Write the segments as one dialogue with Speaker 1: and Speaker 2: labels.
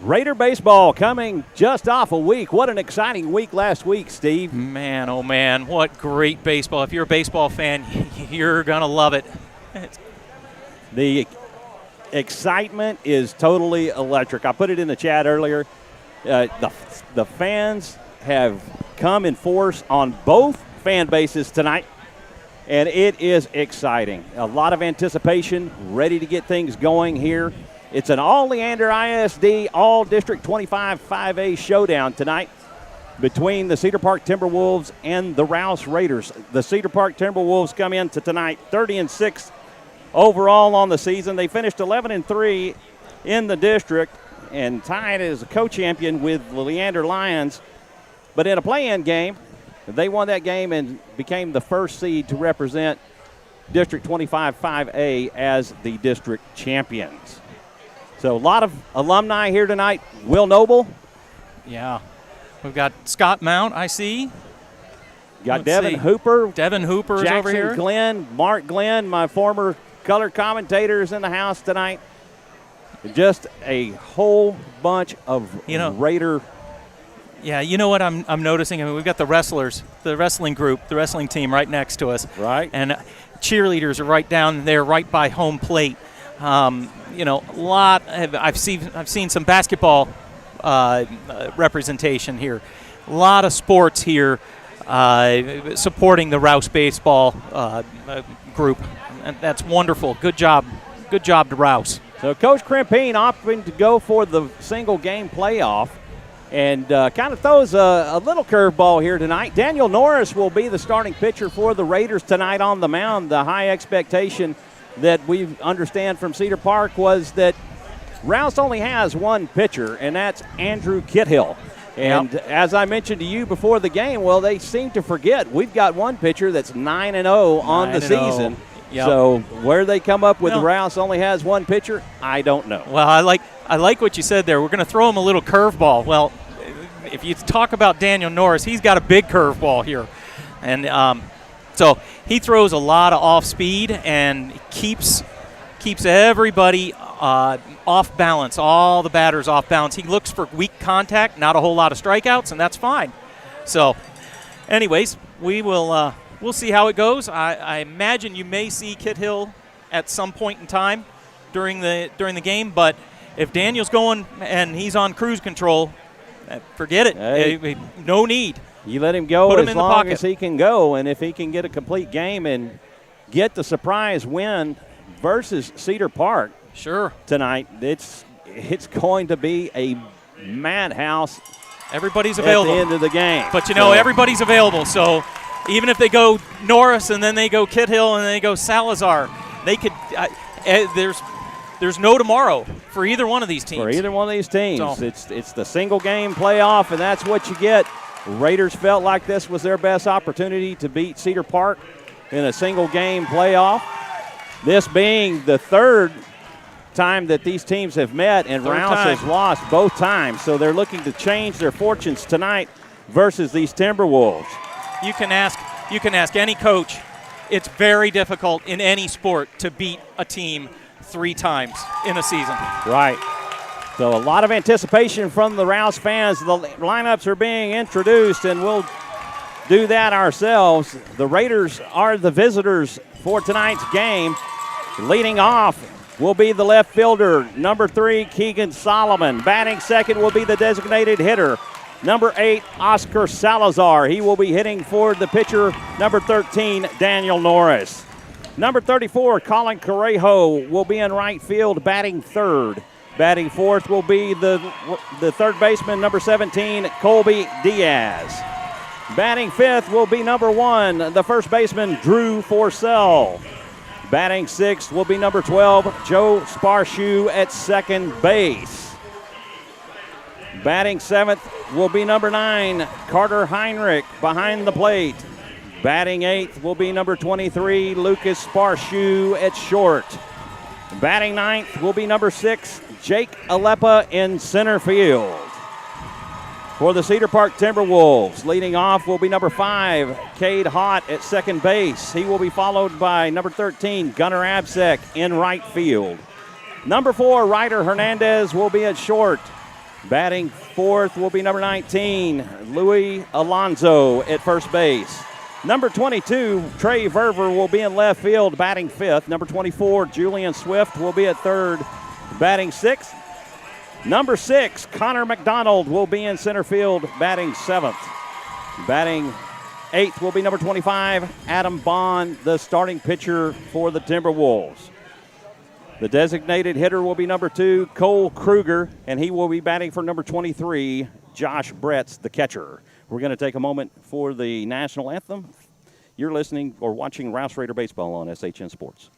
Speaker 1: Raider baseball coming just off a week. What an exciting week last week, Steve.
Speaker 2: Man, oh man, what great baseball. If you're a baseball fan, you're going to love it.
Speaker 1: The excitement is totally electric. I put it in the chat earlier. The fans have come in force on both fan bases tonight, and it is exciting. A lot of anticipation, ready to get things going here. It's an all-Leander ISD, all-District 25 5A showdown tonight between the Cedar Park Timberwolves and the Rouse Raiders. The Cedar Park Timberwolves come into tonight 30-6 overall on the season. They finished 11-3 in the district and tied as a co-champion with the Leander Lions. But in a play-in game, they won that game and became the first seed to represent District 25 5A as the district champions. So a lot of alumni here tonight. Will Noble.
Speaker 2: Yeah. We've got Scott Mount, I see.
Speaker 1: Got Devin Hooper.
Speaker 2: Devin Hooper is over here.
Speaker 1: Jackson Glenn, Mark Glenn, my former color commentators in the house tonight. Just a whole bunch of Raider.
Speaker 2: Yeah, you know what I'm noticing? I mean, we've got the wrestlers, the wrestling group, the wrestling team right next to us.
Speaker 1: Right.
Speaker 2: And cheerleaders are right down there, right by home plate. A lot. I've seen some basketball representation here. A lot of sports here supporting the Rouse baseball group, and that's wonderful. Good job to Rouse.
Speaker 1: So Coach Crimpine opting to go for the single game playoff, and kind of throws a little curveball here tonight. Daniel Norris will be the starting pitcher for the Raiders tonight on the mound. The high expectation that we understand from Cedar Park was that Rouse only has one pitcher, and that's Andrew Kithill. And as I mentioned to you before the game, well, they seem to forget we've got one pitcher that's 9-0 on the season.
Speaker 2: Yep.
Speaker 1: So where they come up with Rouse only has one pitcher, I don't know.
Speaker 2: Well, I like what you said there. We're going to throw him a little curveball. Well, if you talk about Daniel Norris, he's got a big curveball here. And so he throws a lot of off speed and keeps everybody off balance, all the batters off balance. He looks for weak contact, not a whole lot of strikeouts, and that's fine. So, anyways, we'll see how it goes. I imagine you may see Kithill at some point in time during the game, but if Daniel's going and he's on cruise control, forget it.
Speaker 1: Hey.
Speaker 2: No need.
Speaker 1: You let him go as long as he can go, and if he can get a complete game and get the surprise win versus Cedar Park tonight, it's going to be a madhouse.
Speaker 2: Everybody's available
Speaker 1: at the end of the game.
Speaker 2: But everybody's available. So even if they go Norris and then they go Kithill and they go Salazar, they could. There's no tomorrow for either one of these teams.
Speaker 1: For either one of these teams, so it's the single game playoff, and that's what you get. Raiders felt like this was their best opportunity to beat Cedar Park in a single game playoff. This being the third time that these teams have met, and Rouse has lost both times. So they're looking to change their fortunes tonight versus these Timberwolves.
Speaker 2: You can ask any coach. It's very difficult in any sport to beat a team 3 times in a season.
Speaker 1: Right. So a lot of anticipation from the Rouse fans. The lineups are being introduced, and we'll do that ourselves. The Raiders are the visitors for tonight's game. Leading off will be the left fielder, number 3, Keegan Solomon. Batting second will be the designated hitter, number 8, Oscar Salazar. He will be hitting for the pitcher, number 13, Daniel Norris. Number 34, Colin Correjo, will be in right field, batting third. Batting fourth will be the third baseman, number 17, Colby Diaz. Batting fifth will be number 1, the first baseman, Drew Forcell. Batting sixth will be number 12, Joe Sparshoe at second base. Batting seventh will be number 9, Carter Heinrich behind the plate. Batting eighth will be number 23, Lucas Sparshoe at short. Batting ninth will be number 6, Jake Alepa in center field. For the Cedar Park Timberwolves, leading off will be number 5, Cade Hott at second base. He will be followed by number 13, Gunnar Absek in right field. Number 4, Ryder Hernandez will be at short. Batting fourth will be number 19, Louis Alonso at first base. Number 22, Trey Verver will be in left field, batting fifth. Number 24, Julian Swift will be at third, batting sixth. Number 6, Conor McDonald will be in center field, batting seventh. Batting eighth will be number 25, Adam Vaughn, the starting pitcher for the Timberwolves. The designated hitter will be number 2, Cole Kruger, and he will be batting for number 23, Josh Bretz, the catcher. We're going to take a moment for the national anthem. You're listening or watching Rouse Raider Baseball on SHN Sports.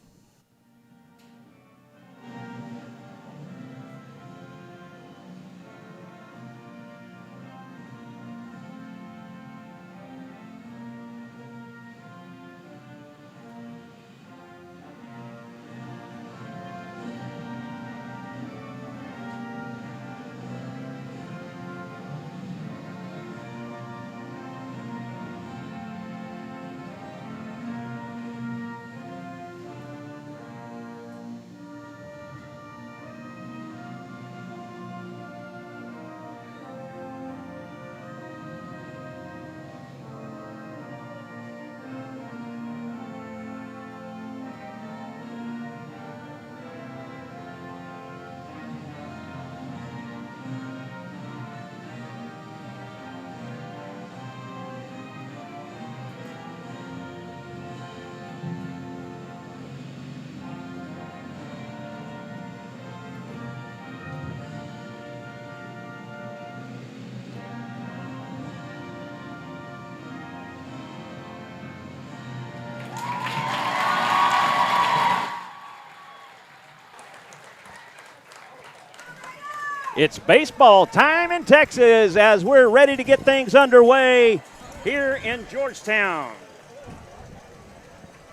Speaker 1: It's baseball time in Texas as we're ready to get things underway here in Georgetown.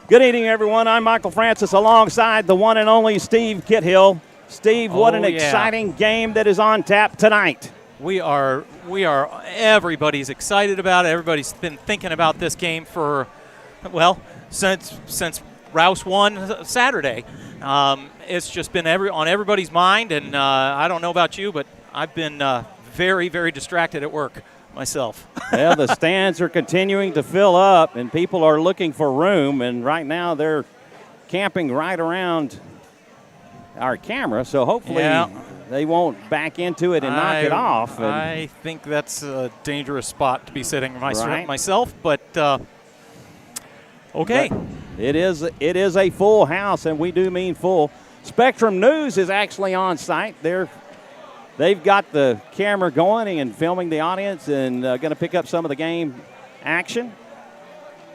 Speaker 1: Good evening, everyone. I'm Michael Francis alongside the one and only Steve Kithill. Steve, what an exciting game that is on tap tonight.
Speaker 2: We are everybody's excited about it. Everybody's been thinking about this game for, well, since Rouse won Saturday. It's just been on everybody's mind, and I don't know about you, but I've been very, very distracted at work myself.
Speaker 1: Well, the stands are continuing to fill up, and people are looking for room, and right now they're camping right around our camera, so hopefully they won't back into it and knock it off. And
Speaker 2: I think that's a dangerous spot to be sitting myself, but okay.
Speaker 1: But it is a full house, and we do mean full. Spectrum News is actually on site. They've got the camera going and filming the audience and going to pick up some of the game action.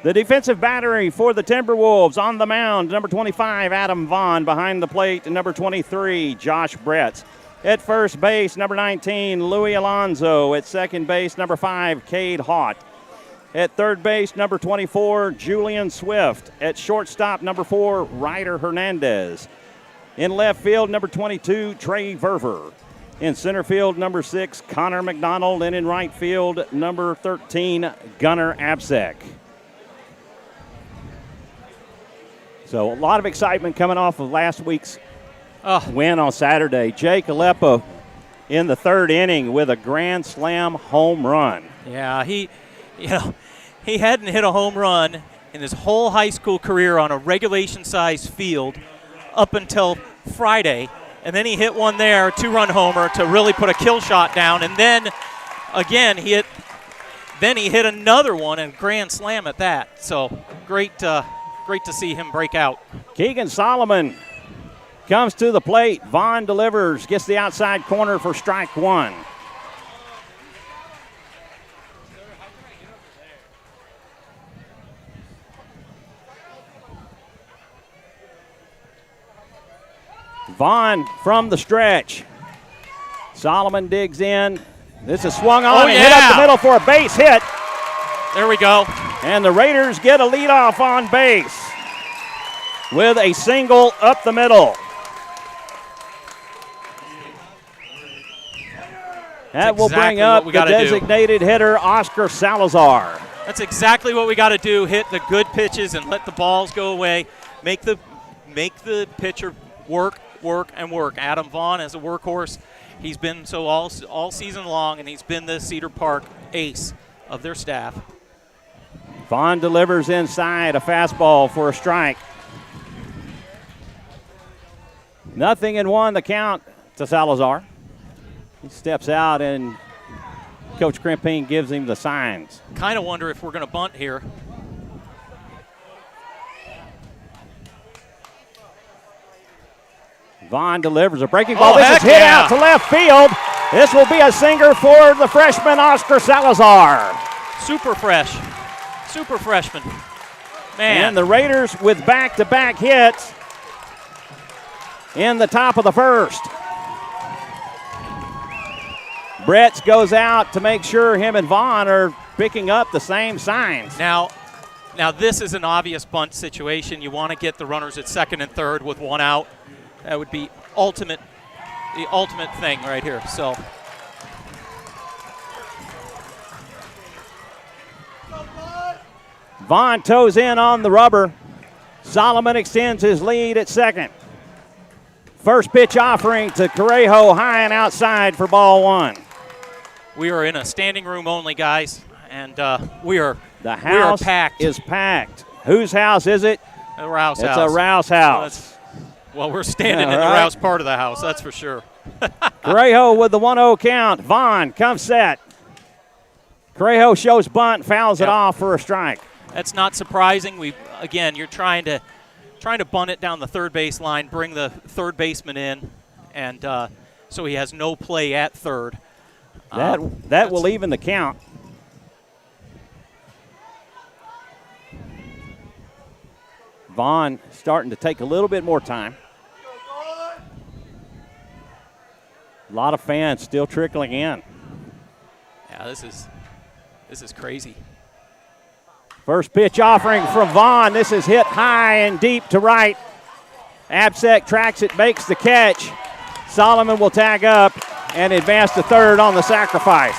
Speaker 1: The defensive battery for the Timberwolves on the mound, number 25, Adam Vaughn. Behind the plate, number 23, Josh Bretz. At first base, number 19, Louis Alonso. At second base, number 5, Cade Haught. At third base, number 24, Julian Swift. At shortstop, number 4, Ryder Hernandez. In left field, number 22, Trey Verver. In center field, number 6, Conor McDonald. And in right field, number 13, Gunnar Absek. So a lot of excitement coming off of last week's win on Saturday. Jake Aleppo in the third inning with a grand slam home run.
Speaker 2: Yeah, he hadn't hit a home run in his whole high school career on a regulation-sized field up until Friday, and then he hit one there, a two-run homer to really put a kill shot down, and then again he hit another one and grand slam at that. So great to see him break out.
Speaker 1: Keegan Solomon comes to the plate. Vaughn delivers, gets the outside corner for strike one. Vaughn from the stretch. Solomon digs in. This is swung on and hit up the middle for a base hit.
Speaker 2: There we go.
Speaker 1: And the Raiders get a leadoff on base with a single up the middle. That will bring up the designated hitter, Oscar Salazar.
Speaker 2: That's exactly what we got to do, hit the good pitches and let the balls go away. Make the pitcher work. Adam Vaughn as a workhorse. He's been so all season long, and he's been the Cedar Park ace of their staff.
Speaker 1: Vaughn delivers inside, a fastball for a strike. 0-1 the count to Salazar. He steps out, and Coach Crimpine gives him the signs.
Speaker 2: Kind of wonder if we're going to bunt here.
Speaker 1: Vaughn delivers a breaking ball. This is hit
Speaker 2: yeah.
Speaker 1: out to left field. This will be a singer for the freshman, Oscar Salazar.
Speaker 2: Super fresh. Super freshman. Man.
Speaker 1: And the Raiders with back-to-back hits in the top of the first. Bretz goes out to make sure him and Vaughn are picking up the same signs.
Speaker 2: Now this is an obvious bunt situation. You want to get the runners at second and third with one out. That would be the ultimate thing right here. So
Speaker 1: Vaughn toes in on the rubber. Solomon extends his lead at second. First pitch offering to Correjo, high and outside for ball one.
Speaker 2: We are in a standing room only, guys, and we are packed.
Speaker 1: Is packed. Whose house is it?
Speaker 2: A Rouse house.
Speaker 1: It's a Rouse house.
Speaker 2: Well, we're standing in the Rouse part of the house, that's for sure.
Speaker 1: Correjo with the 1-0 count. Vaughn comes set. Correjo shows bunt, fouls it off for a strike.
Speaker 2: That's not surprising. You're trying to bunt it down the third base line, bring the third baseman in, and so he has no play at third.
Speaker 1: That will even the count. Vaughn starting to take a little bit more time. A lot of fans still trickling in.
Speaker 2: Yeah, this is crazy.
Speaker 1: First pitch offering from Vaughn. This is hit high and deep to right. Absek tracks it, makes the catch. Solomon will tag up and advance to third on the sacrifice.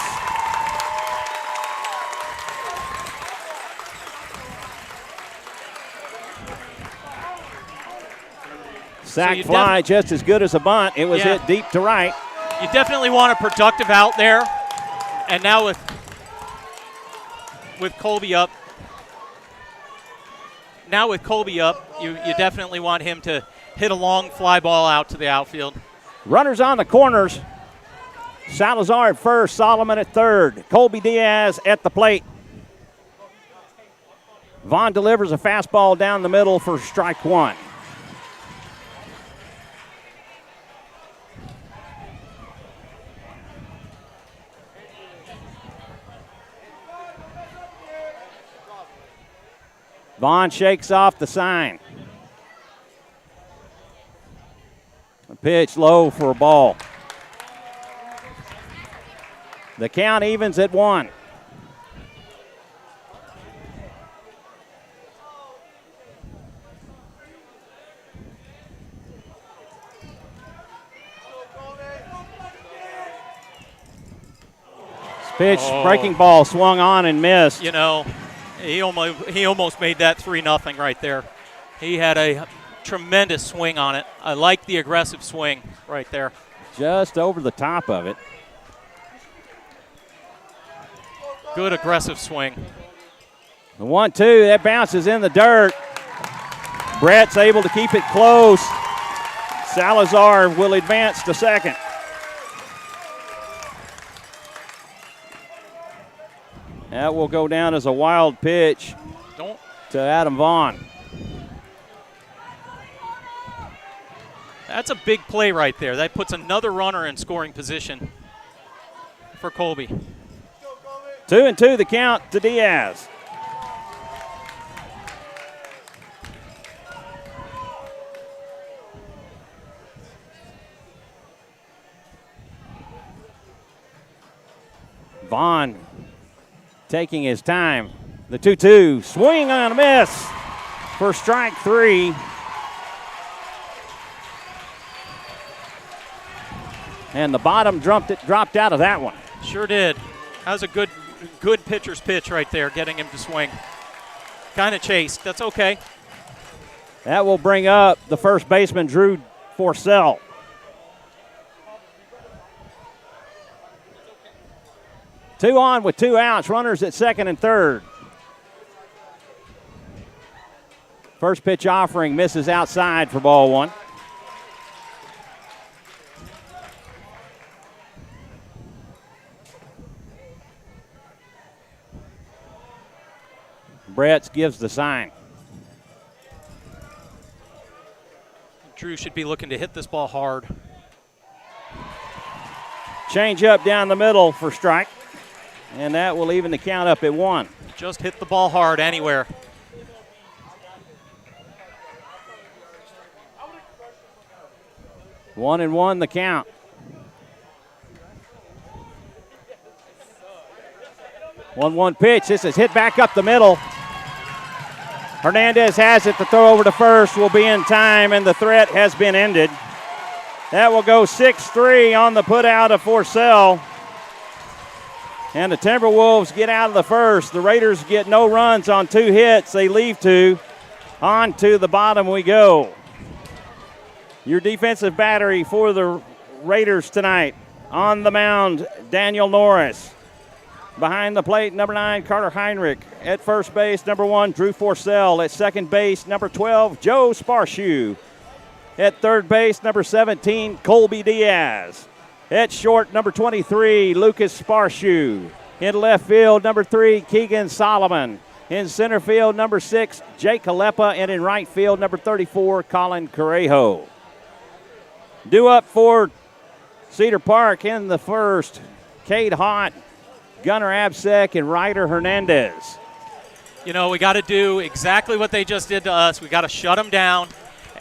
Speaker 1: Sack fly just as good as a bunt. It was hit deep to right.
Speaker 2: You definitely want a productive out there. And now with Colby up, you definitely want him to hit a long fly ball out to the outfield.
Speaker 1: Runners on the corners. Salazar at first, Solomon at third. Colby Diaz at the plate. Vaughn delivers a fastball down the middle for strike one. Vaughn shakes off the sign. A pitch low for a ball. The count evens at 1. Pitch, breaking ball, swung on and missed.
Speaker 2: You know, he almost made that 3-0 right there. He had a tremendous swing on it. I like the aggressive swing right there.
Speaker 1: Just over the top of it.
Speaker 2: Good aggressive swing.
Speaker 1: The 1-2, that bounces in the dirt. Brett's able to keep it close. Salazar will advance to second. That will go down as a wild pitch to Adam Vaughn.
Speaker 2: That's a big play right there. That puts another runner in scoring position for Colby.
Speaker 1: 2-2 the count to Diaz. Vaughn taking his time. The 2-2, swing on a miss for strike three. And the bottom dropped out of that one.
Speaker 2: Sure did. That was a good pitcher's pitch right there, getting him to swing. Kind of chased. That's okay.
Speaker 1: That will bring up the first baseman, Drew Forcell. 2 on with 2 outs. Runners at second and third. First pitch offering misses outside for ball 1. Brett gives the sign.
Speaker 2: Drew should be looking to hit this ball hard.
Speaker 1: Change up down the middle for strike. And that will even the count up at 1.
Speaker 2: Just hit the ball hard anywhere.
Speaker 1: One and one the count. One pitch. This is hit back up the middle. Hernandez has it. The throw over to first will be in time, and the threat has been ended. That will go 6-3 on the put out of Forcell. And the Timberwolves get out of the first. The Raiders get no runs on 2 hits. They leave 2. On to the bottom we go. Your defensive battery for the Raiders tonight. On the mound, Daniel Norris. Behind the plate, number 9, Carter Heinrich. At first base, number 1, Drew Forcell. At second base, number 12, Joe Sparshoe. At third base, number 17, Colby Diaz. At short, number 23, Lucas Sparshoe. In left field, number 3, Keegan Solomon. In center field, number 6, Jake Alepa. And in right field, number 34, Colin Correjo. Due up for Cedar Park in the first, Cade Hott, Gunnar Absek, and Ryder Hernandez.
Speaker 2: You know, we got to do exactly what they just did to us. We got to shut them down.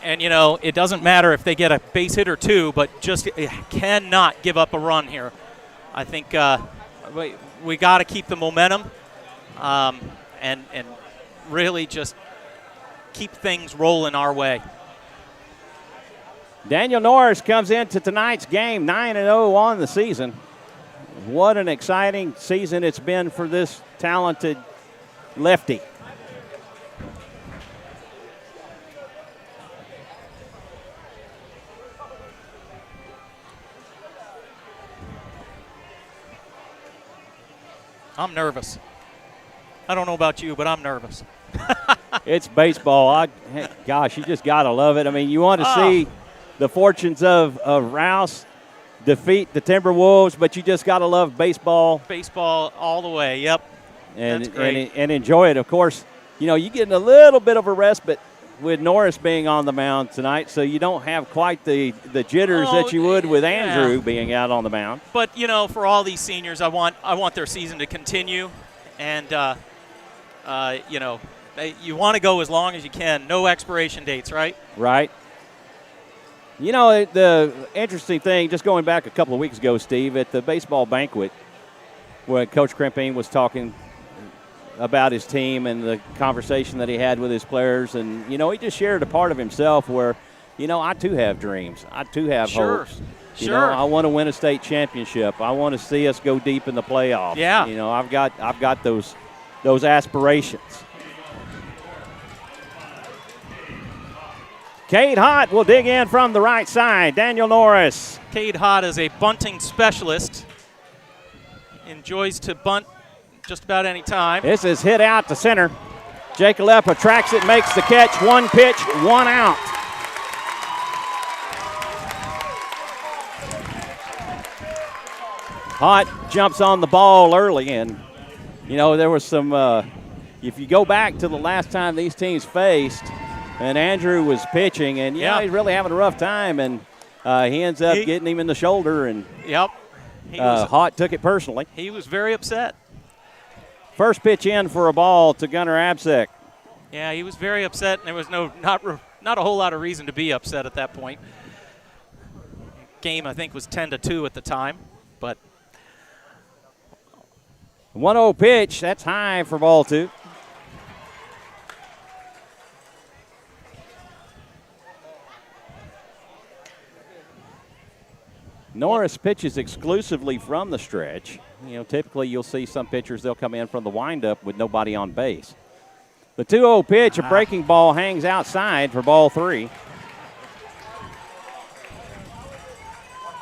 Speaker 2: And, you know, it doesn't matter if they get a base hit or 2, but just cannot give up a run here. I think we got to keep the momentum and really just keep things rolling our way.
Speaker 1: Daniel Norris comes into tonight's game 9-0 on the season. What an exciting season it's been for this talented lefty.
Speaker 2: I'm nervous. I don't know about you, but I'm nervous.
Speaker 1: It's baseball. Gosh, you just got to love it. I mean, you want to see the fortunes of Rouse defeat the Timberwolves, but you just got to love baseball.
Speaker 2: Baseball all the way, yep.
Speaker 1: And,
Speaker 2: that's great.
Speaker 1: And enjoy it. Of course, you know, you're getting a little bit of a respite with Norris being on the mound tonight, so you don't have quite the jitters that you would with Andrew being out on the mound.
Speaker 2: But, you know, for all these seniors, I want their season to continue. And, you know, you want to go as long as you can. No expiration dates, right?
Speaker 1: Right. You know, the interesting thing, just going back a couple of weeks ago, Steve, at the baseball banquet, where Coach Krimping was talking about his team and the conversation that he had with his players. And, you know, he just shared a part of himself where, you know, I too have dreams. I too have hopes. You know, I want to win a state championship. I want to see us go deep in the playoffs.
Speaker 2: Yeah.
Speaker 1: You know, I've got those aspirations. Cade Hott will dig in from the right side. Daniel Norris.
Speaker 2: Cade Hott is a bunting specialist. Enjoys to bunt just about any time.
Speaker 1: This is hit out to center. Jake Alepa tracks it, makes the catch. 1 pitch, 1 out. Hott jumps on the ball early, and, you know, there was some, if you go back to the last time these teams faced, and Andrew was pitching, and, he's really having a rough time, and he ends up getting him in the shoulder, and Hott took it personally.
Speaker 2: He was very upset.
Speaker 1: First pitch in for a ball to Gunnar Absek.
Speaker 2: Yeah, he was very upset, and there was not a whole lot of reason to be upset at that point. Game, I think, was 10-2 at the time, but
Speaker 1: 1-0 pitch. That's high for ball 2. Norris pitches exclusively from the stretch. You know, typically you'll see some pitchers, they'll come in from the windup with nobody on base. The 2-0 pitch, a breaking ball, hangs outside for ball 3.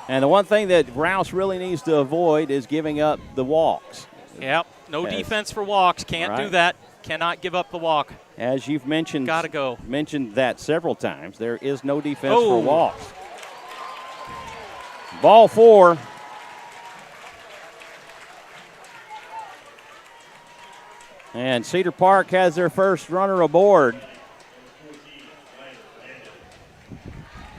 Speaker 1: And the one thing that Rouse really needs to avoid is giving up the walks.
Speaker 2: Yep, no defense for walks. Can't do that. Cannot give up the walk.
Speaker 1: As you've mentioned, mentioned that several times, there is no defense for walks. Ball 4. And Cedar Park has their first runner aboard.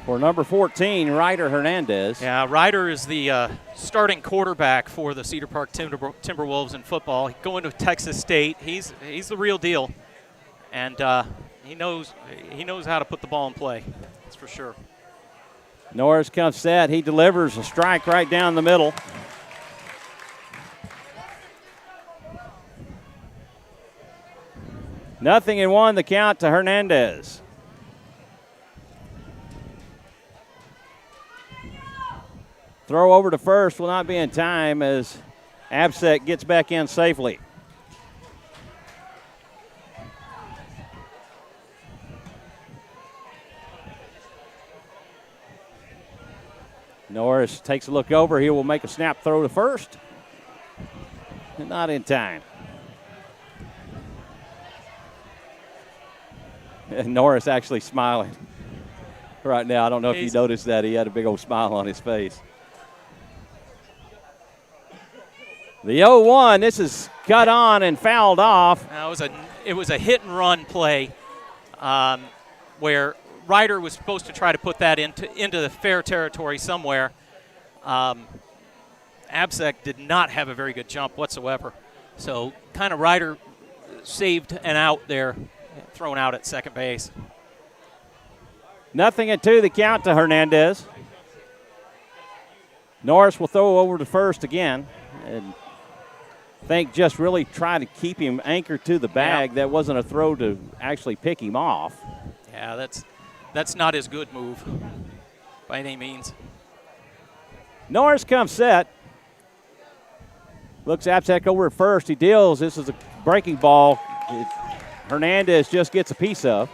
Speaker 1: For number 14, Ryder Hernandez.
Speaker 2: Yeah, Ryder is the starting quarterback for the Cedar Park Timberwolves in football. Going to Texas State, he's the real deal, and he knows how to put the ball in play. That's for sure.
Speaker 1: Norris comes set. He delivers a strike right down the middle. Nothing and 1 the count to Hernandez. Throw over to first will not be in time as Absek gets back in safely. Norris takes a look over. He will make a snap throw to first. Not in time. And Norris actually smiling right now. I don't know if you noticed that. He had a big old smile on his face. The 0-1, this is cut on and fouled off.
Speaker 2: It was a hit and run play where Ryder was supposed to try to put that into the fair territory somewhere. Absek did not have a very good jump whatsoever. So kind of Ryder saved an out there, thrown out at second base.
Speaker 1: Nothing at 2 the count to Hernandez. Norris will throw over to first again. And think just really try to keep him anchored to the bag. That wasn't a throw to actually pick him off.
Speaker 2: Yeah, that's not his good move by any means.
Speaker 1: Norris comes set. Looks Absek over at first. He deals. This is a breaking ball. Hernandez just gets a piece of.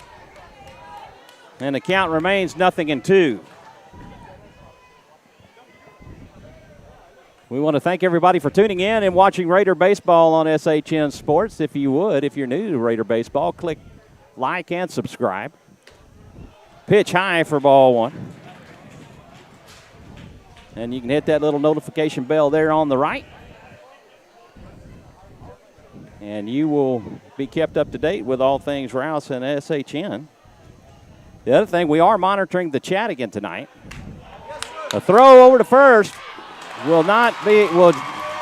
Speaker 1: And the count remains 0-2. We want to thank everybody for tuning in and watching Raider Baseball on SHN Sports. If you would, if you're new to Raider Baseball, click like and subscribe. Pitch high for ball 1. And you can hit that little notification bell there on the right. And you will be kept up to date with all things Rouse and SHN. The other thing, we are monitoring the chat again tonight. A throw over to first will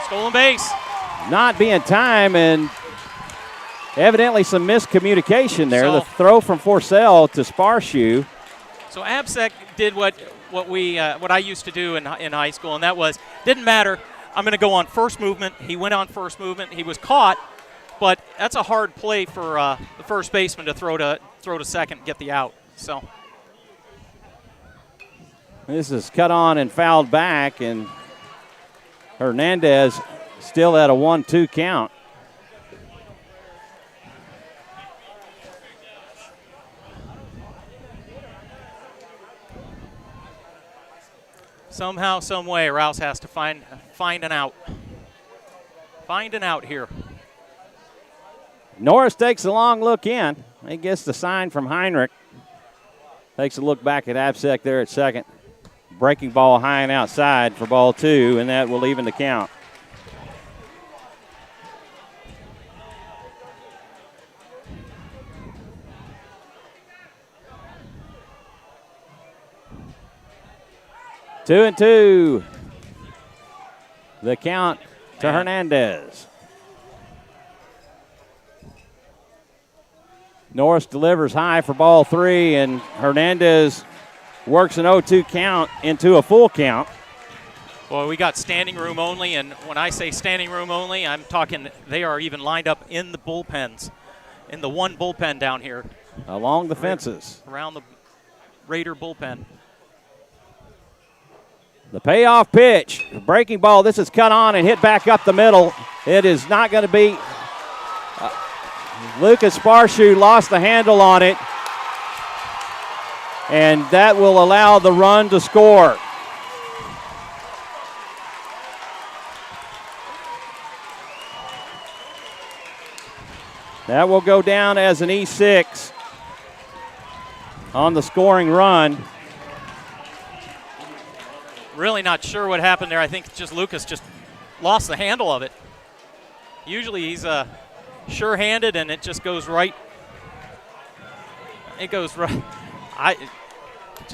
Speaker 2: stolen base.
Speaker 1: Not be in time, and evidently some miscommunication there. The throw from Forsell to Sparshoe.
Speaker 2: So Absek did what I used to do in high school, and that was, didn't matter. I'm going to go on first movement. He went on first movement. He was caught, but that's a hard play for the first baseman to throw to second and get the out. So
Speaker 1: this is cut on and fouled back, and Hernandez still at a 1-2 count.
Speaker 2: Somehow, some way, Rouse has to find an out. Find an out here.
Speaker 1: Norris takes a long look in. He gets the sign from Heinrich. Takes a look back at Absek there at second. Breaking ball high and outside for ball 2, and that will even the count. Two and 2. The count to Hernandez. Norris delivers high for ball 3, and Hernandez works an 0-2 count into a full count.
Speaker 2: Well, we got standing room only, and when I say standing room only, I'm talking they are even lined up in the bullpens, in the one bullpen down here.
Speaker 1: Along the fences.
Speaker 2: Around the Raider bullpen.
Speaker 1: The payoff pitch, breaking ball. This is cut on and hit back up the middle. It is not going to be. Lucas Sparshoe lost the handle on it, and that will allow the run to score. That will go down as an E6 on the scoring run.
Speaker 2: Really not sure what happened there. I think just Lucas just lost the handle of it. Usually he's sure-handed, and it just goes right. It goes right.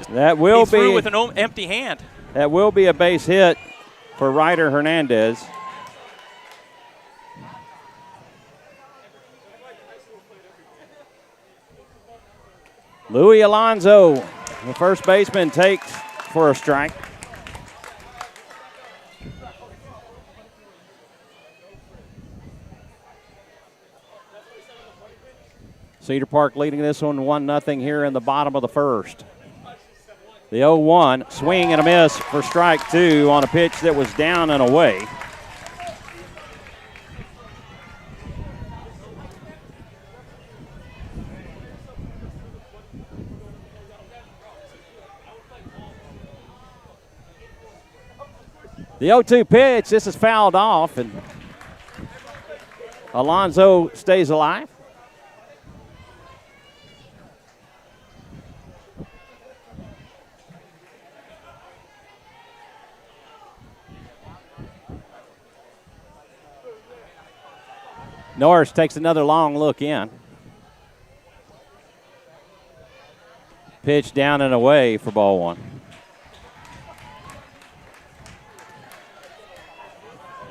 Speaker 1: That will
Speaker 2: he threw
Speaker 1: be
Speaker 2: with an empty hand.
Speaker 1: That will be a base hit for Ryder Hernandez. Louis Alonso, the first baseman, takes for a strike. Cedar Park leading this one 1-0 here in the bottom of the first. The 0-1, swing and a miss for strike 2 on a pitch that was down and away. The 0-2 pitch, this is fouled off, and Alonso stays alive. Norris takes another long look in. Pitch down and away for ball 1.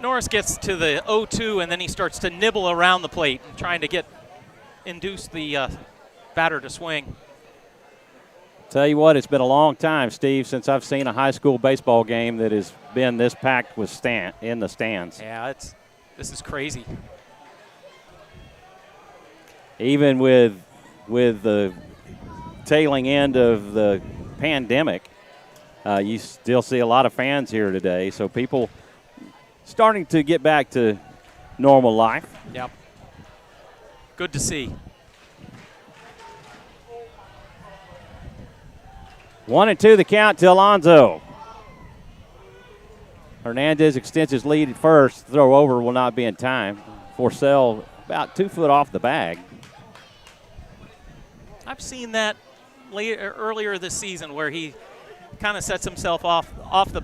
Speaker 2: Norris gets to the 0-2, and then he starts to nibble around the plate, trying to induce the batter to swing.
Speaker 1: Tell you what, it's been a long time, Steve, since I've seen a high school baseball game that has been this packed with in the stands.
Speaker 2: Yeah, this is crazy.
Speaker 1: Even with the tailing end of the pandemic, you still see a lot of fans here today. So people starting to get back to normal life.
Speaker 2: Yep. Good to see.
Speaker 1: 1-2 the count to Alonso. Hernandez extends his lead at first. Throw over will not be in time. Forcell about 2 foot off the bag.
Speaker 2: I've seen that earlier this season where he kind of sets himself off the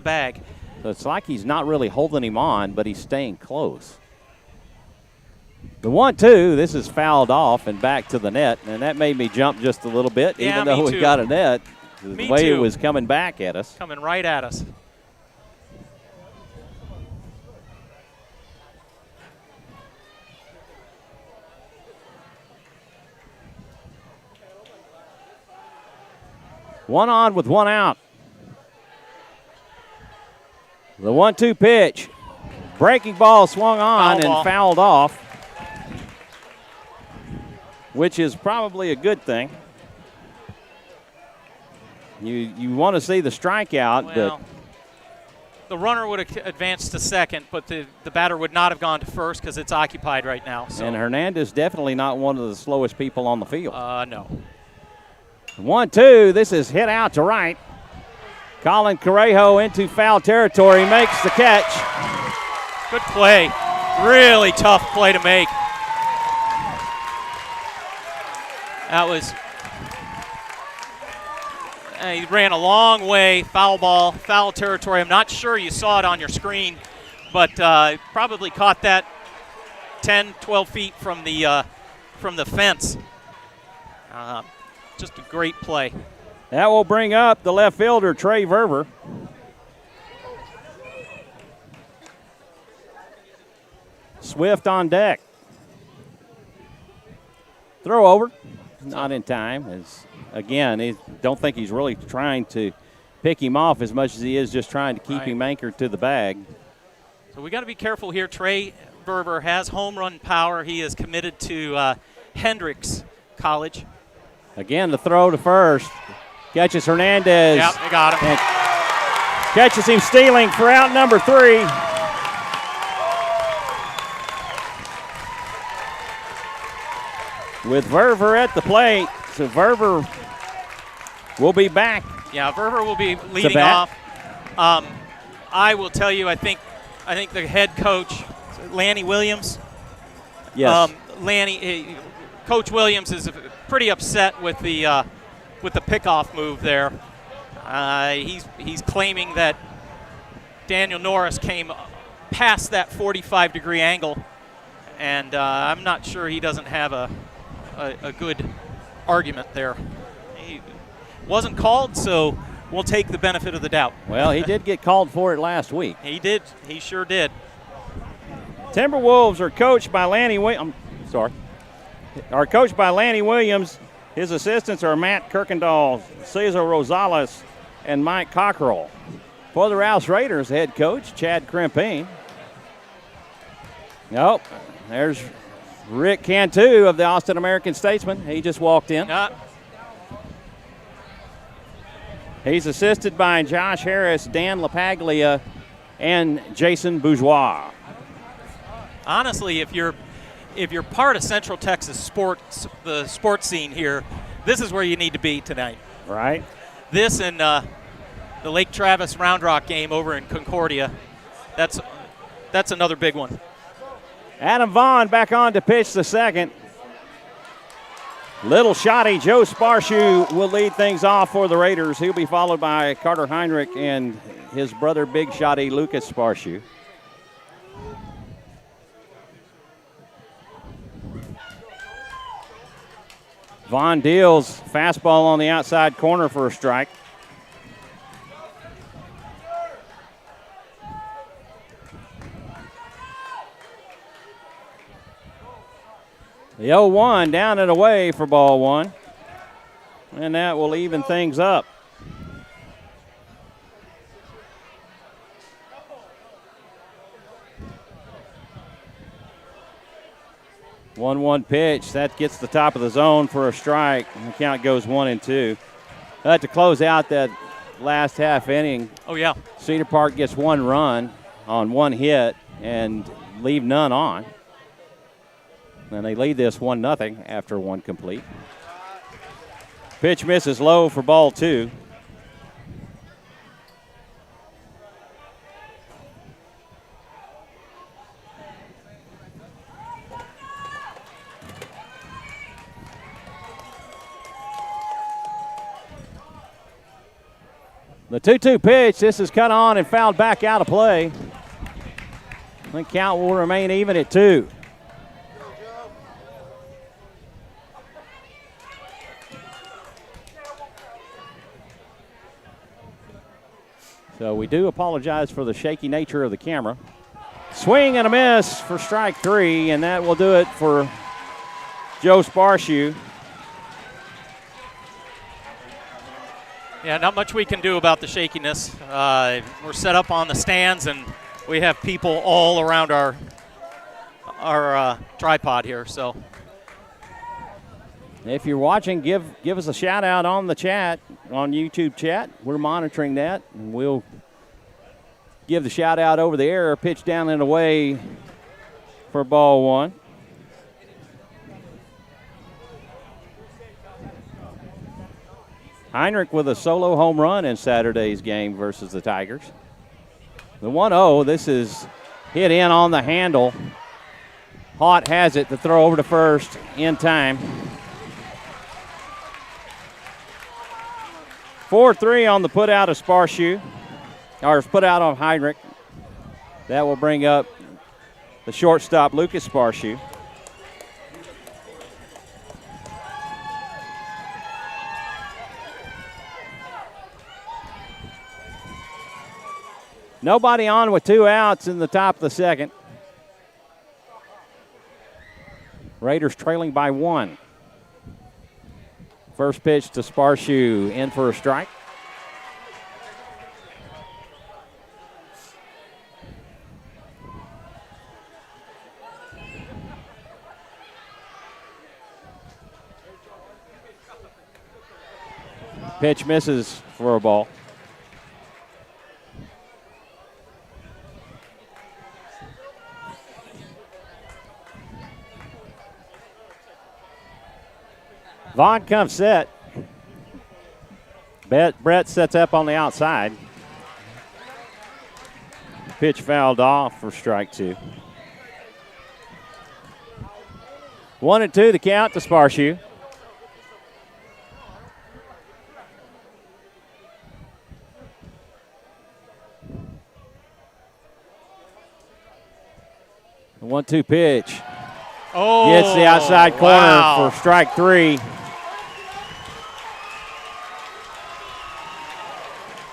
Speaker 2: bag.
Speaker 1: So it's like he's not really holding him on, but he's staying close. The 1-2, this is fouled off and back to the net, and that made me jump just a little bit,
Speaker 2: yeah,
Speaker 1: even though we got a net. The way
Speaker 2: too.
Speaker 1: it was coming back at us.
Speaker 2: Coming right at us.
Speaker 1: One on with one out. The 1-2 pitch. Breaking ball swung on and fouled off, which is probably a good thing. You want to see the strikeout,
Speaker 2: well, the runner would have advanced to second, but the batter would not have gone to first because it's occupied right now. So.
Speaker 1: And Hernandez definitely not one of the slowest people on the field.
Speaker 2: No.
Speaker 1: 1-2, this is hit out to right. Colin Correjo into foul territory, makes the catch.
Speaker 2: Good play. Really tough play to make. That was, he ran a long way, foul ball, foul territory. I'm not sure you saw it on your screen, but probably caught that 10, 12 feet from the fence. Just a great play.
Speaker 1: That will bring up the left fielder, Trey Verver. Swift on deck. Throw over. Not in time. Again, I don't think he's really trying to pick him off as much as he is just trying to keep him anchored to the bag.
Speaker 2: So we got to be careful here. Trey Verver has home run power. He is committed to Hendricks College.
Speaker 1: Again, the throw to first. Catches Hernandez.
Speaker 2: Yep, they got him.
Speaker 1: Catches him stealing for out number 3. With Verver at the plate, so Verver will be back.
Speaker 2: Yeah, Verver will be leading off. I will tell you, I think the head coach, Lanny Williams,
Speaker 1: Yes.
Speaker 2: Lanny, Coach Williams is pretty upset with the pickoff move there. He's claiming that Daniel Norris came past that 45-degree angle, and I'm not sure he doesn't have a good argument there. He wasn't called, so we'll take the benefit of the doubt.
Speaker 1: Well, he did get called for it last week.
Speaker 2: He did. He sure did.
Speaker 1: Timberwolves are coached by Lanny Williams. His assistants are Matt Kirkendall, Cesar Rosales, and Mike Cockrell. For the Rouse Raiders, head coach Chad Crimpine. Nope, there's Rick Cantu of the Austin American-Statesman. He just walked in. He's assisted by Josh Harris, Dan LaPaglia, and Jason Bourgeois.
Speaker 2: Honestly, if you're part of Central Texas the sports scene here, this is where you need to be tonight.
Speaker 1: Right.
Speaker 2: This and the Lake Travis Round Rock game over in Concordia, that's another big one.
Speaker 1: Adam Vaughn back on to pitch the second. Little shotty Joe Sparshoe will lead things off for the Raiders. He'll be followed by Carter Heinrich and his brother big shotty Lucas Sparshoe. Vaughn deals fastball on the outside corner for a strike. The 0-1 down and away for ball one. And that will even things up. One pitch. That gets the top of the zone for a strike. And the count goes 1-2. To close out that last half inning.
Speaker 2: Oh, yeah.
Speaker 1: Cedar Park gets one run on one hit and leave none on. And they lead this 1-0 after one complete. Pitch misses low for ball two. The 2-2 pitch. This is cut on and fouled back out of play. The count will remain even at 2. So we do apologize for the shaky nature of the camera. Swing and a miss for strike 3, and that will do it for Joe Sparshoe.
Speaker 2: Yeah, not much we can do about the shakiness. We're set up on the stands, and we have people all around our tripod here. So,
Speaker 1: if you're watching, give us a shout out on the chat, on YouTube chat. We're monitoring that, and we'll give the shout out over the air. Pitch down and away for ball one. Heinrich with a solo home run in Saturday's game versus the Tigers. The 1-0, this is hit in on the handle. Haught has it to throw over to first in time. 4-3 on the put out of Sparshoe, or put out on Heinrich. That will bring up the shortstop, Lucas Sparshoe. Nobody on with 2 outs in the top of the second. Raiders trailing by 1. First pitch to Sparshoe, in for a strike. Pitch misses for a ball. Vaughn comes set. Brett sets up on the outside. Pitch fouled off for strike 2. 1-2 the count to Sparshoe. The 1-2 pitch.
Speaker 2: Oh,
Speaker 1: gets the outside corner for strike 3.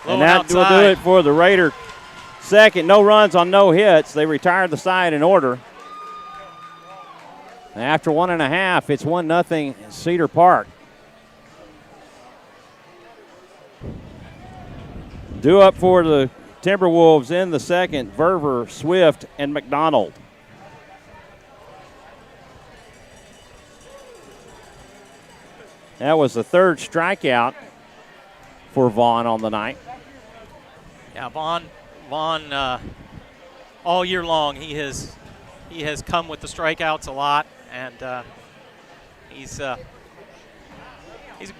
Speaker 1: And that will do it for the Raider second. No runs on no hits. They retired the side in order. After 1.5, it's 1-0 Cedar Park. Due up for the Timberwolves in the second, Verver, Swift, and McDonald. That was the third strikeout for Vaughn on the night.
Speaker 2: Yeah, Vaughn, all year long he has come with the strikeouts a lot, and he's a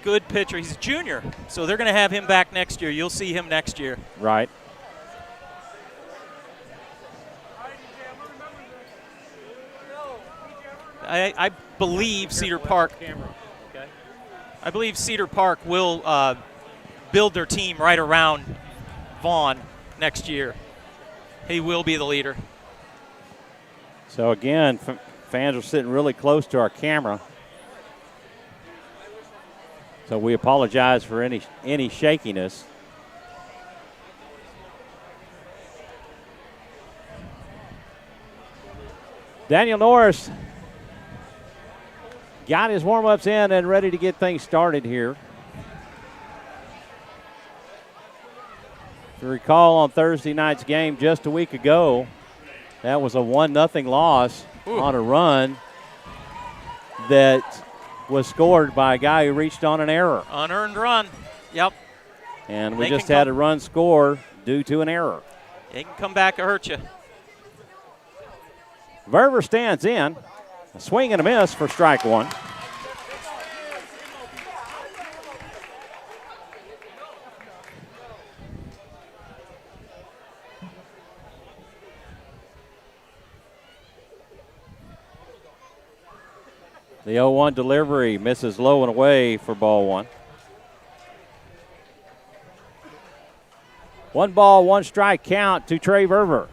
Speaker 2: good pitcher. He's a junior, so they're going to have him back next year. You'll see him next year.
Speaker 1: Right.
Speaker 2: I believe Cedar Park. I believe Cedar Park will build their team right around Vaughn next year. He will be the leader.
Speaker 1: So again, fans are sitting really close to our camera. So we apologize for any shakiness. Daniel Norris got his warm-ups in and ready to get things started here. If you recall on Thursday night's game just a week ago, that was a 1-0 loss on a run that was scored by a guy who reached on an error.
Speaker 2: Unearned run, yep.
Speaker 1: And we just had a run score due to an error.
Speaker 2: It can come back and hurt you.
Speaker 1: Verver stands in. A swing and a miss for strike 1. The 0-1 delivery misses low and away for ball 1. 1 ball, 1 strike count to Trey Verver.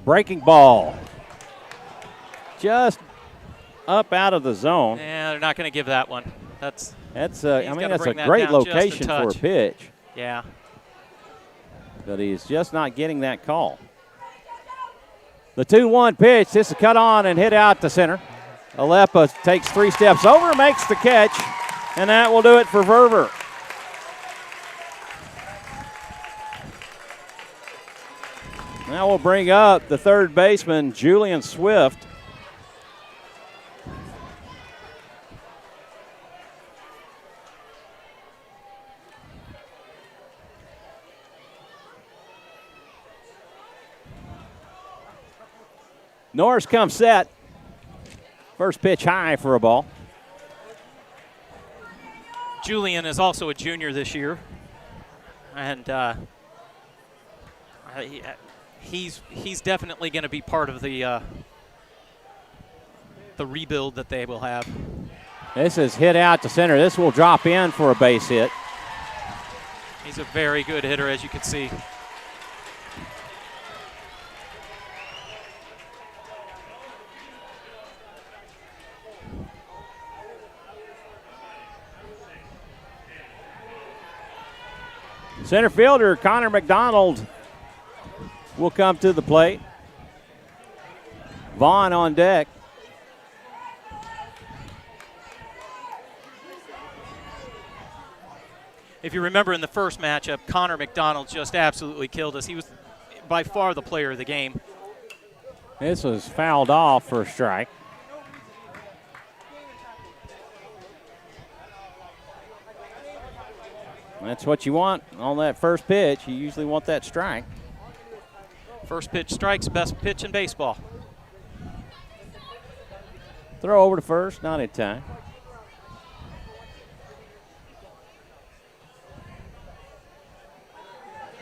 Speaker 1: Breaking ball. Just up out of the zone.
Speaker 2: Yeah, they're not going to give that one. That's
Speaker 1: that's a great location for a pitch.
Speaker 2: Yeah.
Speaker 1: But he's just not getting that call. The 2-1 pitch. This is cut on and hit out to center. Alepa takes 3 steps over, makes the catch, and that will do it for Verver. Now we'll bring up the third baseman, Julian Swift. Norris comes set. First pitch high for a ball.
Speaker 2: Julian is also a junior this year, and he's definitely going to be part of the rebuild that they will have.
Speaker 1: This is hit out to center. This will drop in for a base hit.
Speaker 2: He's a very good hitter, as you can see.
Speaker 1: Center fielder Conor McDonald will come to the plate. Vaughn on deck.
Speaker 2: If you remember in the first matchup, Conor McDonald just absolutely killed us. He was by far the player of the game.
Speaker 1: This was fouled off for a strike. That's what you want on that first pitch. You usually want that strike.
Speaker 2: First pitch strike's best pitch in baseball.
Speaker 1: Throw over to first, not in time.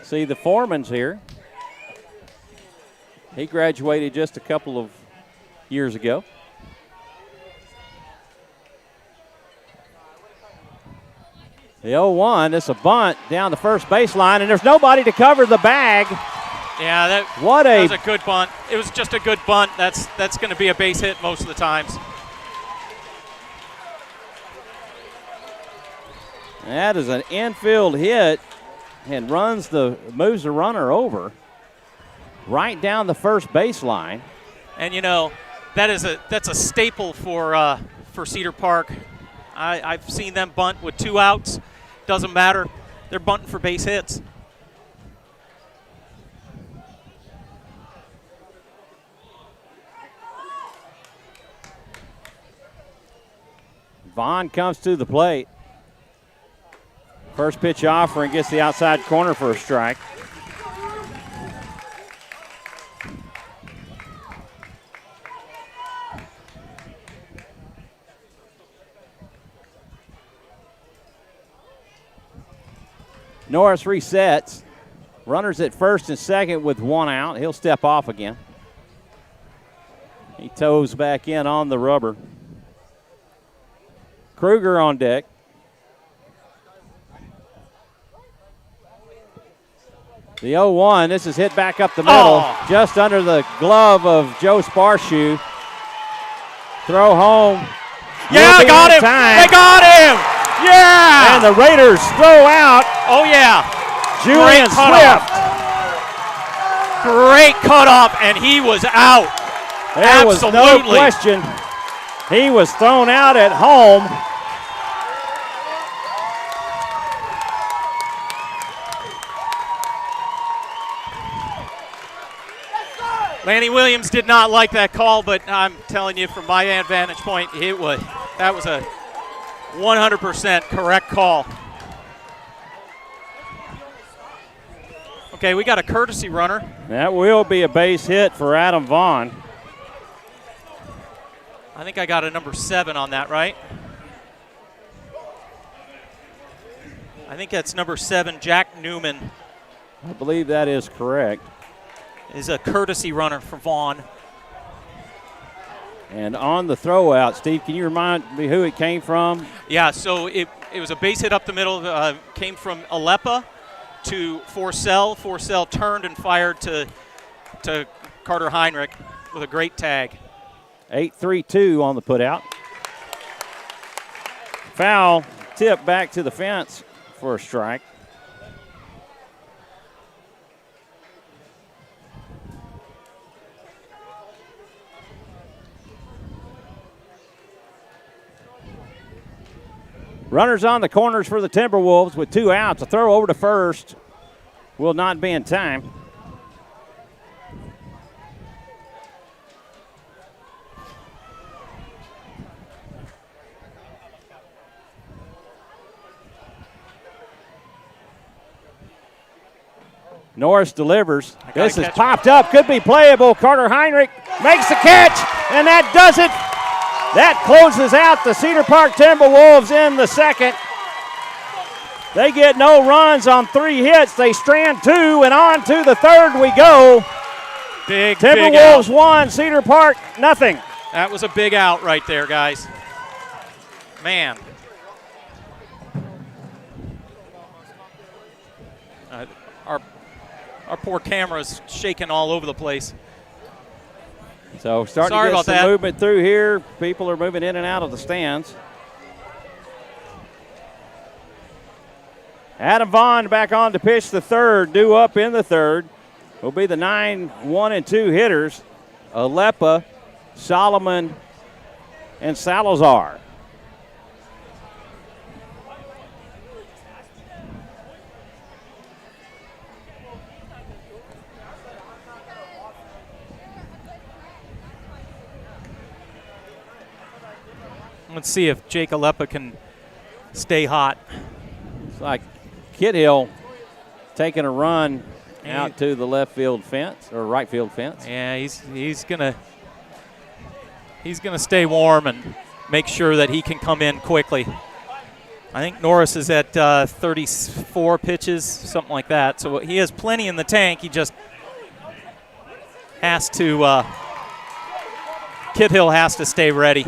Speaker 1: See, the foreman's here. He graduated just a couple of years ago. The 0-1, it's a bunt down the first baseline, and there's nobody to cover the bag.
Speaker 2: Yeah, that was a good bunt. It was just a good bunt. That's going to be a base hit most of the times.
Speaker 1: That is an infield hit and moves the runner over right down the first baseline.
Speaker 2: And that's a staple for Cedar Park. I've seen them bunt with 2 outs. Doesn't matter. They're bunting for base hits.
Speaker 1: Vaughn comes to the plate. First pitch offering, gets the outside corner for a strike. Norris resets. Runners at first and second with 1 out. He'll step off again. He toes back in on the rubber. Kruger on deck. The 0-1, this is hit back up the middle, just under the glove of Joe Sparshoe. Throw home.
Speaker 2: Yeah, they got him. They got him. Yeah.
Speaker 1: And the Raiders throw out.
Speaker 2: Oh, yeah.
Speaker 1: Julian Swift.
Speaker 2: Great cutoff, and he was out.
Speaker 1: There was no question. He was thrown out at home.
Speaker 2: Lanny Williams did not like that call, but I'm telling you from my vantage point, that was a 100% correct call. Okay, we got a courtesy runner.
Speaker 1: That will be a base hit for Adam Vaughn.
Speaker 2: I think I got a number 7 on that, right? I think that's number 7, Jack Newman.
Speaker 1: I believe that is correct.
Speaker 2: Is a courtesy runner for Vaughn.
Speaker 1: And on the throw out, Steve, can you remind me who it came from?
Speaker 2: Yeah, so it was a base hit up the middle. Came from Aleppa to Forsell. Forsell turned and fired to Carter Heinrich with a great tag.
Speaker 1: 8-3-2 on the putout. Foul, tip back to the fence for a strike. Runners on the corners for the Timberwolves with 2 outs. A throw over to first will not be in time. Norris delivers. This is popped up. Could be playable. Carter Heinrich makes the catch, and that does it. That closes out the Cedar Park Timberwolves in the second. They get no runs on 3 hits. They strand 2, and on to the third we go.
Speaker 2: Big
Speaker 1: Timberwolves 1, Cedar Park nothing.
Speaker 2: That was a big out right there, guys. Man. Our poor camera's shaking all over the place.
Speaker 1: So starting to get some movement through here. People are moving in and out of the stands. Adam Vaughn back on to pitch the third, due up in the third. Will be the 9-1-2 hitters, Aleppa, Solomon, and Salazar.
Speaker 2: Let's see if Jake Aleppa can stay hot.
Speaker 1: It's like Kidhill taking a run out to the left field fence or right field fence.
Speaker 2: Yeah, he's gonna stay warm and make sure that he can come in quickly. I think Norris is at 34 pitches, something like that. So he has plenty in the tank. He just has to, Kidhill has to stay ready.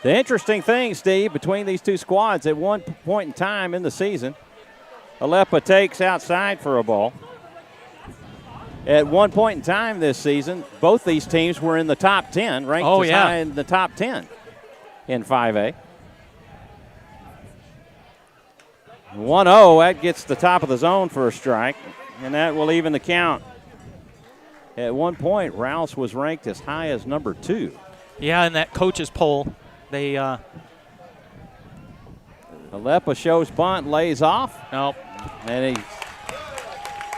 Speaker 1: The interesting thing, Steve, between these two squads, at one point in time in the season, Aleppo takes outside for a ball. At one point in time this season, both these teams were in the top 10, ranked high in the top 10 in 5A. 1-0, that gets the top of the zone for a strike, and that will even the count. At one point, Rouse was ranked as high as number 2.
Speaker 2: Yeah, in that coach's poll, they
Speaker 1: Aleppo shows bunt, lays off.
Speaker 2: Nope.
Speaker 1: And he's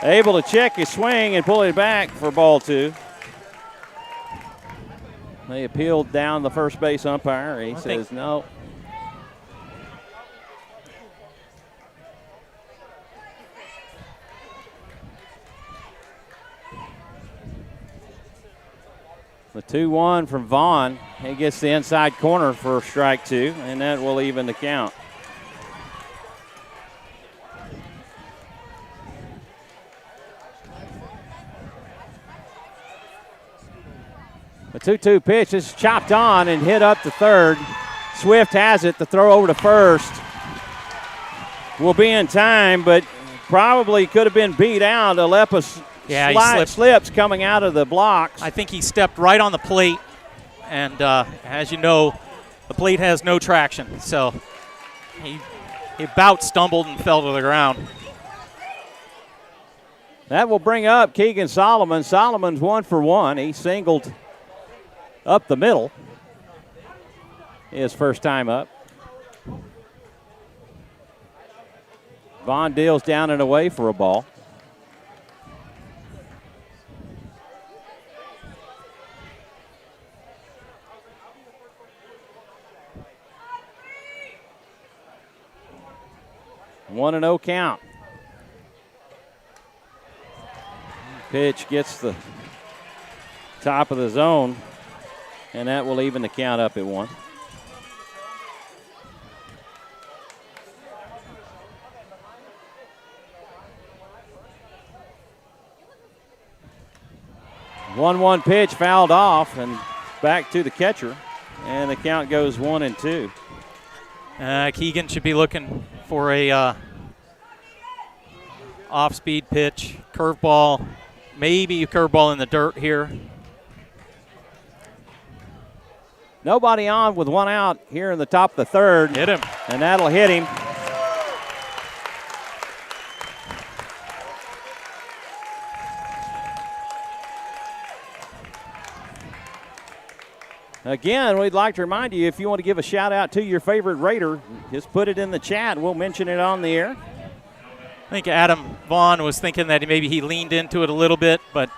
Speaker 1: able to check his swing and pull it back for ball 2. They appealed down the first base umpire. He says no. The 2-1 from Vaughn. He gets the inside corner for strike 2, and that will even the count. The 2-2 pitch is chopped on and hit up to third. Swift has it. The throw over to first will be in time, but probably could have been beat out. Aleppo slips coming out of the blocks.
Speaker 2: I think he stepped right on the plate, and as you know, the plate has no traction. So he about stumbled and fell to the ground.
Speaker 1: That will bring up Keegan Solomon. Solomon's 1 for 1. He singled up the middle. His first time up. Vaughn deals down and away for a ball. One and 0 count. Pitch gets the top of the zone, and that will even the count up at 1. One pitch fouled off and back to the catcher, and the count goes 1-2.
Speaker 2: Keegan should be looking for a off-speed pitch, curveball, maybe a curveball in the dirt here.
Speaker 1: Nobody on with 1 out here in the top of the third.
Speaker 2: Hit him.
Speaker 1: And that'll hit him. Again, we'd like to remind you, if you want to give a shout out to your favorite Raider, just put it in the chat. We'll mention it on the air.
Speaker 2: I think Adam Vaughn was thinking that maybe he leaned into it a little bit, but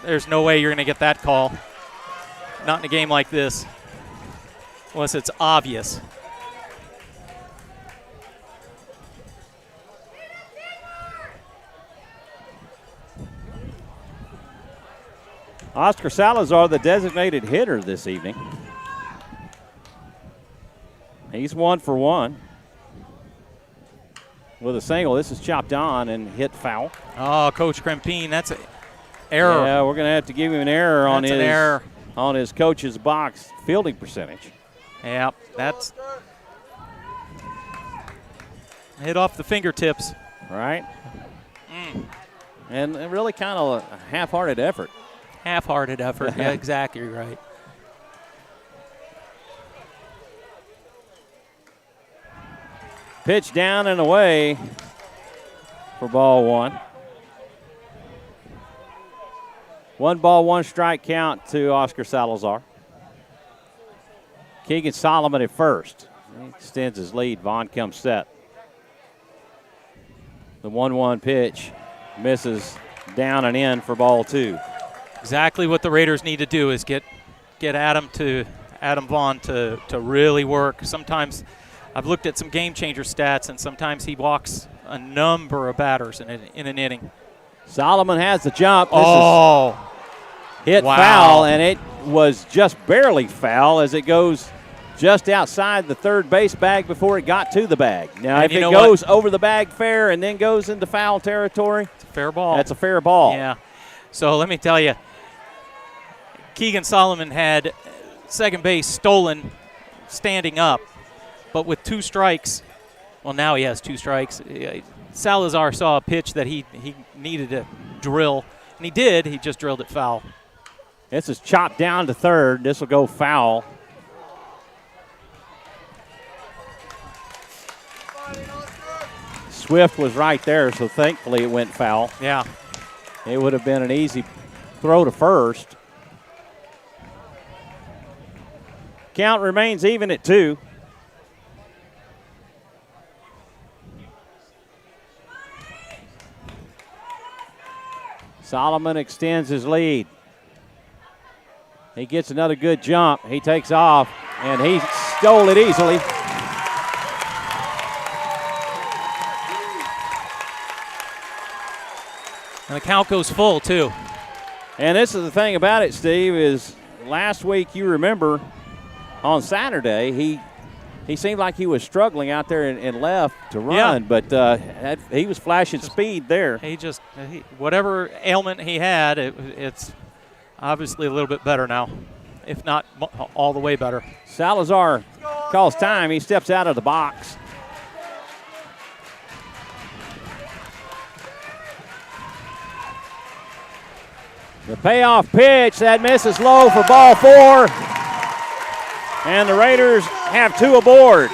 Speaker 2: there's no way you're going to get that call. Not in a game like this, unless it's obvious.
Speaker 1: Oscar Salazar, the designated hitter this evening. He's 1 for 1 with a single. This is chopped on and hit foul.
Speaker 2: Oh, Coach Krempine, that's an error.
Speaker 1: Yeah, we're going to have to give him an error on his coach's box fielding percentage.
Speaker 2: Yeah, that's hit off the fingertips.
Speaker 1: Right. And really kind of a half-hearted effort.
Speaker 2: Half-hearted effort. Yeah, exactly right.
Speaker 1: Pitch down and away for ball 1. 1 ball, 1 strike count to Oscar Salazar. Keegan Solomon at first. He extends his lead. Vaughn comes set. The 1-1 pitch misses down and in for ball 2.
Speaker 2: Exactly what the Raiders need to do is get Adam Vaughn to really work. Sometimes I've looked at some game changer stats, and sometimes he walks a number of batters in an inning.
Speaker 1: Solomon has the jump.
Speaker 2: This
Speaker 1: is hit foul, and it was just barely foul as it goes just outside the third base bag before it got to the bag. Now, if it goes over the bag fair and then goes into foul territory,
Speaker 2: it's a fair ball.
Speaker 1: That's a fair ball.
Speaker 2: Yeah. So let me tell you, Keegan Solomon had second base stolen standing up, but with 2 strikes, well, now he has 2 strikes. Salazar saw a pitch that he needed to drill, and he did. He just drilled it foul.
Speaker 1: This is chopped down to third. This will go foul. Swift was right there, so thankfully it went foul.
Speaker 2: Yeah.
Speaker 1: It would have been an easy throw to first. Count remains even at 2. Solomon extends his lead. He gets another good jump. He takes off, and he stole it easily.
Speaker 2: And the count goes full, too.
Speaker 1: And this is the thing about it, Steve, is last week, you remember, on Saturday, he seemed like he was struggling out there in left to run, but he was flashing speed there.
Speaker 2: Whatever ailment he had, it's obviously a little bit better now, if not all the way better.
Speaker 1: Salazar calls time. He steps out of the box. The payoff pitch, that misses low for ball 4. And the Raiders have 2 aboard.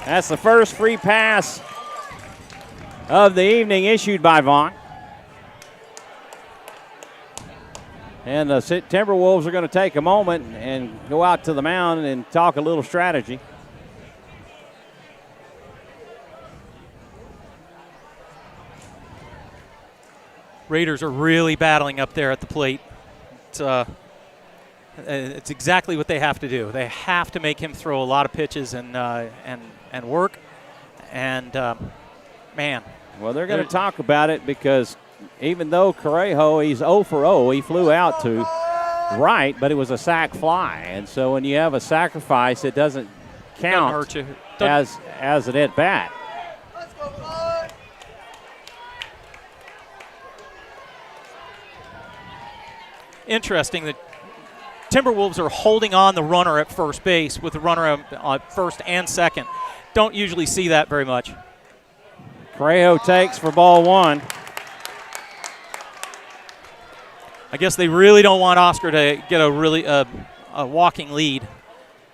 Speaker 1: That's the first free pass of the evening issued by Vaughn. And the Timberwolves are going to take a moment and go out to the mound and talk a little strategy.
Speaker 2: Raiders are really battling up there at the plate. It's exactly what they have to do. They have to make him throw a lot of pitches and work. And man,
Speaker 1: well, they're going to talk about it because even though Correjo, he's 0 for 0, he flew out to right, but it was a sac fly, and so when you have a sacrifice, it doesn't count
Speaker 2: doesn't hurt you.
Speaker 1: as an at bat.
Speaker 2: Interesting that Timberwolves are holding on the runner at first base with the runner on first and second. Don't usually see that very much.
Speaker 1: Correjo takes for ball 1.
Speaker 2: I guess they really don't want Oscar to get a walking lead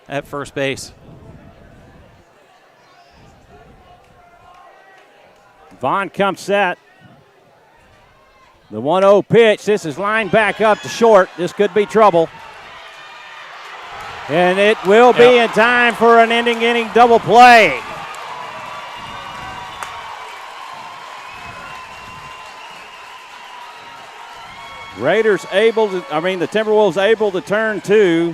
Speaker 2: at first base.
Speaker 1: Vaughn comes set. The 1-0 pitch. This is lined back up to short. This could be trouble. And it will be in time for an inning double play. The Timberwolves able to turn 2.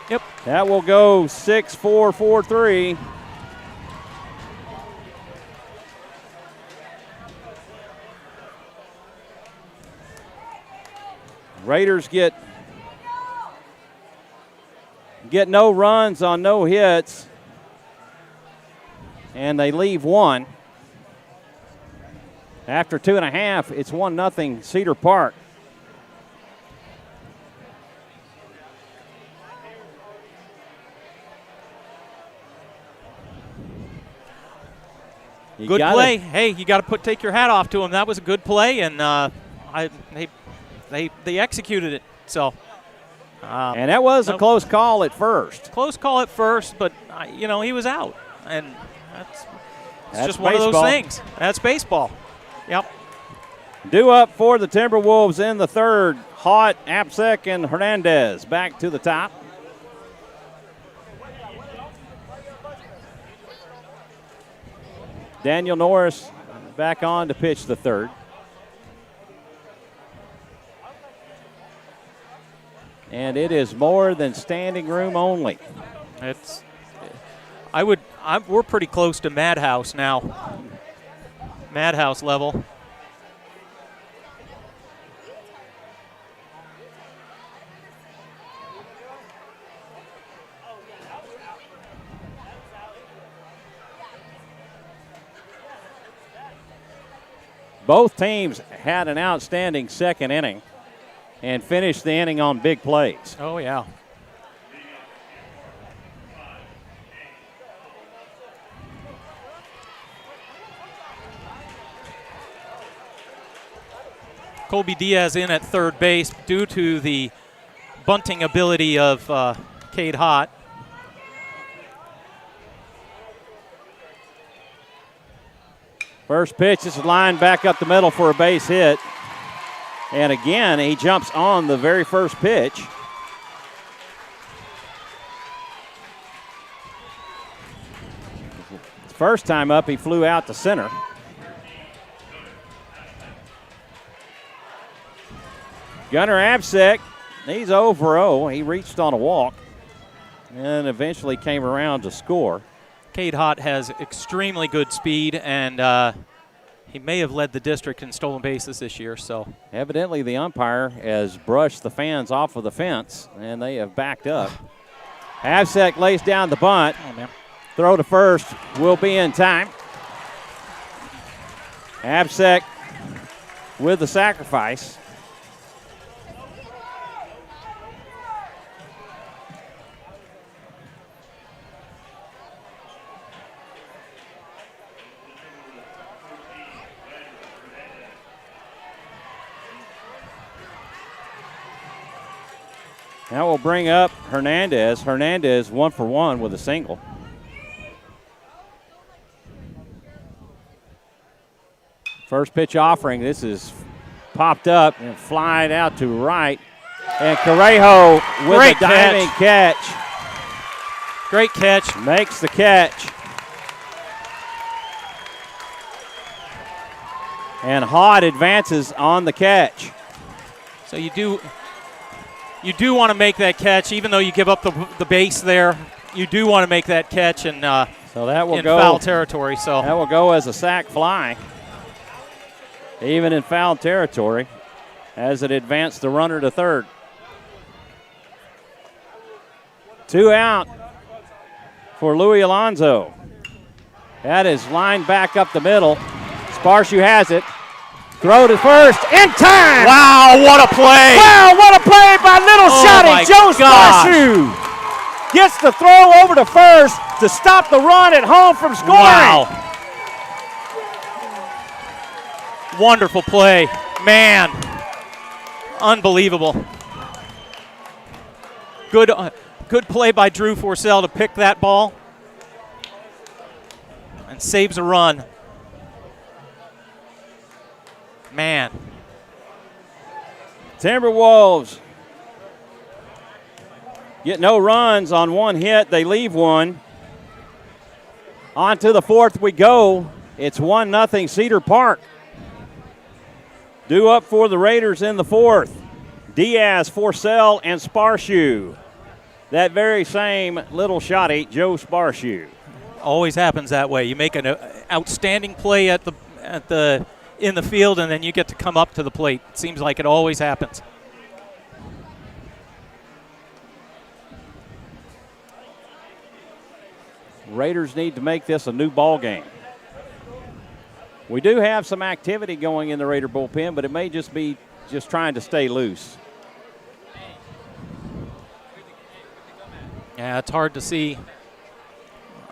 Speaker 2: Yep.
Speaker 1: That will go 6-4, 4-3. Raiders get no runs on no hits, and they leave 1. After 2.5, it's 1-0 Cedar Park.
Speaker 2: Good play. Hey, you got to take your hat off to him. That was a good play, and they executed it. So.
Speaker 1: And that was a close call at first.
Speaker 2: Close call at first, but he was out, and that's just one
Speaker 1: baseball.
Speaker 2: of those things. That's baseball. Yep.
Speaker 1: Due up for the Timberwolves in the third. Haught, Apsek, and Hernandez back to the top. Daniel Norris back on to pitch the third. And it is more than standing room only.
Speaker 2: We're pretty close to Madhouse now. Madhouse level.
Speaker 1: Both teams had an outstanding second inning and finished the inning on big plays.
Speaker 2: Oh, yeah. Colby Diaz in at third base due to the bunting ability of Cade Hott.
Speaker 1: First pitch is lined back up the middle for a base hit. And again, he jumps on the very first pitch. First time up, he flew out to center. Gunnar Absek, he's 0 for 0. He reached on a walk and eventually came around to score.
Speaker 2: Cade Hott has extremely good speed, and he may have led the district in stolen bases this year. So
Speaker 1: evidently the umpire has brushed the fans off of the fence, and they have backed up. Absek lays down the bunt.
Speaker 2: Oh, man.
Speaker 1: Throw to first will be in time. Absek with the sacrifice. Now we'll bring up Hernandez. Hernandez 1 for 1 with a single. First pitch offering. This is popped up and flying out to right. And Correjo with
Speaker 2: Great
Speaker 1: a diving catch.
Speaker 2: Great catch.
Speaker 1: Makes the catch. And Hott advances on the catch.
Speaker 2: So you do want to make that catch, even though you give up the base there. You do want to make that catch and
Speaker 1: so that will
Speaker 2: in
Speaker 1: go
Speaker 2: foul territory. So
Speaker 1: that will go as a sac fly, even in foul territory, as it advanced the runner to third. 2 out for Louis Alonso. That is lined back up the middle. Sparshu has it. Throw to first in time.
Speaker 2: Wow, what a play!
Speaker 1: Wow, what a play by little shotty Joe
Speaker 2: gosh.
Speaker 1: Sparshu. Gets the throw over to first to stop the run at home from scoring.
Speaker 2: Wow. Wonderful play. Man, unbelievable. Good play by Drew Forsell to pick that ball and saves a run. Man.
Speaker 1: Timberwolves get no runs on one hit. They leave one. On to the fourth we go. It's 1-0 Cedar Park. Due up for the Raiders in the fourth. Diaz, Forsell, and Sparshu. That very same little shotty, Joe Sparshu.
Speaker 2: Always happens that way. You make an outstanding play in the field, and then you get to come up to the plate. It seems like it always happens.
Speaker 1: Raiders need to make this a new ball game. We do have some activity going in the Raider bullpen, but it may just be trying to stay loose.
Speaker 2: Yeah, it's hard to see.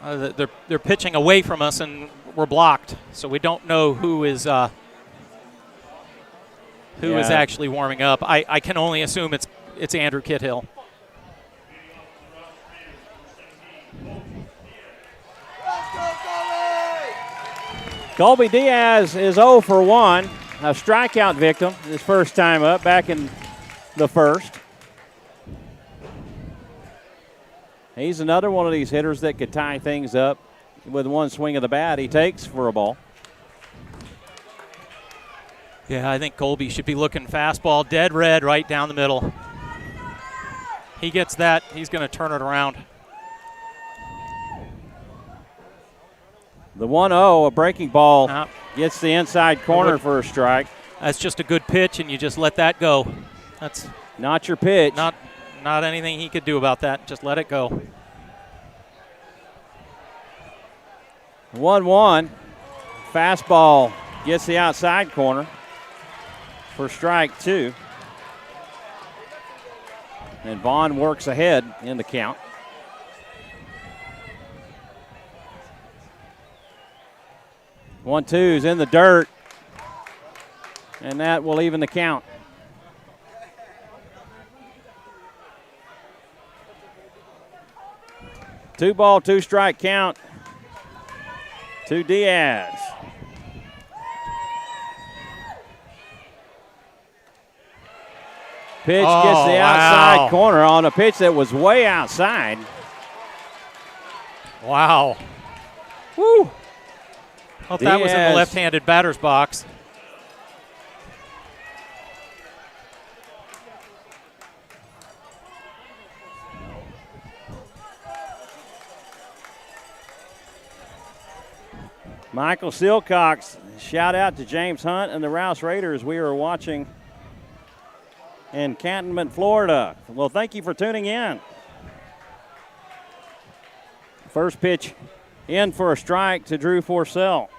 Speaker 2: They're pitching away from us, and we're blocked, so we don't know who is actually warming up. I can only assume it's Andrew Kithill.
Speaker 1: Colby Diaz is 0 for 1, a strikeout victim his first time up back in the first. He's another one of these hitters that could tie things up with one swing of the bat he takes for a ball.
Speaker 2: Yeah, I think Colby should be looking fastball dead red right down the middle. He gets that, he's going to turn it around.
Speaker 1: The 1-0, a breaking ball Gets the inside corner for a strike.
Speaker 2: That's just a good pitch, and you just let that go. That's
Speaker 1: not your pitch.
Speaker 2: Not anything he could do about that. Just let it go.
Speaker 1: 1-1. Fastball gets the outside corner for strike 2. And Vaughn works ahead in the count. One, two's in the dirt. And that will even the count. Two ball, two strike count to Diaz. Pitch gets the outside corner on a pitch that was way outside.
Speaker 2: Wow.
Speaker 1: Woo.
Speaker 2: Thought that was in the left-handed batter's box.
Speaker 1: Michael Silcox, shout out to James Hunt and the Rouse Raiders. We are watching in Cantonment, Florida. Well, thank you for tuning in. First pitch in for a strike to Drew Forcell.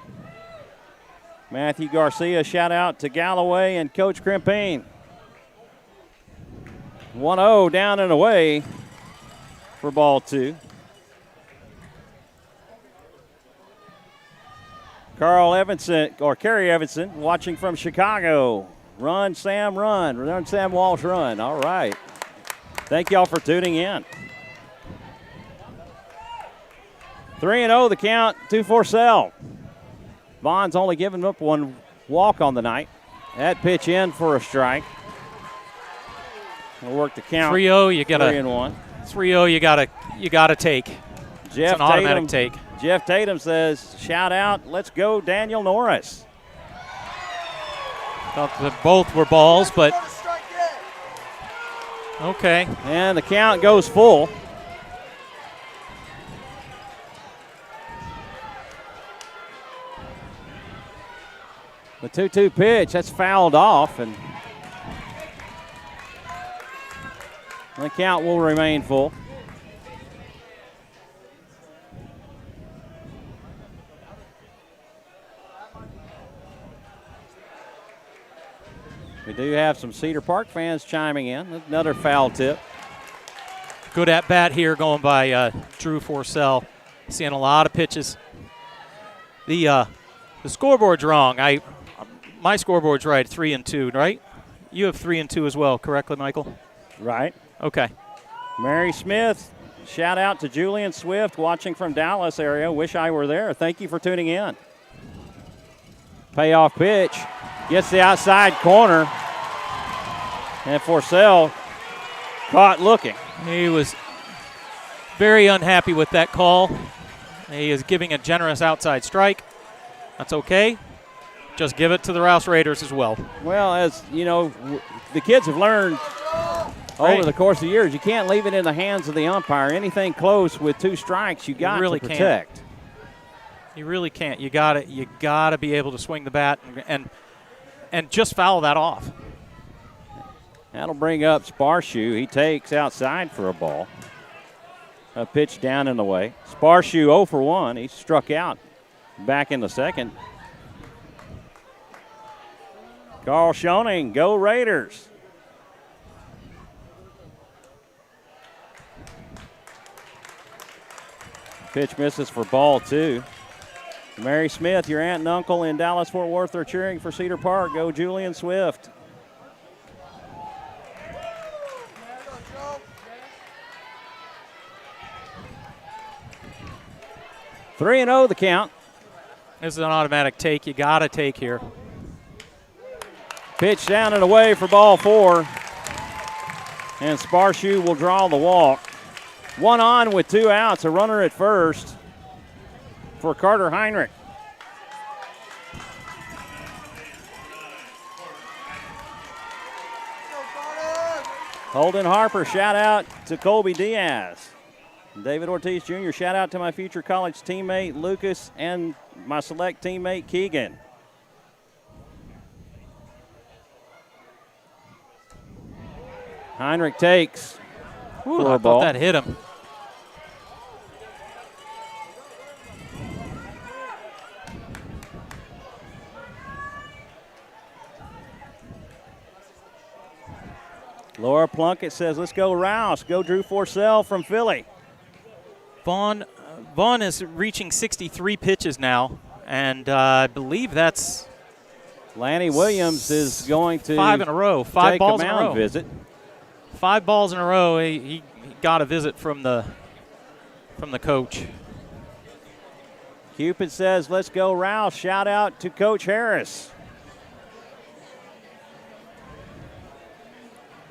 Speaker 1: Matthew Garcia, shout out to Galloway and Coach Crimpine. 1-0 down and away for ball 2. Kerry Evanson watching from Chicago. Run, Sam, run. Run, Sam Walsh, run. All right. Thank y'all for tuning in. 3-0 the count to Forcell. Vaughn's only given up one walk on the night. That pitch in for a strike. We'll work the count.
Speaker 2: 3-0, you got
Speaker 1: 3-1.
Speaker 2: 3-0, you gotta take.
Speaker 1: Jeff
Speaker 2: it's an automatic take.
Speaker 1: Jeff Tatum says, shout out, let's go Daniel Norris.
Speaker 2: Thought that both were balls, but okay.
Speaker 1: And the count goes full. The 2-2 pitch, that's fouled off, and the count will remain full. We do have some Cedar Park fans chiming in. Another foul tip.
Speaker 2: Good at bat here going by Drew Forcell. Seeing a lot of pitches. The scoreboard's wrong. My scoreboard's right, 3-2, right? You have 3-2 as well, correctly, Michael?
Speaker 1: Right.
Speaker 2: Okay.
Speaker 1: Mary Smith, shout out to Julian Swift watching from Dallas area. Wish I were there. Thank you for tuning in. Payoff pitch. Gets the outside corner. And Forcell caught looking.
Speaker 2: He was very unhappy with that call. He is giving a generous outside strike. That's okay. Just give it to the Rouse Raiders as well.
Speaker 1: Well, as you know, the kids have learned over the course of years, you can't leave it in the hands of the umpire. Anything close with 2 strikes, you got to protect.
Speaker 2: Can't. You really can't. You got to be able to swing the bat and just foul that off.
Speaker 1: That'll bring up Sparshoe. He takes outside for a ball. A pitch down and away. Sparshoe 0 for 1. He struck out back in the second. Carl Schoening, go Raiders. Pitch misses for ball 2. Mary Smith, your aunt and uncle in Dallas-Fort Worth are cheering for Cedar Park. Go Julian Swift. Three and 0 the count.
Speaker 2: This is an automatic take. You got to take here.
Speaker 1: Pitch down and away for ball 4. And Sparshoe will draw the walk. 1 on with 2 outs. A runner at first for Carter Heinrich. Holden Harper, shout out to Colby Diaz. David Ortiz Jr., shout out to my future college teammate Lucas and my select teammate Keegan. Heinrich takes.
Speaker 2: Ooh,
Speaker 1: for
Speaker 2: I
Speaker 1: a ball.
Speaker 2: thought that hit him.
Speaker 1: Laura Plunkett says, let's go Rouse. Go Drew Forcell from Philly.
Speaker 2: Vaughn is reaching 63 pitches now, and I believe that's
Speaker 1: Lanny Williams is going to
Speaker 2: 5 in a row. 5 balls in a row.
Speaker 1: Visit.
Speaker 2: 5 balls in a row. He got a visit from the coach.
Speaker 1: Cupid says, let's go Rouse. Shout out to Coach Harris.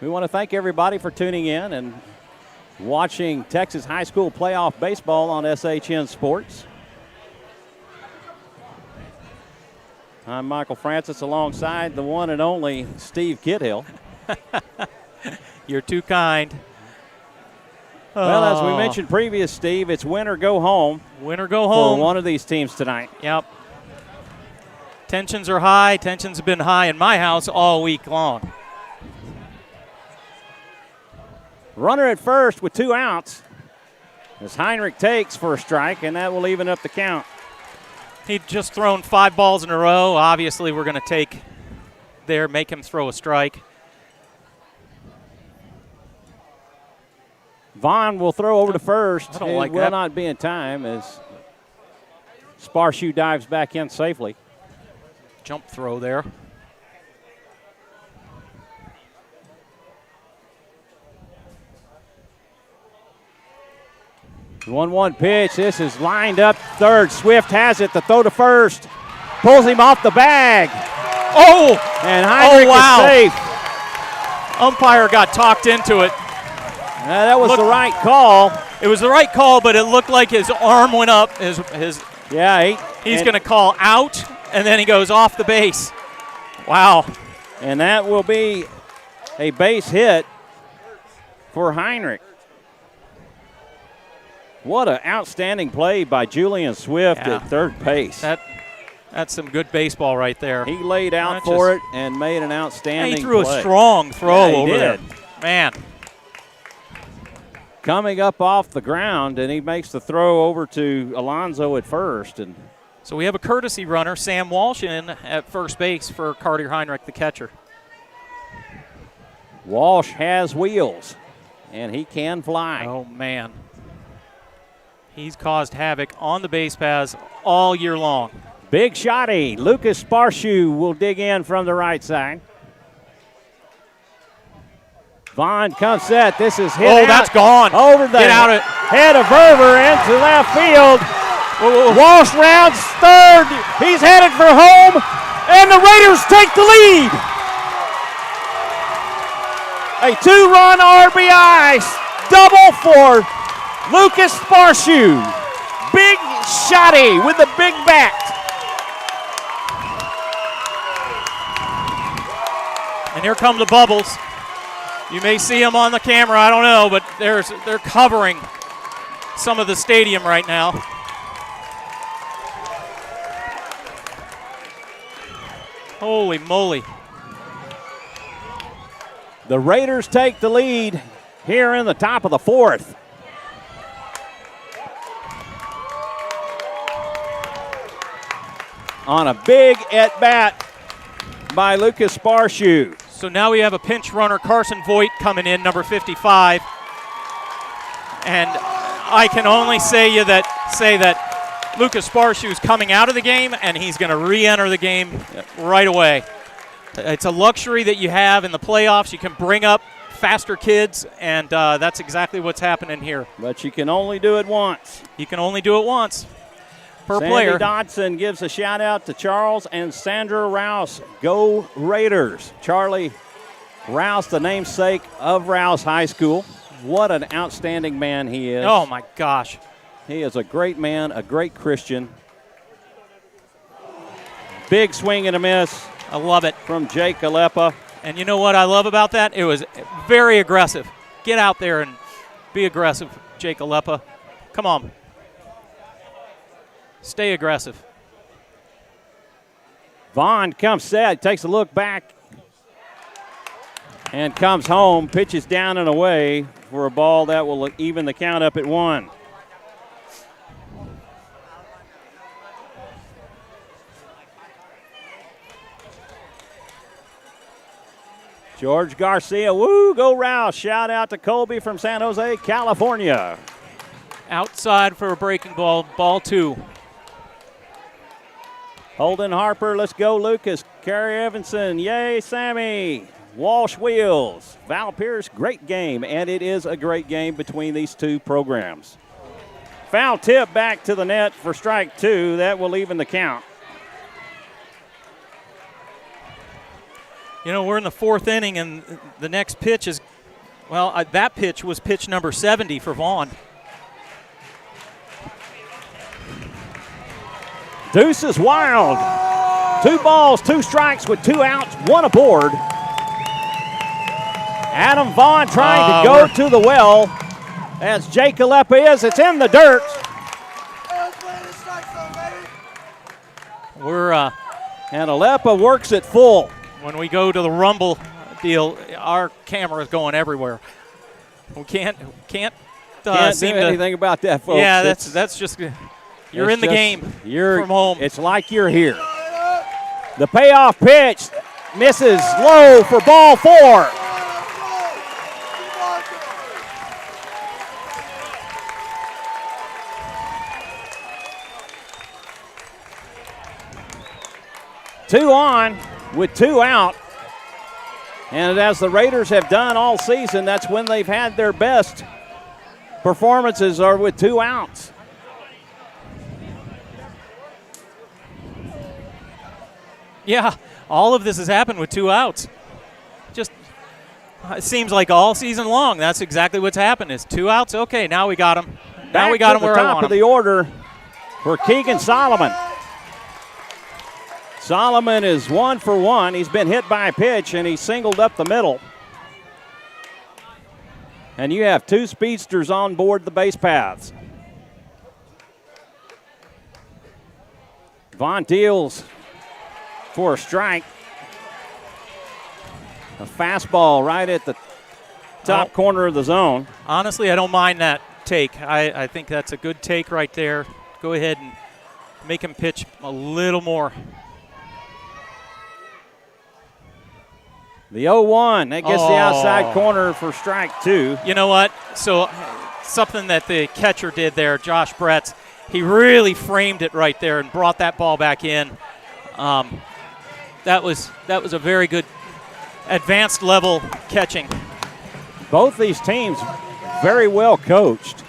Speaker 1: We want to thank everybody for tuning in and watching Texas High School Playoff Baseball on SHN Sports. I'm Michael Francis alongside the one and only Steve Kidhill.
Speaker 2: You're too kind.
Speaker 1: Well, as we mentioned previous, Steve, it's win or go home.
Speaker 2: Win or go home.
Speaker 1: For one of these teams tonight.
Speaker 2: Yep. Tensions are high. Tensions have been high in my house all week long.
Speaker 1: Runner at first with 2 outs as Heinrich takes for a strike, and that will even up the count.
Speaker 2: He'd just thrown 5 balls in a row. Obviously, we're going to take there, make him throw a strike.
Speaker 1: Vaughn will throw over to first.
Speaker 2: I don't like
Speaker 1: it will
Speaker 2: that.
Speaker 1: not be in time as Sparshoe dives back in safely.
Speaker 2: Jump throw there.
Speaker 1: 1-1 pitch. This is lined up third. Swift has it. The throw to first. Pulls him off the bag.
Speaker 2: Oh!
Speaker 1: And Heinrich
Speaker 2: wow.
Speaker 1: is safe.
Speaker 2: Umpire got talked into it.
Speaker 1: That was the right call.
Speaker 2: It was the right call, but it looked like his arm went up. He's going to call out, and then he goes off the base. Wow.
Speaker 1: And that will be a base hit for Heinrich. What an outstanding play by Julian Swift at third base.
Speaker 2: That's some good baseball right there.
Speaker 1: He laid out for it and made an outstanding
Speaker 2: He threw
Speaker 1: play.
Speaker 2: a strong throw over there. Man.
Speaker 1: Coming up off the ground, and he makes the throw over to Alonzo at first. And
Speaker 2: so we have a courtesy runner, Sam Walsh, in at first base for Carter Heinrich, the catcher.
Speaker 1: Walsh has wheels, and he can fly.
Speaker 2: Oh, man. He's caused havoc on the base paths all year long.
Speaker 1: Big shotty. Lucas Sparshoe will dig in from the right side. Vaughn comes set. This is hit out.
Speaker 2: That's gone.
Speaker 1: Over the head of Verver into left field. Walsh rounds third. He's headed for home, and the Raiders take the lead. A 2-run RBI double for Lucas Sparshoe. Big shotty with the big bat.
Speaker 2: And here come the bubbles. You may see them on the camera, I don't know, but they're covering some of the stadium right now. Holy moly.
Speaker 1: The Raiders take the lead here in the top of the 4th. On a big at-bat by Lucas Sparshoe.
Speaker 2: So now we have a pinch runner, Carson Voigt, coming in, number 55. And I can only say that Lucas Sparshoe is coming out of the game, and he's going to re-enter the game right away. It's a luxury that you have in the playoffs. You can bring up faster kids, and that's exactly what's happening here.
Speaker 1: But you can only do it once.
Speaker 2: You can only do it once per
Speaker 1: Sandy
Speaker 2: player.
Speaker 1: Dodson gives a shout out to Charles and Sandra Rouse. Go Raiders. Charlie Rouse, the namesake of Rouse High School. What an outstanding man he is.
Speaker 2: Oh, my gosh.
Speaker 1: He is a great man, a great Christian. Big swing and a miss.
Speaker 2: I love it.
Speaker 1: From Jake Alepa.
Speaker 2: And you know what I love about that? It was very aggressive. Get out there and be aggressive, Jake Alepa. Come on. Stay aggressive.
Speaker 1: Vaughn comes set, takes a look back. And comes home, pitches down and away for a ball that will even the count up at 1. George Garcia, woo, go Rouse. Shout out to Colby from San Jose, California.
Speaker 2: Outside for a breaking ball, ball 2.
Speaker 1: Holden Harper, let's go Lucas. Kerry Evanson, yay Sammy. Walsh Wheels, Val Pierce, great game, and it is a great game between these two programs. Foul tip back to the net for strike 2. That will even the count.
Speaker 2: You know, we're in the 4th inning, and the next pitch is, well, that pitch was pitch number 70 for Vaughn.
Speaker 1: Deuce is wild. 2 balls, 2 strikes with 2 outs, 1 aboard. Adam Vaughn trying to go to the well as Jake Alepa is. It's in the dirt. And Alepa works it full.
Speaker 2: When we go to the Rumble deal, our camera is going everywhere. We can't
Speaker 1: Can't
Speaker 2: seem
Speaker 1: do anything about that, folks.
Speaker 2: Yeah, that's just you're in the game from home.
Speaker 1: It's like you're here. The payoff pitch misses low for ball 4. Two on with 2 out. And as the Raiders have done all season, that's when they've had their best performances are with 2 outs.
Speaker 2: Yeah, all of this has happened with 2 outs. Just it seems like all season long, that's exactly what's happened is 2 outs. Okay, now we got him. Now we got him where I want him.
Speaker 1: Top of the order for Keegan Solomon. Solomon is 1 for 1. He's been hit by a pitch, and he singled up the middle. And you have 2 speedsters on board the base paths. Vaughn deals for a strike. A fastball right at the top corner of the zone.
Speaker 2: Honestly, I don't mind that take. I think that's a good take right there. Go ahead and make him pitch a little more.
Speaker 1: The 0-1, that gets the outside corner for strike 2.
Speaker 2: You know what? So something that the catcher did there, Josh Bretz, he really framed it right there and brought that ball back in. That was a very good advanced level catching.
Speaker 1: Both these teams very well coached.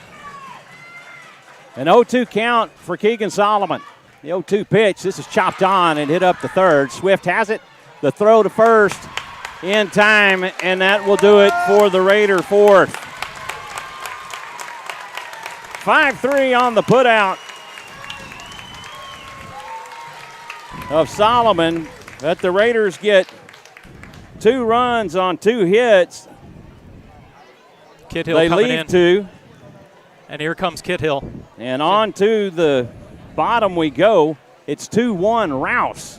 Speaker 1: An 0-2 count for Keegan Solomon. The 0-2 pitch, this is chopped on and hit up the third. Swift has it. The throw to first in time, and that will do it for the Raider 4th. 5-3 on the putout of Solomon, but the Raiders get 2 runs on 2 hits.
Speaker 2: Kid Hill
Speaker 1: they
Speaker 2: coming
Speaker 1: leave
Speaker 2: in.
Speaker 1: 2.
Speaker 2: And here comes Kid Hill.
Speaker 1: And on to the bottom we go. It's 2-1 Rouse.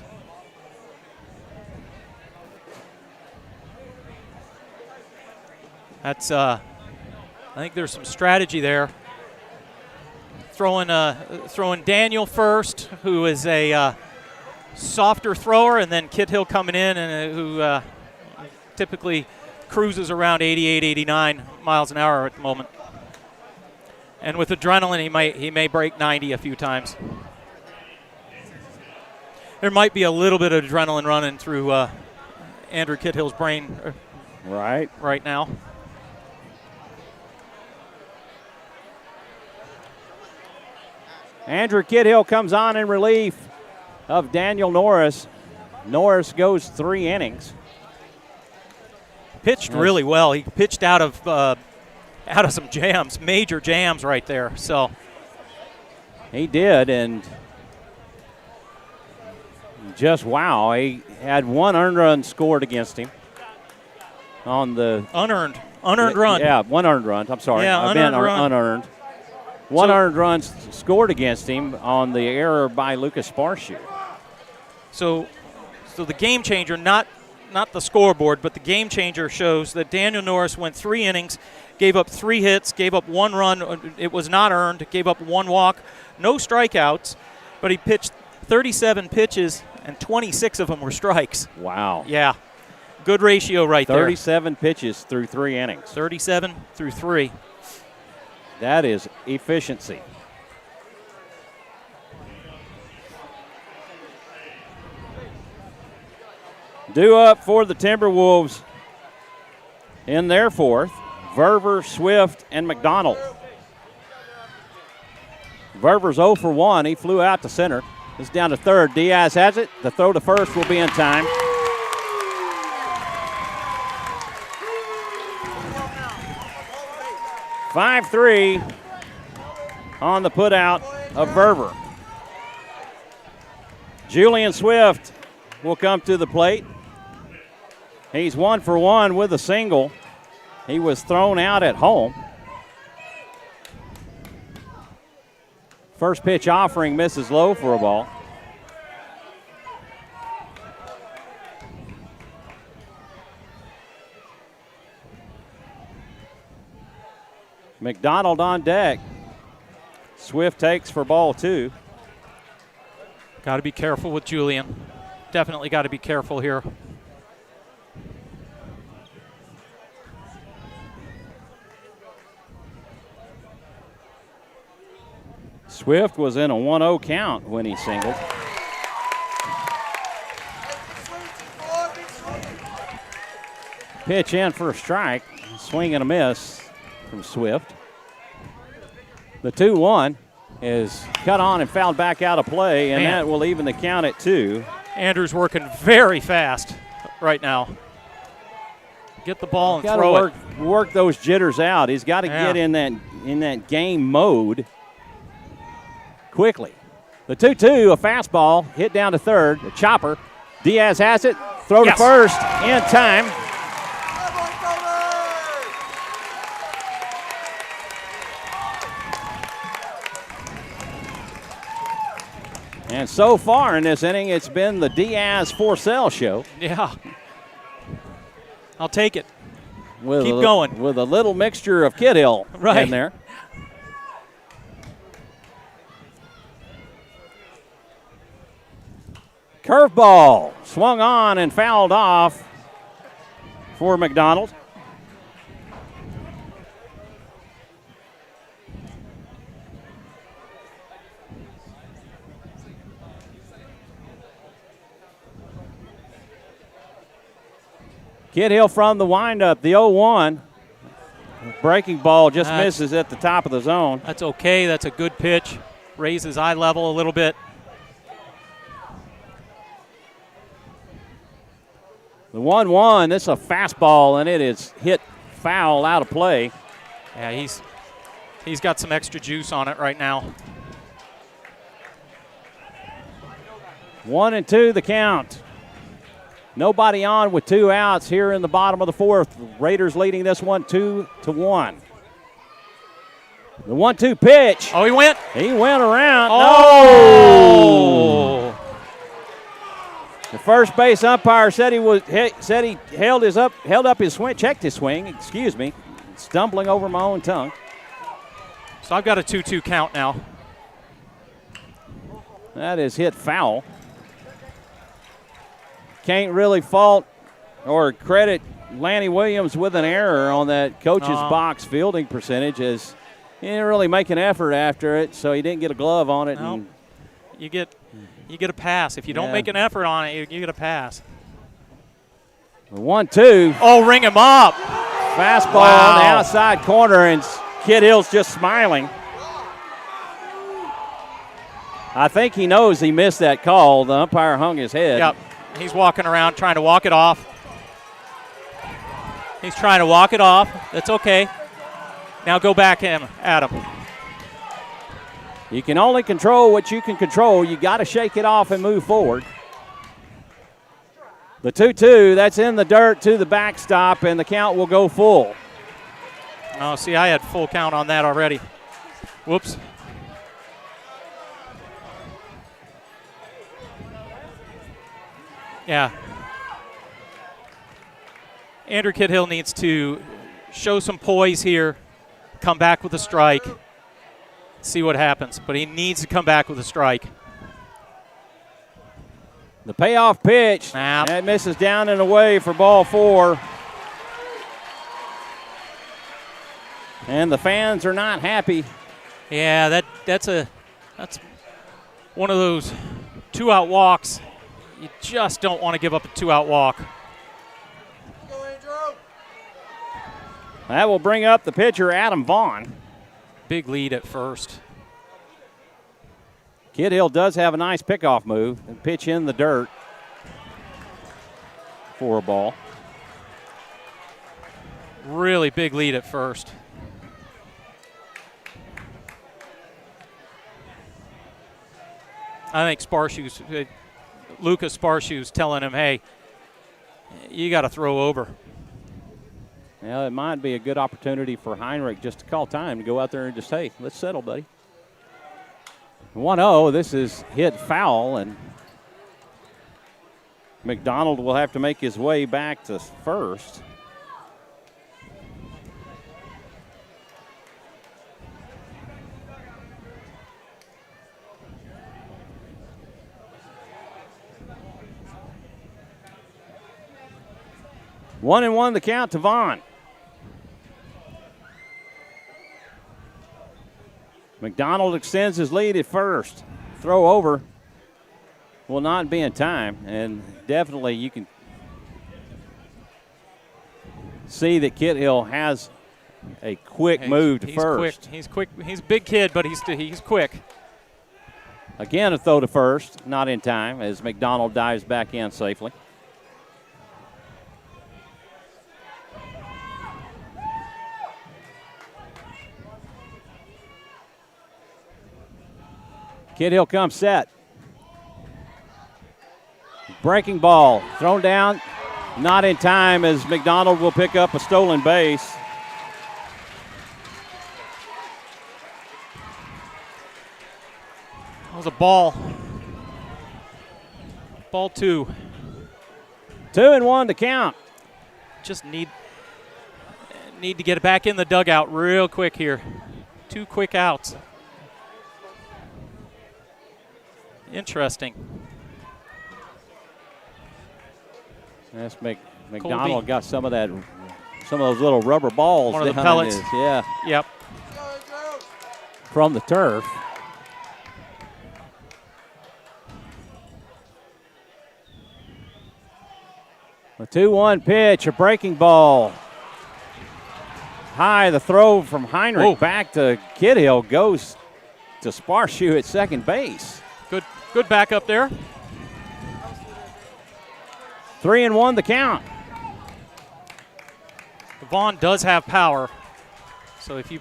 Speaker 2: That's I think there's some strategy there. Throwing Daniel first, who is a softer thrower, and then Kid Hill coming in and who typically cruises around 88, 89 miles an hour at the moment. And with adrenaline, he may break 90 a few times. There might be a little bit of adrenaline running through Andrew Kid Hill's brain right now.
Speaker 1: Andrew Kidhill comes on in relief of Daniel Norris. Norris goes 3 innings.
Speaker 2: Pitched really well. He pitched out of some jams, major jams right there. So
Speaker 1: he did, and just wow. He had 1 earned run scored against him on the
Speaker 2: unearned run.
Speaker 1: Yeah, 1 earned run. I'm sorry.
Speaker 2: Yeah,
Speaker 1: unearned. 1 earned run scored against him on the error by Lucas Sparshoot.
Speaker 2: So the game changer, not not the scoreboard, but the game changer shows that Daniel Norris went 3 innings, gave up 3 hits, gave up 1 run. It was not earned, gave up 1 walk, no strikeouts, but he pitched 37 pitches, and 26 of them were strikes.
Speaker 1: Wow.
Speaker 2: Yeah. Good ratio right
Speaker 1: 37 pitches through 3 innings.
Speaker 2: 37 through 3.
Speaker 1: That is efficiency. Due up for the Timberwolves in their 4th, Verver, Swift, and McDonald. Verver's 0 for 1. He flew out to center. It's down to 3rd. Diaz has it. The throw to first will be in time. "5-3" on the putout of Verver. Julian Swift will come to the plate. He's 1 for 1 with a single. He was thrown out at home. First pitch offering misses low for a ball. McDonald on deck. Swift takes for ball 2.
Speaker 2: Got to be careful with Julian. Definitely got to be careful here.
Speaker 1: Swift was in a 1-0 count when he singled. Pitch in for a strike. Swing and a miss from Swift. The 2-1 is cut on and fouled back out of play, and that will even the count at 2.
Speaker 2: Andrew's working very fast right now. Get the ball and throw it.
Speaker 1: Work those jitters out. He's got to get in that game mode quickly. The 2-2, a fastball hit down to 3rd, a chopper. Diaz has it. Throw to first in time. And so far in this inning, it's been the Diaz Forcell show.
Speaker 2: Yeah. I'll take it.
Speaker 1: Keep
Speaker 2: going.
Speaker 1: With a little mixture of Kid Hill in there. Curveball swung on and fouled off for McDonald. Kid Hill from the windup, the 0-1. Breaking ball just misses at the top of the zone.
Speaker 2: That's okay. That's a good pitch. Raises eye level a little bit.
Speaker 1: The 1-1, this is a fastball, and it is hit foul out of play.
Speaker 2: Yeah, he's got some extra juice on it right now.
Speaker 1: 1-2 the count. Nobody on with 2 outs here in the bottom of the 4th. Raiders leading this one 2-1. The 1-2 pitch.
Speaker 2: Oh, he went?
Speaker 1: He went around.
Speaker 2: Oh!
Speaker 1: No! The first base umpire said he held up his swing, checked his swing. Excuse me, stumbling over my own tongue.
Speaker 2: So I've got a 2-2 count now.
Speaker 1: That is hit foul. Can't really fault or credit Lanny Williams with an error on that coach's box fielding percentage, as he didn't really make an effort after it, so he didn't get a glove on it.
Speaker 2: No. You get a pass. If you don't make an effort on it, you get a pass.
Speaker 1: 1-2.
Speaker 2: Oh, ring him up.
Speaker 1: Fastball on the outside corner, and Kid Hill's just smiling. I think he knows he missed that call. The umpire hung his head.
Speaker 2: Yep. He's walking around trying to walk it off. He's trying to walk it off. That's okay. Now go back at him.
Speaker 1: You can only control what you can control. You got to shake it off and move forward. The 2-2, that's in the dirt to the backstop, and the count will go full.
Speaker 2: Oh, see, I had full count on that already. Whoops. Yeah. Andrew Kidhill needs to show some poise here, come back with a strike, see what happens. But he needs to come back with a strike.
Speaker 1: The payoff pitch. That misses down and away for ball 4. And the fans are not happy.
Speaker 2: Yeah, that's one of those 2-out walks. You just don't want to give up a 2-out walk.
Speaker 1: That will bring up the pitcher, Adam Vaughn.
Speaker 2: Big lead at first.
Speaker 1: Kidhill does have a nice pickoff move and pitch in the dirt for a ball.
Speaker 2: Really big lead at first. I think Lucas Sparshue's telling him, hey, you got to throw over.
Speaker 1: Well, it might be a good opportunity for Heinrich just to call time to go out there and just, hey, let's settle, buddy. 1-0, this is hit foul, and McDonald will have to make his way back to first. One and one the count to Vaughn. McDonald extends his lead at first. Throw over will not be in time, and definitely you can see that Kidhill has a quick move to first.
Speaker 2: He's quick. He's a big kid, but he's quick.
Speaker 1: Again, a throw to first, not in time, as McDonald dives back in safely. Kidhill comes set. Breaking ball thrown down, not in time, as McDonald will pick up a stolen base.
Speaker 2: That was a ball. Ball 2.
Speaker 1: 2-1 to count.
Speaker 2: Just need to get it back in the dugout real quick here. 2 quick outs. Interesting.
Speaker 1: Yes, McDonald Colby got some of those little rubber balls.
Speaker 2: One of the pellets.
Speaker 1: Yeah.
Speaker 2: Yep.
Speaker 1: From the turf. A 2-1 pitch, a breaking ball. High, the throw from Heinrich back to Kidhill goes to Sparshu at second base.
Speaker 2: Good backup there.
Speaker 1: 3-1 the count.
Speaker 2: Vaughn does have power, so if you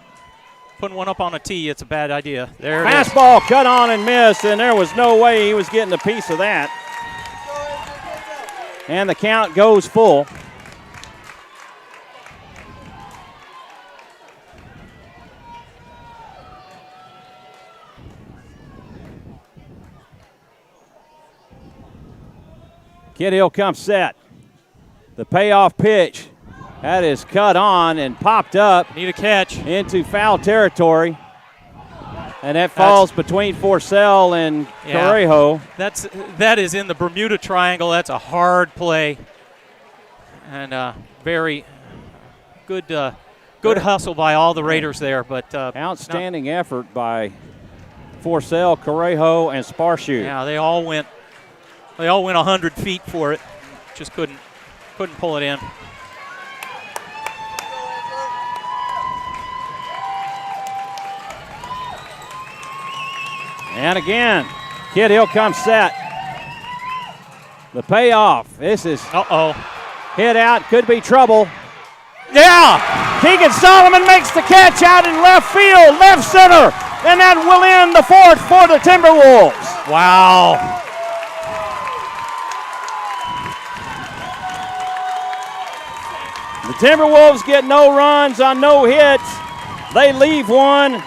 Speaker 2: put one up on a tee, it's a bad idea. There it is.
Speaker 1: Fastball cut on and missed, and there was no way he was getting a piece of that. And the count goes full. Kidhill comes set. The payoff pitch. That is cut on and popped up.
Speaker 2: Need a catch.
Speaker 1: Into foul territory. And that falls between Forcell and Correjo.
Speaker 2: That is in the Bermuda Triangle. That's a hard play. And very good hustle by all the Raiders there. But
Speaker 1: outstanding effort by Forcell, Correjo, and Sparshu.
Speaker 2: Yeah, they all went 100 feet for it. Just couldn't pull it in.
Speaker 1: And again, Kidhill comes set. The payoff. This is hit out. Could be trouble.
Speaker 2: Yeah!
Speaker 1: Keegan Solomon makes the catch out in left field, left center. And that will end the fourth for the Timberwolves.
Speaker 2: Wow.
Speaker 1: The Timberwolves get no runs on no hits. They leave one.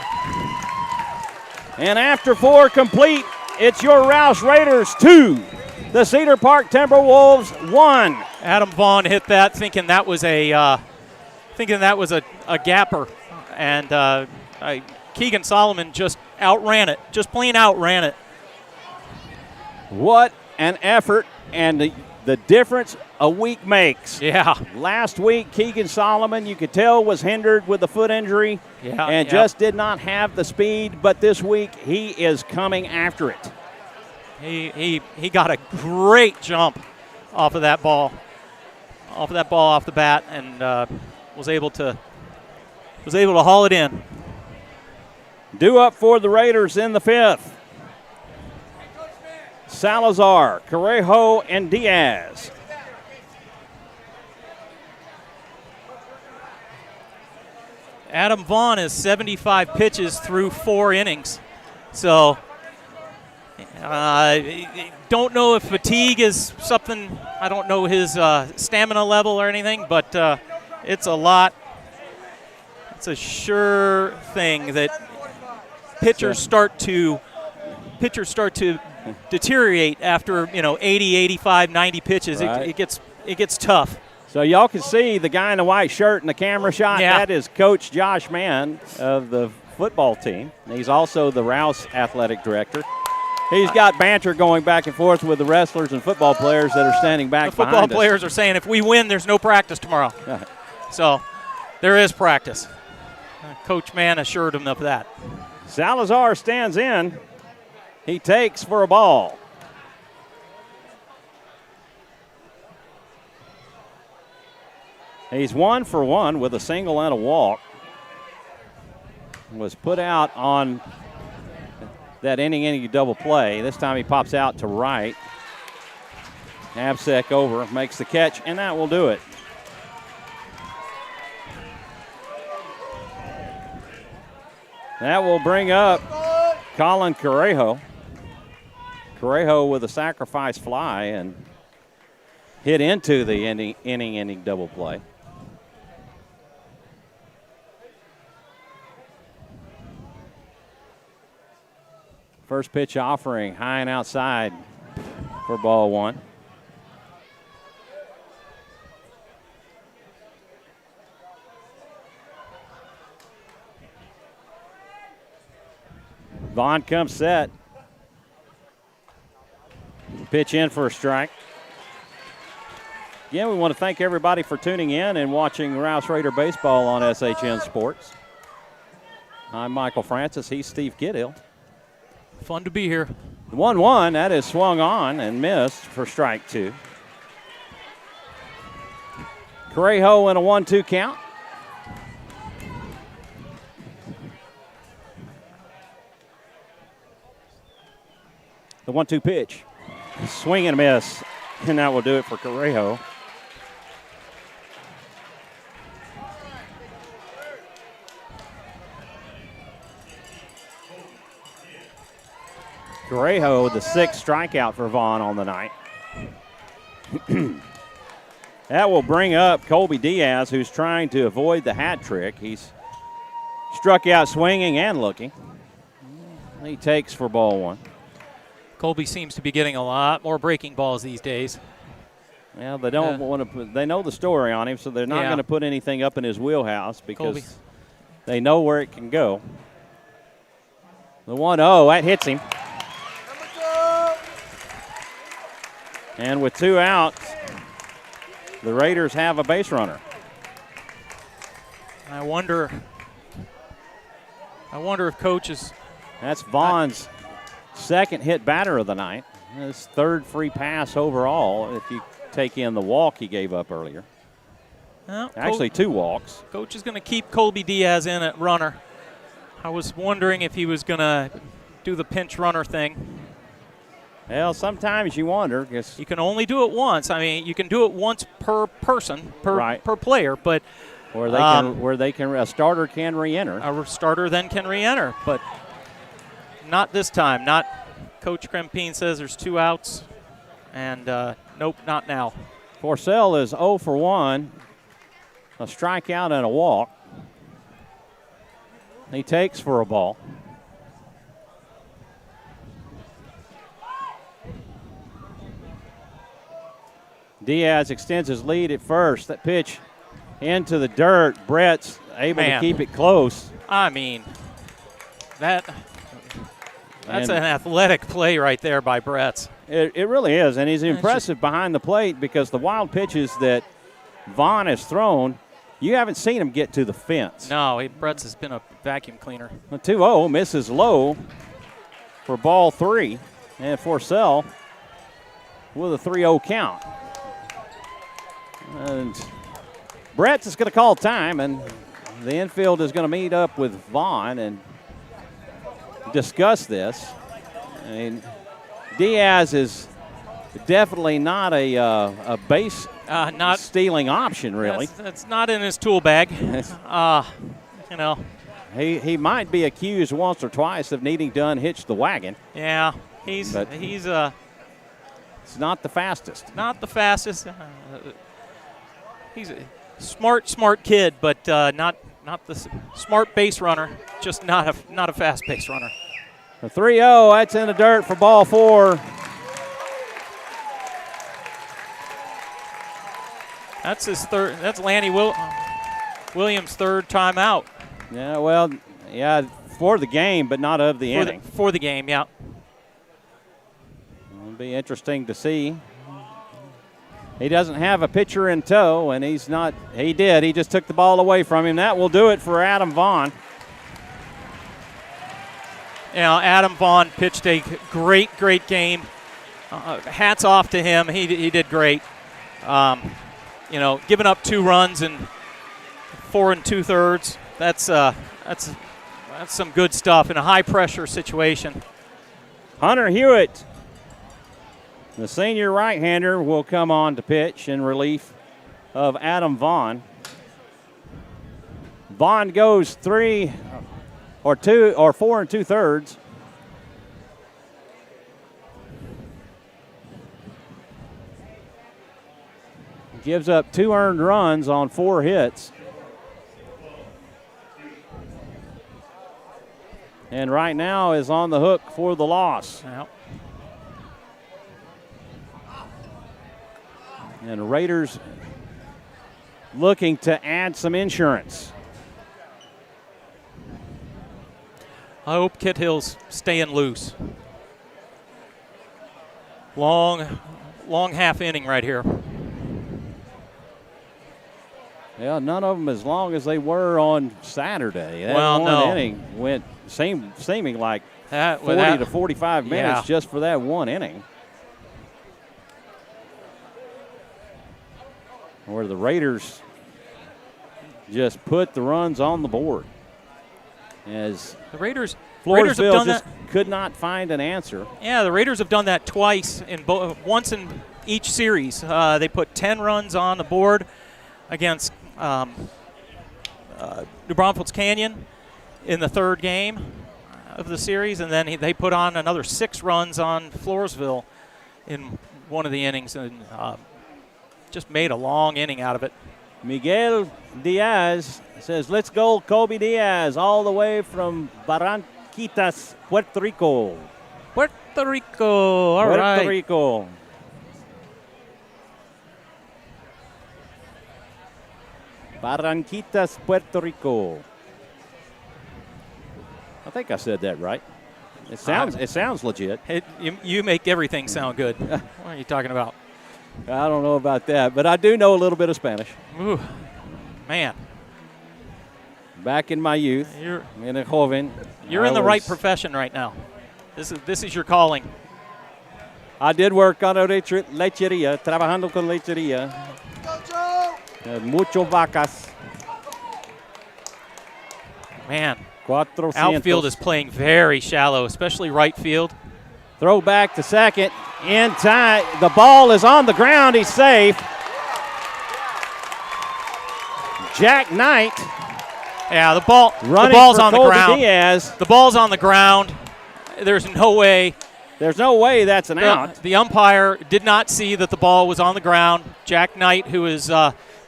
Speaker 1: And after 4 complete, it's your Rouse Raiders 2. The Cedar Park Timberwolves 1.
Speaker 2: Adam Vaughn hit that, thinking that was a gapper, and Keegan Solomon just outran it, just plain outran it.
Speaker 1: What an effort, and the difference a week makes.
Speaker 2: Yeah.
Speaker 1: Last week, Keegan Solomon, you could tell, was hindered with a foot injury and just did not have the speed, but this week he is coming after it.
Speaker 2: He got a great jump off of that ball off the bat, and was able to haul it in.
Speaker 1: Due up for the Raiders in the fifth. Salazar, Correjo, and Diaz.
Speaker 2: Adam Vaughn is 75 pitches through 4 innings. So, don't know if fatigue is something. I don't know his stamina level or anything, but it's a lot. It's a sure thing that pitchers start to deteriorate after 80, 85, 90 pitches.
Speaker 1: Right.
Speaker 2: It gets tough.
Speaker 1: So y'all can see the guy in the white shirt in the camera shot.
Speaker 2: Yeah.
Speaker 1: That is Coach Josh Mann of the football team. He's also the Rouse athletic director. He's got banter going back and forth with the wrestlers and football players that are standing back
Speaker 2: The football players are saying if we win, there's no practice tomorrow.
Speaker 1: Right.
Speaker 2: So there is practice. Coach Mann assured him of that.
Speaker 1: Salazar stands in. He takes for a ball. He's 1 for 1 with a single and a walk. Was put out on that inning double play. This time he pops out to right. Absek over, makes the catch, and that will do it. That will bring up Colin Correjo. Correjo with a sacrifice fly and hit into the inning double play. First pitch offering high and outside for ball 1. Vaughn comes set. Pitch in for a strike. Again, we want to thank everybody for tuning in and watching Rouse Raider Baseball on SHN Sports. I'm Michael Francis. He's Steve Kiddill.
Speaker 2: Fun to be here.
Speaker 1: 1-1, that is swung on and missed for strike 2. Correjo in a 1-2 count. The 1-2 pitch. Swing and a miss, and that will do it for Correjo. Correjo, the 6th strikeout for Vaughn on the night. That will bring up Colby Diaz, who's trying to avoid the hat trick. He's struck out swinging and looking. He takes for ball 1.
Speaker 2: Colby seems to be getting a lot more breaking balls these days.
Speaker 1: Well, they don't want to put, they know the story on him, so they're not going to put anything up in his wheelhouse because
Speaker 2: Colby.
Speaker 1: They know where it can go. The 1-0, that hits him. And with 2 outs, the Raiders have a base runner.
Speaker 2: I wonder if Coach is.
Speaker 1: That's Vaughn's second hit batter of the night. His 3rd free pass overall, if you take in the walk he gave up earlier.
Speaker 2: Well,
Speaker 1: Actually, 2 walks.
Speaker 2: Coach is going to keep Colby Diaz in at runner. I was wondering if he was going to do the pinch runner thing.
Speaker 1: Well, sometimes you wonder.
Speaker 2: You can only do it once. I mean, you can do it once per person, per player, but
Speaker 1: where they can a starter can re-enter.
Speaker 2: A starter then can re-enter, but not this time. Not Coach Krempine says there's 2 outs, and nope, not now.
Speaker 1: Porcel is 0 for 1, a strikeout and a walk. He takes for a ball. Diaz extends his lead at first. That pitch into the dirt. Brett's able to keep it close.
Speaker 2: I mean, that's an athletic play right there by Brett's.
Speaker 1: It really is, and he's impressive behind the plate because the wild pitches that Vaughn has thrown, you haven't seen him get to the fence.
Speaker 2: No, Brett's has been a vacuum cleaner.
Speaker 1: The 2-0 misses low for ball 3, and Forcell with a 3-0 count. And Brett's is going to call time, and the infield is going to meet up with Vaughn and discuss this. I mean, Diaz is definitely not a base
Speaker 2: not
Speaker 1: stealing option, really.
Speaker 2: That's not in his tool bag. You know.
Speaker 1: He might be accused once or twice of needing to unhitch the wagon.
Speaker 2: Yeah, he's
Speaker 1: it's not the fastest.
Speaker 2: Not the fastest. He's a smart kid, but not the smart base runner. Just not a fast base runner.
Speaker 1: The 3-0, that's in the dirt for ball 4.
Speaker 2: That's his third. That's Lanny Williams' third timeout.
Speaker 1: Yeah, well, yeah, for the game, but not of the inning.
Speaker 2: For the game, yeah.
Speaker 1: It'll be interesting to see. He doesn't have a pitcher in tow, and he's not. He did. He just took the ball away from him. That will do it for Adam Vaughn.
Speaker 2: You know, Adam Vaughn pitched a great game. Hats off to him. He did great. You know, giving up 2 runs in 4 2/3. That's some good stuff in a high pressure situation.
Speaker 1: Hunter Hewitt, the senior right-hander, will come on to pitch in relief of Adam Vaughn. Vaughn goes 4 2/3. Gives up 2 earned runs on 4 hits. And right now is on the hook for the loss.
Speaker 2: Yep.
Speaker 1: And Raiders looking to add some insurance.
Speaker 2: I hope Kit Hill's staying loose. Long half inning right here.
Speaker 1: Yeah, none of them as long as they were on Saturday. That
Speaker 2: one
Speaker 1: inning went seeming like 40 to 45 minutes just for that one inning. Where the Raiders just put the runs on the board. As
Speaker 2: the Raiders
Speaker 1: Floresville
Speaker 2: have done
Speaker 1: just
Speaker 2: that.
Speaker 1: Could not find an answer.
Speaker 2: Yeah, the Raiders have done that twice once in each series. They put 10 runs on the board against New Braunfels Canyon in the 3rd game of the series, and then they put on another 6 runs on Floresville in one of the innings, and just made a long inning out of it.
Speaker 1: Miguel Diaz says, "Let's go, Colby Diaz, all the way from Barranquitas, Puerto Rico."
Speaker 2: Puerto Rico, all right.
Speaker 1: Puerto Rico. Barranquitas, Puerto Rico. I think I said that right. It sounds legit.
Speaker 2: You make everything sound good. What are you talking about?
Speaker 1: I don't know about that, but I do know a little bit of Spanish.
Speaker 2: Ooh, man.
Speaker 1: Back in my youth,
Speaker 2: You're
Speaker 1: in a joven.
Speaker 2: You're in the right profession right now. This is your calling.
Speaker 1: I did work on a lechería, trabajando con lechería. Mucho vacas.
Speaker 2: Man,
Speaker 1: 400.
Speaker 2: outfield is playing very shallow, especially right field.
Speaker 1: Throw back to second. In time. The ball is on the ground. He's safe. Jack Knight.
Speaker 2: Yeah, the ball's on the ground.
Speaker 1: Diaz.
Speaker 2: The ball's on the ground. There's no way.
Speaker 1: There's no way that's an out.
Speaker 2: The umpire did not see that the ball was on the ground. Jack Knight, who is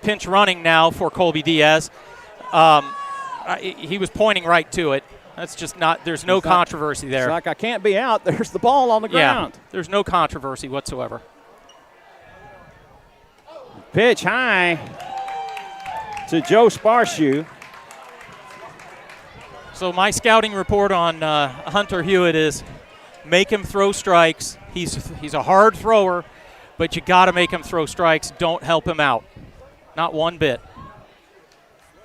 Speaker 2: pinch running now for Colby Diaz, he was pointing right to it. That's just not – there's no controversy there.
Speaker 1: It's like I can't be out. There's the ball on the ground.
Speaker 2: Yeah, there's no controversy whatsoever.
Speaker 1: Pitch high to Joe Sparshoe.
Speaker 2: So my scouting report on Hunter Hewitt is make him throw strikes. He's a hard thrower, but you got to make him throw strikes. Don't help him out. Not one bit.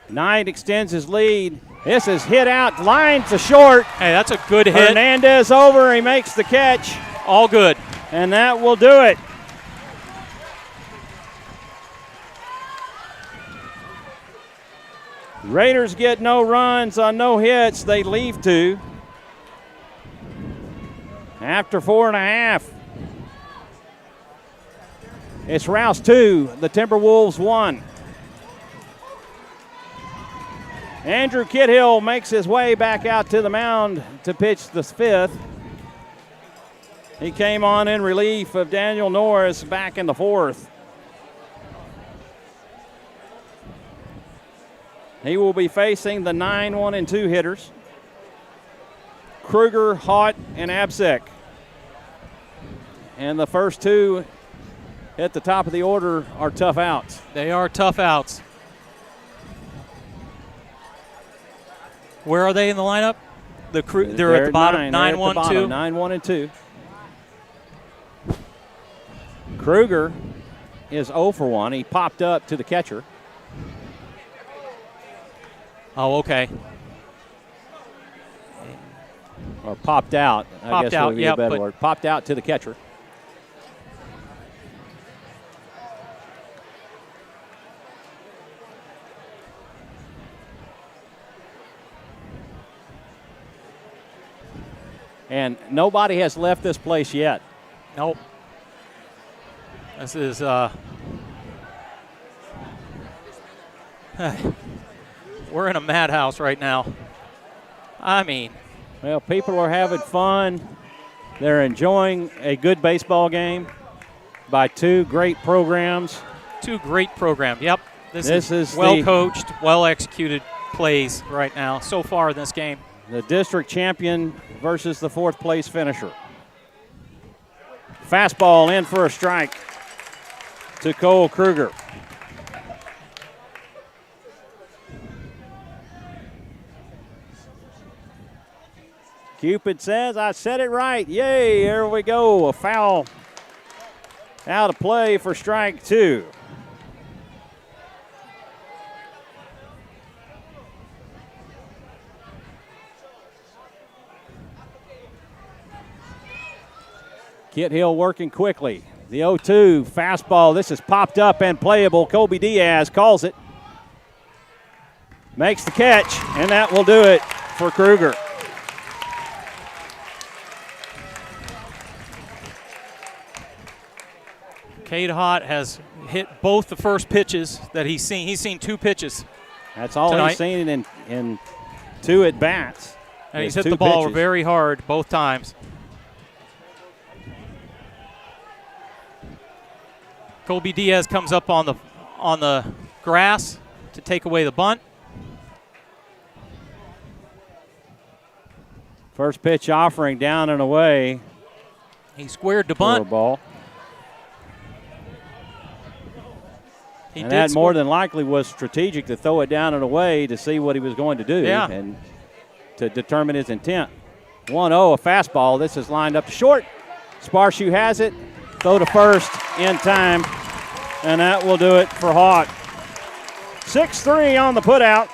Speaker 1: Knight extends his lead. This is hit out, line to short.
Speaker 2: Hey, that's a good hit.
Speaker 1: Hernandez over, he makes the catch.
Speaker 2: All good.
Speaker 1: And that will do it. Raiders get no runs on no hits. They leave 2. After 4.5. It's Rouse 2, the Timberwolves 1. Andrew Kidhill makes his way back out to the mound to pitch the 5th. He came on in relief of Daniel Norris back in the 4th. He will be facing the 9, 1, and 2 hitters. Kruger, Haught, and Absek. And the first 2 at the top of the order are tough outs.
Speaker 2: They are tough outs. Where are they in the lineup? They're at the bottom, 9, 1, 2.
Speaker 1: 9, 1, and 2. Kruger is 0 for 1. He popped up to the catcher.
Speaker 2: Oh, okay.
Speaker 1: Or popped out. I guess would be a better word. Popped out to the catcher. And nobody has left this place yet.
Speaker 2: Nope. This is we're in a madhouse right now. I mean,
Speaker 1: well, people are having fun. They're enjoying a good baseball game by 2 great programs.
Speaker 2: 2 great programs. Yep. This is well coached, well executed plays right now so far in this game.
Speaker 1: The district champion versus the 4th place finisher. Fastball in for a strike to Cole Kruger. Cupid says, I said it right. Yay, here we go. A foul out of play for strike 2. Kidhill working quickly. The 0-2 fastball. This is popped up and playable. Colby Diaz calls it. Makes the catch, and that will do it for Kruger.
Speaker 2: Cade Hott has hit both the first pitches that he's seen. He's seen 2 pitches.
Speaker 1: That's all
Speaker 2: tonight.
Speaker 1: He's seen in 2 at-bats.
Speaker 2: And he's hit the ball
Speaker 1: pitches.
Speaker 2: Very hard both times. Colby Diaz comes up on the grass to take away the bunt.
Speaker 1: First pitch offering down and away.
Speaker 2: He squared the bunt.
Speaker 1: For a ball. And that more than likely was strategic to throw it down and away to see what he was going to do and to determine his intent. 1-0, a fastball. This is lined up to short. Sparshoe has it. Throw to first in time, and that will do it for Haught. 6-3 on the putout.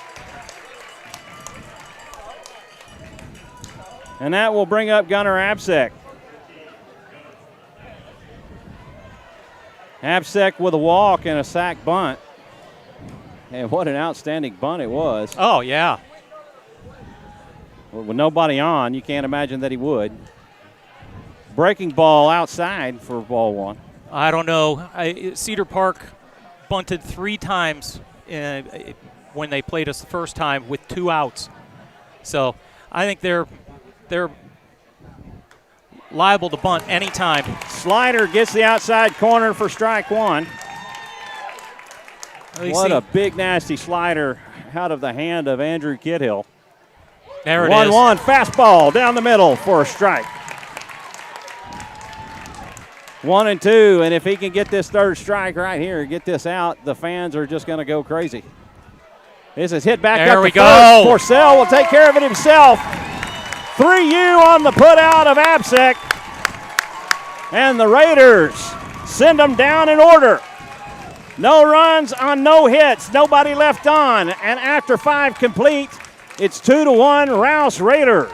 Speaker 1: And that will bring up Gunnar Absek. Absek with a walk and a sac bunt. And what an outstanding bunt it was.
Speaker 2: Oh, yeah.
Speaker 1: With nobody on, you can't imagine that he would. Breaking ball outside for ball 1.
Speaker 2: I don't know. Cedar Park bunted 3 times when they played us the first time with 2 outs. So I think they're liable to bunt anytime.
Speaker 1: Slider gets the outside corner for strike 1. What a big, nasty slider out of the hand of Andrew Kidhill.
Speaker 2: There it is.
Speaker 1: 1-1 fastball down the middle for a strike. 1-2, and if he can get this third strike right here, get this out, the fans are just going to go crazy. This is hit back
Speaker 2: there
Speaker 1: up
Speaker 2: we
Speaker 1: to
Speaker 2: go.
Speaker 1: first. Porcel will take care of it himself. 3-U on the put out of Absek. And the Raiders send them down in order. No runs on no hits, nobody left on. And after 5 complete, it's 2-1 Rouse Raiders.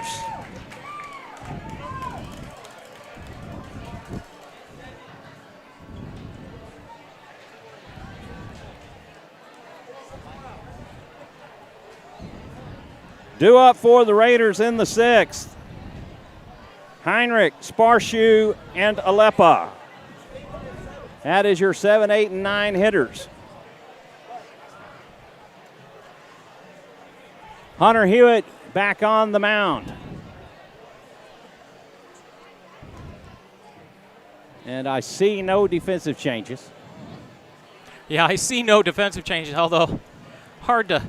Speaker 1: Due up for the Raiders in the 6th. Heinrich, Sparshu, and Alepa. That is your 7, 8, and 9 hitters. Hunter Hewitt back on the mound. And I see no defensive changes.
Speaker 2: Yeah, I see no defensive changes, although hard to.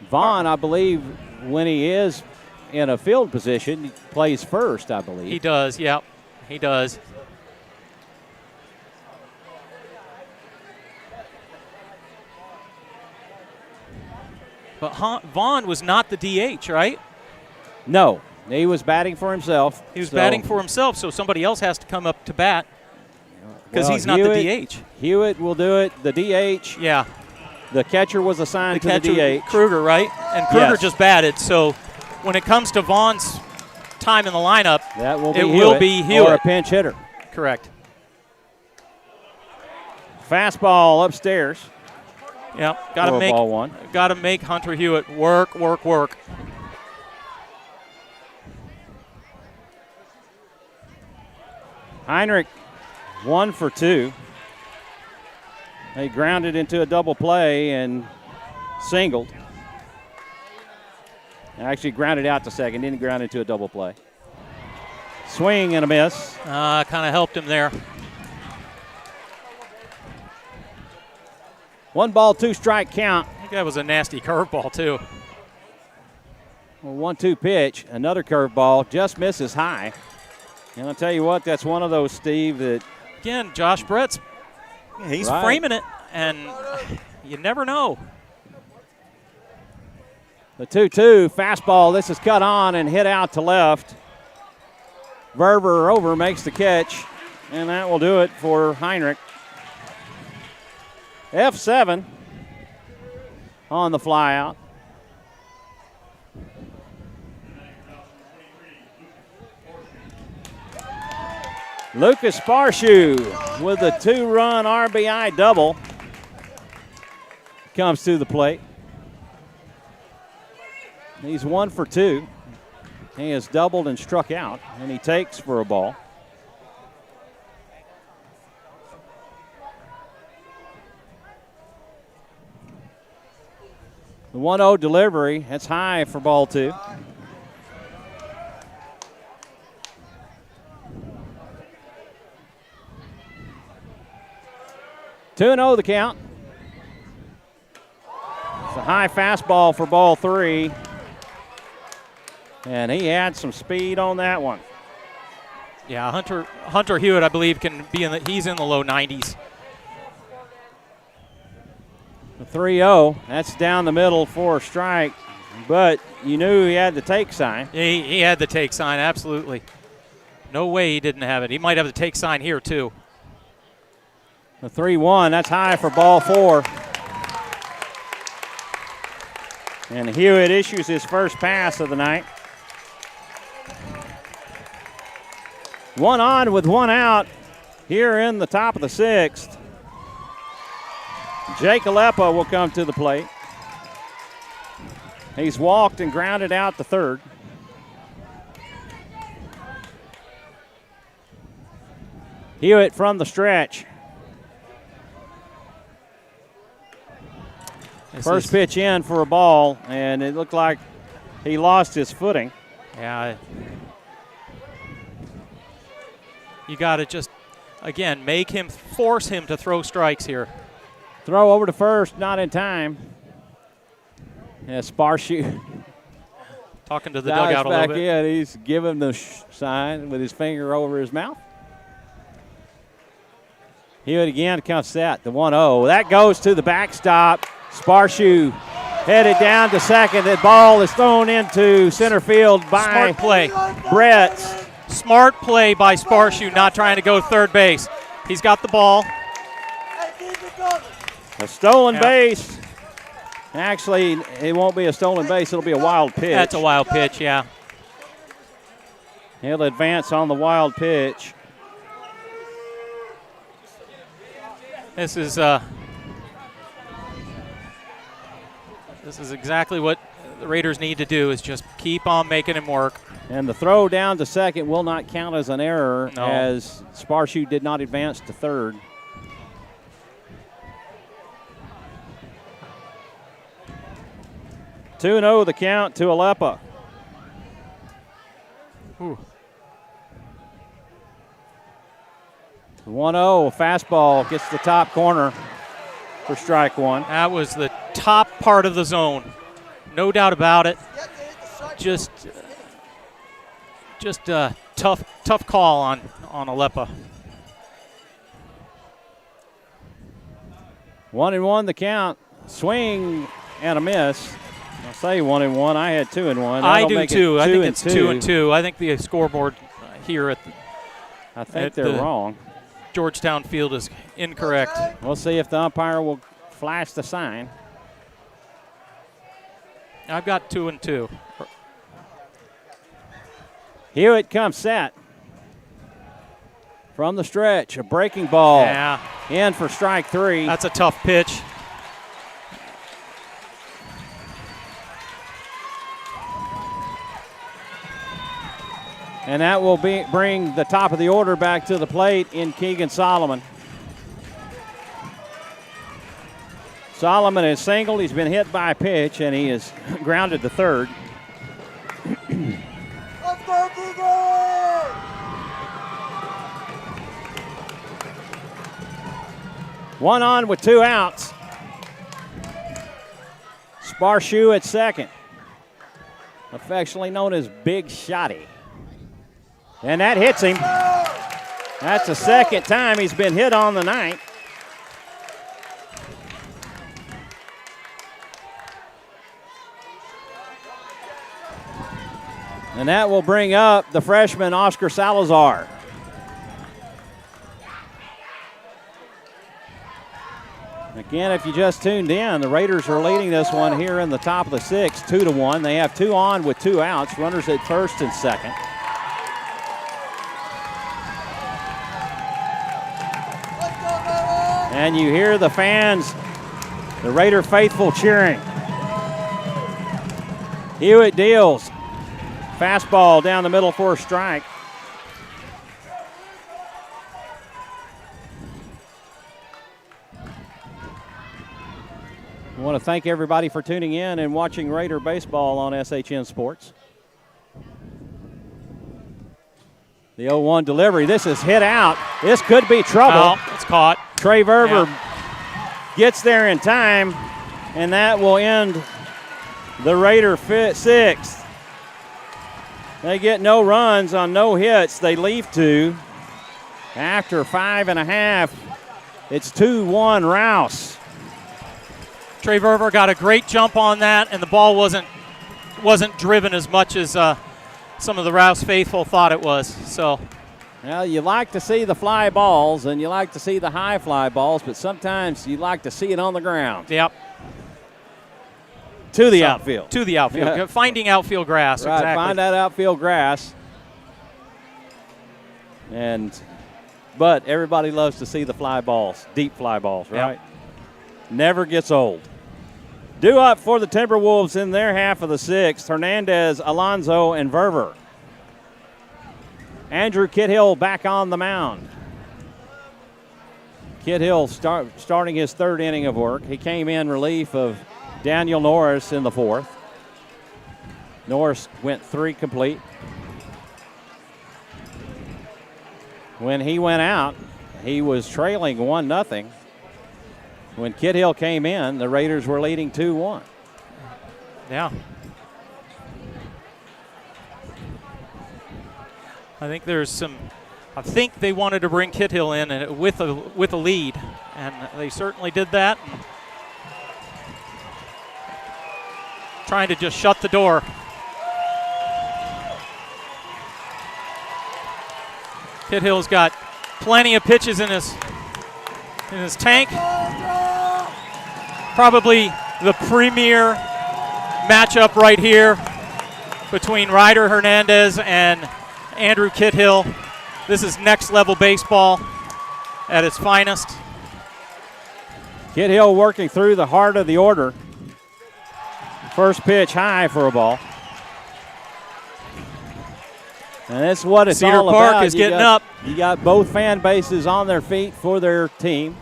Speaker 1: Vaughn, I believe, when he is in a field position, he plays first, I believe.
Speaker 2: He does, yep, he does. But Vaughn was not the DH, right?
Speaker 1: No, he was batting for himself.
Speaker 2: He was batting for himself, so somebody else has to come up to bat because he's not the DH.
Speaker 1: Hewitt will do it, the DH.
Speaker 2: Yeah.
Speaker 1: The catcher was assigned to the DH.
Speaker 2: Kruger, right? And Kruger just batted, so when it comes to Vaughn's time in the lineup,
Speaker 1: that will be
Speaker 2: Hewitt.
Speaker 1: Or a pinch hitter.
Speaker 2: Correct.
Speaker 1: Fastball upstairs.
Speaker 2: Yeah, got to make Hunter Hewitt work.
Speaker 1: Heinrich 1 for 2. He grounded into a double play and singled. Actually grounded out to second, didn't ground into a double play. Swing and a miss.
Speaker 2: Kind of helped him there.
Speaker 1: 1 ball, 2 strike count.
Speaker 2: I think that was a nasty curveball too.
Speaker 1: Well, 1-2 pitch, another curveball, just misses high. And I'll tell you what, that's one of those, Steve, that.
Speaker 2: Again, Josh Brett's, he's framing it, and you never know.
Speaker 1: The 2-2 fastball, this is cut on and hit out to left. Verver over makes the catch, and that will do it for Heinrich. F7 on the fly out. Lucas Sparshu with a 2-run RBI double comes to the plate. He's 1 for 2. He has doubled and struck out, and he takes for a ball. The 1-0 delivery, that's high for ball 2. Two 2-0 the count. It's a high fastball for ball 3. And he had some speed on that one.
Speaker 2: Yeah, Hunter Hewitt, I believe, can be he's in the low 90s.
Speaker 1: The 3-0, that's down the middle for a strike, but you knew he had the take sign.
Speaker 2: He had the take sign, absolutely. No way he didn't have it. He might have the take sign here, too.
Speaker 1: The 3-1, that's high for ball 4. And Hewitt issues his first pass of the night. 1 on with 1 out here in the top of the 6th. Jake Alepa will come to the plate. He's walked and grounded out to third. Hewitt from the stretch. First pitch in for a ball, and it looked like he lost his footing.
Speaker 2: Yeah. You got to just, again, force him to throw strikes here.
Speaker 1: Throw over to first, not in time. Yeah, Sparshu.
Speaker 2: Talking to the dugout a little bit.
Speaker 1: Yeah, he's giving the sign with his finger over his mouth. Hewitt again comes set. The 1-0. That goes to the backstop. Sparshoe headed down to second. The ball is thrown into center field by
Speaker 2: Smart play.
Speaker 1: Brett.
Speaker 2: Smart play by Sparshoe, not trying to go third base. He's got the ball.
Speaker 1: A stolen base. Actually, it won't be a stolen base. It'll be a wild pitch.
Speaker 2: That's a wild pitch, yeah.
Speaker 1: He'll advance on the wild pitch.
Speaker 2: This is exactly what the Raiders need to do, is just keep on making him work.
Speaker 1: And the throw down to second will not count as an error, as Sparshoe did not advance to third. Two 2-0 the count to Aleppa. 1-0 fastball gets the top corner for strike one.
Speaker 2: That was the top part of the zone, no doubt about it. Just a tough call on Aleppa.
Speaker 1: 1-1 the count. Swing and a miss. I'll say 1-1. I had 2-1.
Speaker 2: I do too. I think it's 2-2. I think the scoreboard here
Speaker 1: I think they're wrong.
Speaker 2: Georgetown Field is incorrect.
Speaker 1: We'll see if the umpire will flash the sign.
Speaker 2: I've got 2-2.
Speaker 1: Hewitt comes set. From the stretch, a breaking ball.
Speaker 2: Yeah.
Speaker 1: In for strike three.
Speaker 2: That's a tough pitch.
Speaker 1: And that will bring the top of the order back to the plate in Keegan Solomon. Solomon is singled. He's been hit by a pitch, and he is grounded to third.
Speaker 3: Let's go, Keegan!
Speaker 1: One on with 2 outs. Sparshoe at second, affectionately known as Big Shotty. And that hits him. That's the second time he's been hit on the night. And that will bring up the freshman Oscar Salazar. Again, if you just tuned in, the Raiders are leading this one here in the top of the 6th, 2-1. They have 2 on with 2 outs, runners at first and second. And you hear the fans, the Raider faithful cheering. Hewitt deals. Fastball down the middle for a strike. I want to thank everybody for tuning in and watching Raider baseball on SHN Sports. The 0-1 delivery. This is hit out. This could be trouble.
Speaker 2: Oh, it's caught.
Speaker 1: Trey Verver gets there in time, and that will end the Raider 6th. They get no runs on no hits. They leave 2. After 5.5, it's 2-1 Rouse.
Speaker 2: Trey Verver got a great jump on that, and the ball wasn't driven as much as some of the Rouse faithful thought it was. So,
Speaker 1: well, you like to see the fly balls and you like to see the high fly balls, but sometimes you like to see it on the ground.
Speaker 2: Yep.
Speaker 1: To the outfield.
Speaker 2: To the outfield.
Speaker 1: Yeah.
Speaker 2: Finding outfield grass.
Speaker 1: Right,
Speaker 2: exactly.
Speaker 1: find that outfield grass. But everybody loves to see the fly balls, deep fly balls, right?
Speaker 2: Yep.
Speaker 1: Never gets old. Due up for the Timberwolves in their half of the 6th, Hernandez, Alonso, and Verver. Andrew Kidhill back on the mound. Kidhill starting his 3rd inning of work. He came in relief of Daniel Norris in the 4th. Norris went 3 complete. When he went out, he was trailing 1-0. When Kidhill came in, the Raiders were leading 2-1.
Speaker 2: Yeah. I think there's some I think they wanted to bring Kithill in and with a lead, and they certainly did that. Trying to just shut the door. Kithill's got plenty of pitches in his tank. Probably the premier matchup right here between Ryder Hernandez and Andrew Kithill. This is next level baseball at its finest.
Speaker 1: Kithill working through the heart of the order. First pitch high for a ball. And that's what it's
Speaker 2: Cedar
Speaker 1: all
Speaker 2: Park
Speaker 1: about.
Speaker 2: is getting up.
Speaker 1: You got both fan bases on their feet for their team.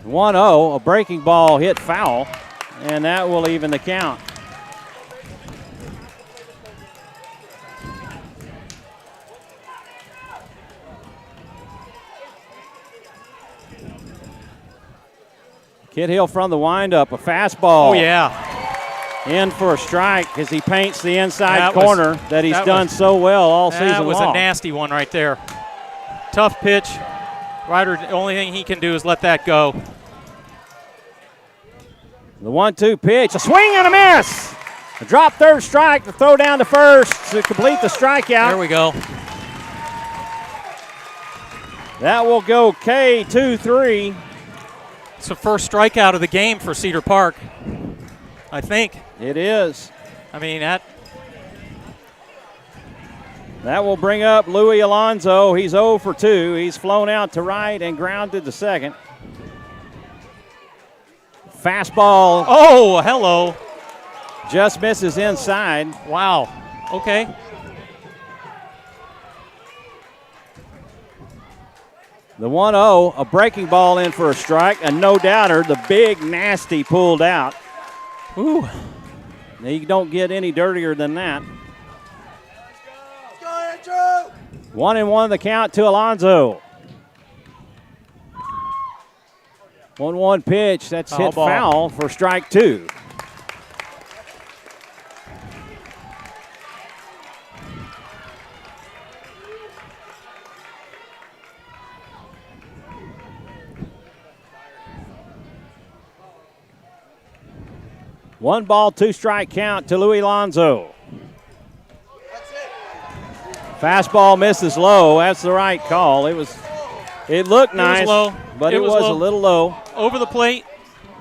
Speaker 1: 1-0, a breaking ball hit foul, and that will even the count. Kithill from the windup, a fastball.
Speaker 2: Oh, yeah.
Speaker 1: In for a strike as he paints the inside
Speaker 2: That
Speaker 1: corner that he's done so well all season long.
Speaker 2: That was a nasty one right there. Tough pitch. Ryder, the only thing he can do is let that go.
Speaker 1: The 1-2 pitch, a swing and a miss. A drop third strike, the throw down to first to complete the strikeout.
Speaker 2: There we go.
Speaker 1: That will go K2-3.
Speaker 2: It's the first strikeout of the game for Cedar Park, I think.
Speaker 1: It is.
Speaker 2: I mean, that
Speaker 1: will bring up Louis Alonso. He's 0 for 2. He's flown out to right and grounded to second. Fastball.
Speaker 2: Oh, hello.
Speaker 1: Just misses inside.
Speaker 2: Wow. Okay.
Speaker 1: The 1-0, a breaking ball in for a strike, a no-doubter. The big nasty pulled out.
Speaker 2: Ooh.
Speaker 1: You don't get any dirtier than that.
Speaker 3: Let's go, Andrew!
Speaker 1: 1-1 the count to Alonso. 1-1 pitch. That's
Speaker 2: Foul
Speaker 1: hit
Speaker 2: ball.
Speaker 1: foul for strike 2. One ball, 2 strike count to Louis Alonso. Fastball misses low. That's the right call. It looked nice,
Speaker 2: It was low.
Speaker 1: but it was
Speaker 2: low.
Speaker 1: a little low.
Speaker 2: Over the plate.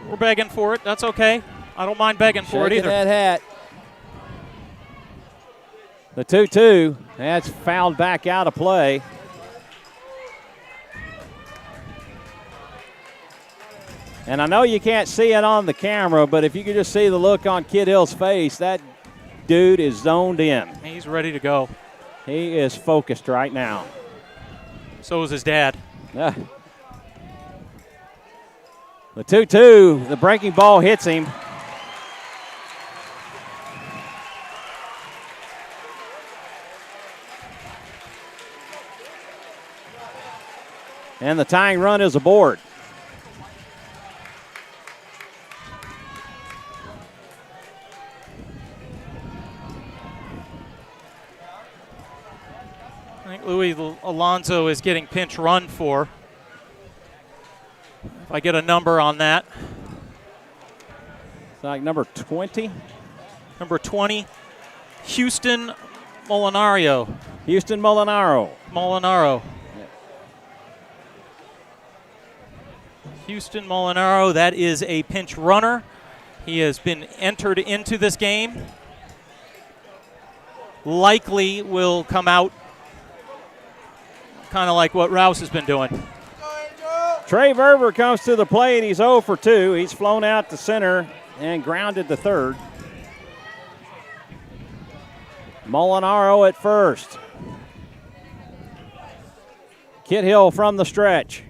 Speaker 2: We're begging for it. That's okay. I don't mind begging for it
Speaker 1: Shaking
Speaker 2: either.
Speaker 1: that hat. The 2-2. That's fouled back out of play. And I know you can't see it on the camera, but if you could just see the look on Kithill's face, that dude is zoned in.
Speaker 2: He's ready to go.
Speaker 1: He is focused right now.
Speaker 2: So is his dad.
Speaker 1: The 2-2, the breaking ball hits him. And the tying run is aboard.
Speaker 2: I think Louis Alonso is getting pinch run for. If I get a number on that.
Speaker 1: It's like number 20.
Speaker 2: Number 20, Houston Molinaro.
Speaker 1: Houston Molinaro.
Speaker 2: Houston Molinaro, that is a pinch runner. He has been entered into this game. Likely will come out kind of like what Rouse has been doing.
Speaker 1: Trey Verver comes to the plate. He's 0 for 2. He's flown out to center and grounded to third. Molinaro at first. Kithill from the stretch.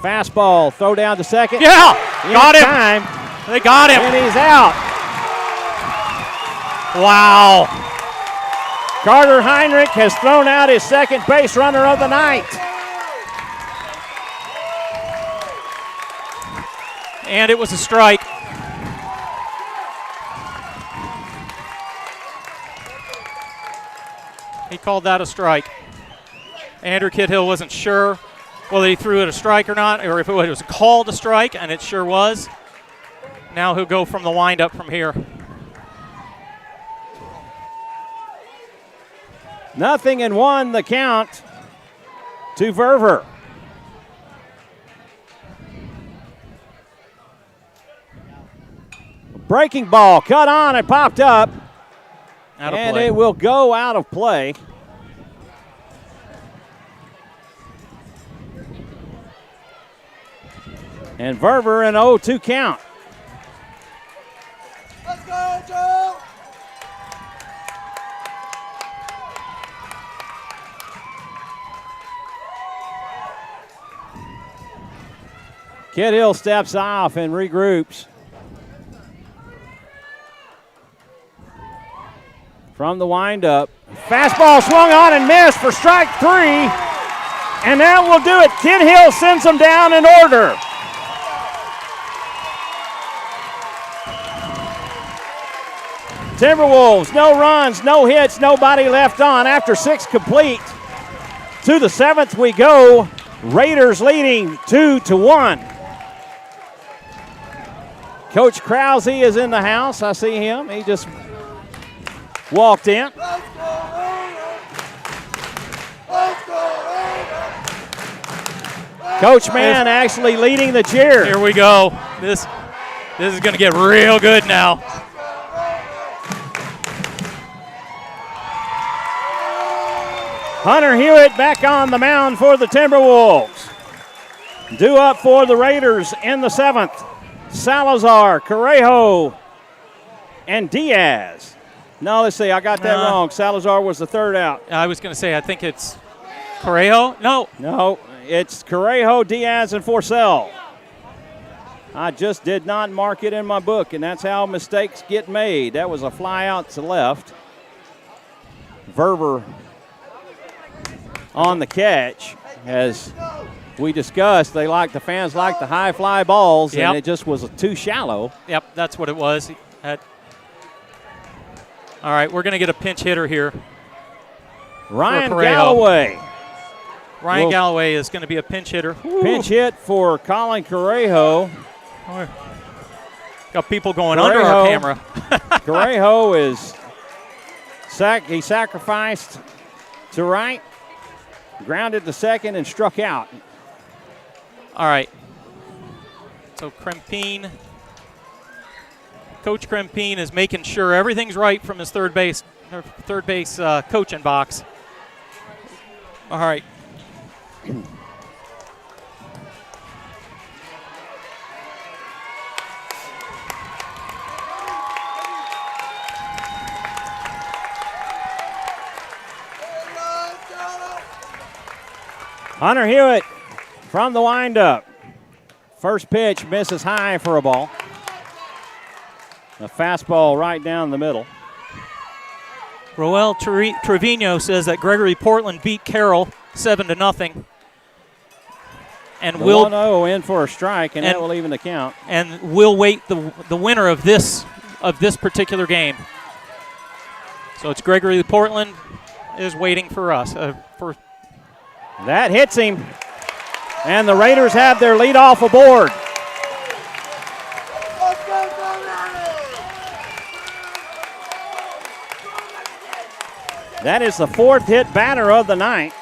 Speaker 1: Fastball, throw down to second.
Speaker 2: Yeah, got him.
Speaker 1: Time,
Speaker 2: They got him.
Speaker 1: and he's out.
Speaker 2: Wow.
Speaker 1: Carter Heinrich has thrown out his second base runner of the night.
Speaker 2: And it was a strike. He called that a strike. Andrew Kidhill wasn't sure whether he threw it a strike or not, or if it was called a strike, and it sure was. Now he'll go from the windup from here.
Speaker 1: 0-1 the count to Verver. Breaking ball cut on and popped up.
Speaker 2: Out of
Speaker 1: and
Speaker 2: play.
Speaker 1: it will go out of play. And Verver an 0-2 count.
Speaker 3: Let's go, Andrew!
Speaker 1: Kidhill steps off and regroups. From the windup. Fastball swung on and missed for strike 3. And that will do it. Kidhill sends them down in order. Timberwolves, no runs, no hits, nobody left on. After 6 complete, to the 7th we go. Raiders leading 2-1. Coach Krause is in the house. I see him. He just walked in.
Speaker 3: Let's go, Raiders! Let's go, Raiders!
Speaker 1: Coach Mann actually leading the cheer.
Speaker 2: Here we go. This is going to get real good now.
Speaker 1: Hunter Hewitt back on the mound for the Timberwolves. Due up for the Raiders in the 7th. Salazar, Correjo, and Diaz. No, let's see. I got that wrong. Salazar was the 3rd out.
Speaker 2: I was going to say, I think it's Correjo.
Speaker 1: No, it's Correjo, Diaz, and Forcell. I just did not mark it in my book, and that's how mistakes get made. That was a fly out to left. Verver on the catch. As we discussed, the fans like the high fly balls, and it just was too shallow.
Speaker 2: Yep, that's what it was. All right, we're going to get a pinch hitter here.
Speaker 1: Ryan Galloway.
Speaker 2: Ryan Galloway is going to be a pinch hitter.
Speaker 1: Pinch hit for Colin Correjo.
Speaker 2: Got people going under our camera.
Speaker 1: Correjo is he sacrificed to right, grounded to second, and struck out.
Speaker 2: All right. So Krempine, Coach Krempine is making sure everything's right from his third base coaching box. All right.
Speaker 1: Hunter Hewitt from the windup. First pitch misses high for a ball. A fastball right down the middle.
Speaker 2: Roel Trevino says that Gregory Portland beat Carroll 7-0. And
Speaker 1: the
Speaker 2: will
Speaker 1: 1-0 in for a strike, and that will even the count.
Speaker 2: And we'll wait the winner of this particular game. So it's Gregory Portland is waiting for us.
Speaker 1: That hits him, and the Raiders have their leadoff aboard. That is the 4th hit batter of the night.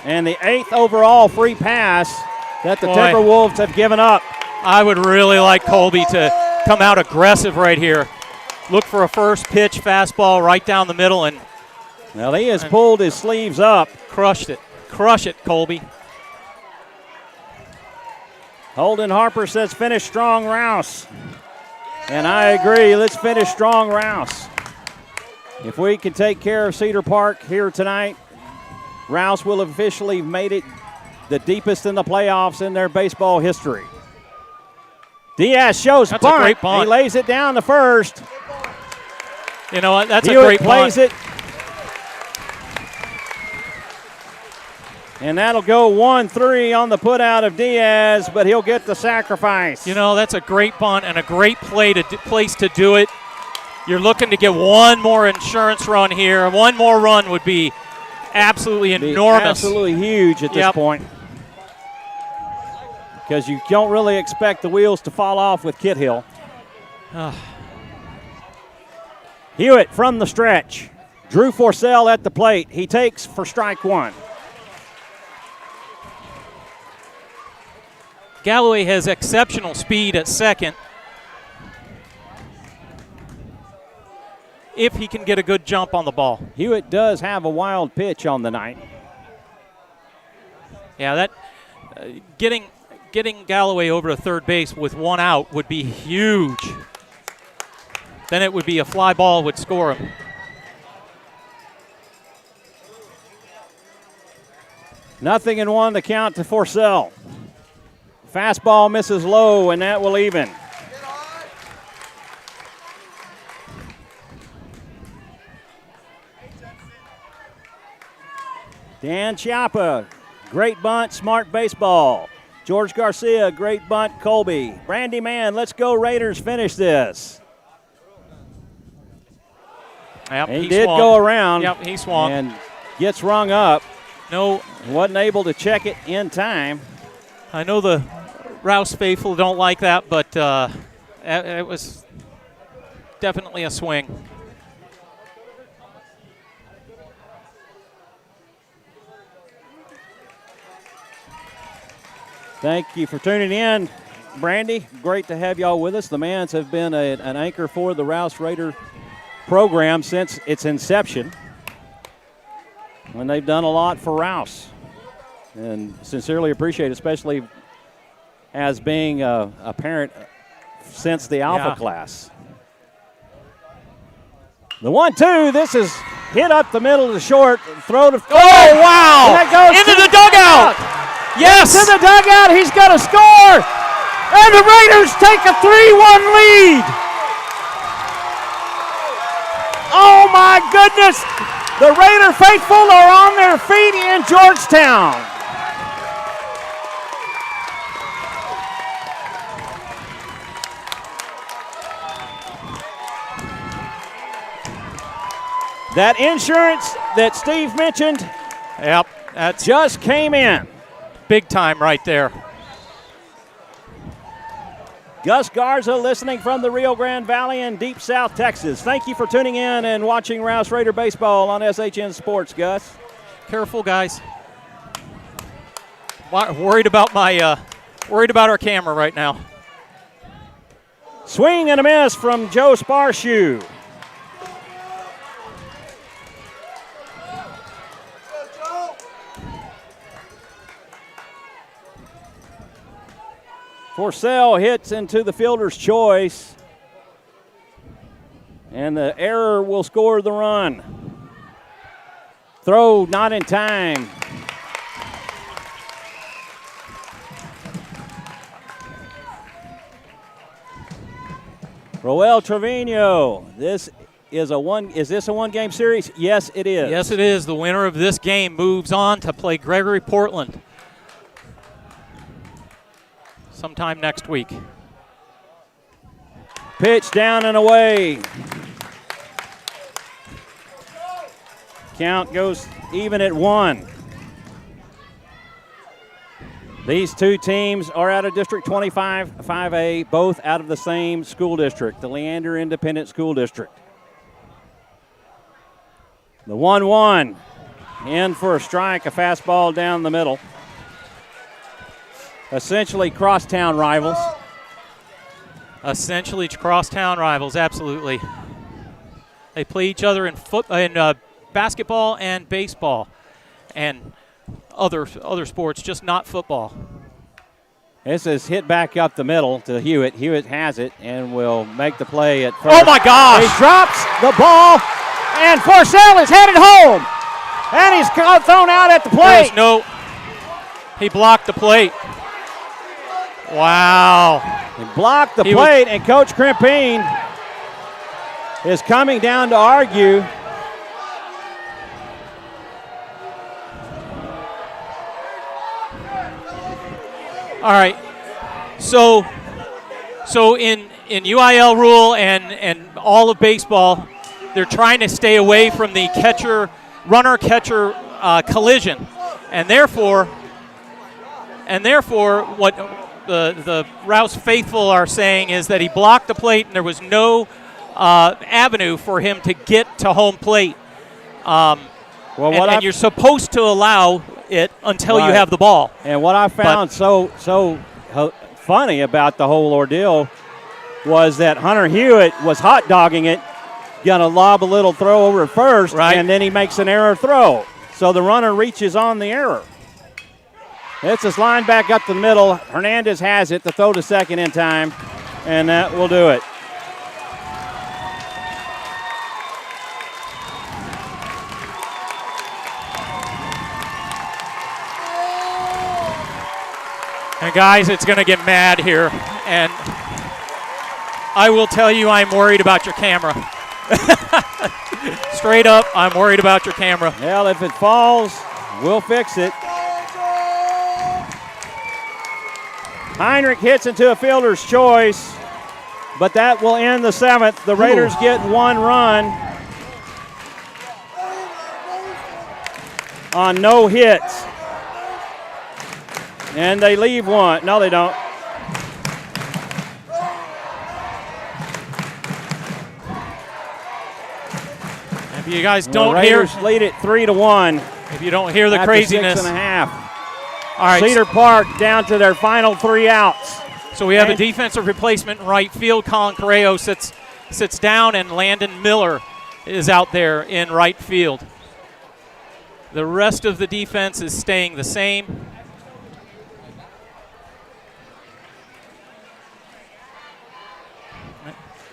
Speaker 1: And the 8th overall free pass that the Timberwolves have given up.
Speaker 2: I would really like Colby to come out aggressive right here. Look for a first pitch fastball right down the middle, and
Speaker 1: well, he has pulled his sleeves up.
Speaker 2: Crushed it. Crush it, Colby.
Speaker 1: Holden Harper says finish strong, Rouse. And I agree. Let's finish strong, Rouse. If we can take care of Cedar Park here tonight, Rouse will have officially made it the deepest in the playoffs in their baseball history. Diaz shows
Speaker 2: That's
Speaker 1: bunt.
Speaker 2: A great bunt.
Speaker 1: He lays it down the first.
Speaker 2: You know what? That's
Speaker 1: Hewitt
Speaker 2: a great
Speaker 1: plays
Speaker 2: bunt.
Speaker 1: It. And that'll go 1-3 on the putout of Diaz, but he'll get the sacrifice.
Speaker 2: You know, that's a great bunt and a great place to do it. You're looking to get one more insurance run here. One more run would be absolutely enormous.
Speaker 1: Absolutely huge at this point. Because you don't really expect the wheels to fall off with Kit Hill. Hewitt from the stretch. Drew Forsell at the plate. He takes for strike one.
Speaker 2: Galloway has exceptional speed at second. If he can get a good jump on the ball.
Speaker 1: Hewitt does have a wild pitch on the night.
Speaker 2: Yeah, that getting Galloway over to third base with one out would be huge. Then it would be a fly ball would score him.
Speaker 1: Nothing in one to count to Forsell. Fastball misses low, and that will even. Dan Chiappa, great bunt, smart baseball. George Garcia, great bunt, Colby. Brandy Mann, let's go Raiders, finish this.
Speaker 2: Yep,
Speaker 1: he did swung. Go around.
Speaker 2: Yep, he swung.
Speaker 1: And gets rung up.
Speaker 2: No.
Speaker 1: Wasn't able to check it in time.
Speaker 2: I know the Rouse faithful don't like that, but it was definitely a swing.
Speaker 1: Thank you for tuning in, Brandy. Great to have y'all with us. The Mans have been an anchor for the Rouse Raider program since its inception. And they've done a lot for Rouse. And sincerely appreciate it, especially as being a parent since the Alpha class. The 1-2, this is hit up the middle of the short, throw to.
Speaker 2: Oh, wow!
Speaker 1: That goes
Speaker 2: into the dugout! Yes!
Speaker 1: To the dugout, he's going to score! And the Raiders take a 3-1 lead! Oh my goodness! The Raider faithful are on their feet in Georgetown. That insurance that Steve mentioned,
Speaker 2: yep, that's
Speaker 1: just came in.
Speaker 2: Big time right there.
Speaker 1: Gus Garza listening from the Rio Grande Valley in Deep South Texas. Thank you for tuning in and watching Rouse Raider Baseball on SHN Sports, Gus.
Speaker 2: Careful, guys. Worried about our camera right now.
Speaker 1: Swing and a miss from Joe Sparshoe. Forsell hits into the fielder's choice, and the error will score the run. Throw not in time. Roel Trevino, is this a one-game series? Yes, it is.
Speaker 2: Yes, it is. The winner of this game moves on to play Gregory Portland sometime next week.
Speaker 1: Pitch down and away. Count goes even at 1. These two teams are out of District 25, 5A, both out of the same school district, the Leander Independent School District. The 1-1, in for a strike, a fastball down the middle. Essentially crosstown rivals.
Speaker 2: Essentially crosstown rivals, absolutely. They play each other in basketball and baseball and other sports, just not football.
Speaker 1: This is hit back up the middle to Hewitt. Hewitt has it and will make the play at first.
Speaker 2: Oh, my gosh!
Speaker 1: He drops the ball, and Forsell is headed home. And he's thrown out at the plate.
Speaker 2: He blocked the plate. Wow.
Speaker 1: He blocked the plate, and Coach Crimpine is coming down to argue. All
Speaker 2: right. So in in UIL rule and all of baseball, they're trying to stay away from the runner-catcher collision, and therefore, what the Rouse faithful are saying is that he blocked the plate and there was no avenue for him to get to home plate. And you're supposed to allow it until you have the ball.
Speaker 1: And what I found so funny about the whole ordeal was that Hunter Hewitt was hot dogging it, gonna lob a little throw over at first, and then he makes an error throw. So the runner reaches on the error. It's his line back up the middle. Hernandez has it to throw to second in time, and that will do it.
Speaker 2: And guys, it's going to get mad here, and I will tell you I'm worried about your camera. Straight up, I'm worried about your camera.
Speaker 1: Well, if it falls, we'll fix it. Heinrich hits into a fielder's choice, but that will end the seventh. The Raiders get one run on no hits. And they leave one. No, they don't.
Speaker 2: If you guys don't
Speaker 1: Raiders lead it 3-1.
Speaker 2: If you don't hear the craziness.
Speaker 1: 6.5.
Speaker 2: All right.
Speaker 1: Cedar Park down to their final 3 outs.
Speaker 2: So we have a defensive replacement in right field. Colin Correo sits down, and Landon Miller is out there in right field. The rest of the defense is staying the same.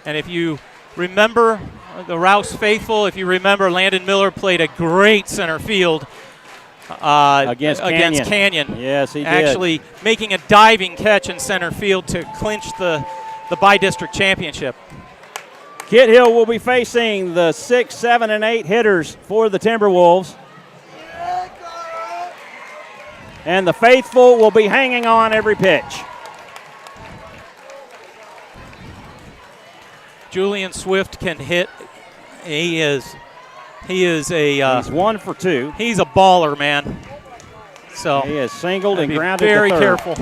Speaker 2: And if you remember the Rouse faithful, if you remember, Landon Miller played a great center field
Speaker 1: against Canyon. Yes, he did.
Speaker 2: Actually making a diving catch in center field to clinch the bi-district championship.
Speaker 1: Kit Hill will be facing the 6, 7, and 8 hitters for the Timberwolves. And the faithful will be hanging on every pitch.
Speaker 2: Julian Swift can hit. He's
Speaker 1: 1 for 2.
Speaker 2: He's a baller, man. So
Speaker 1: he is singled and grounded
Speaker 2: to third. Very careful.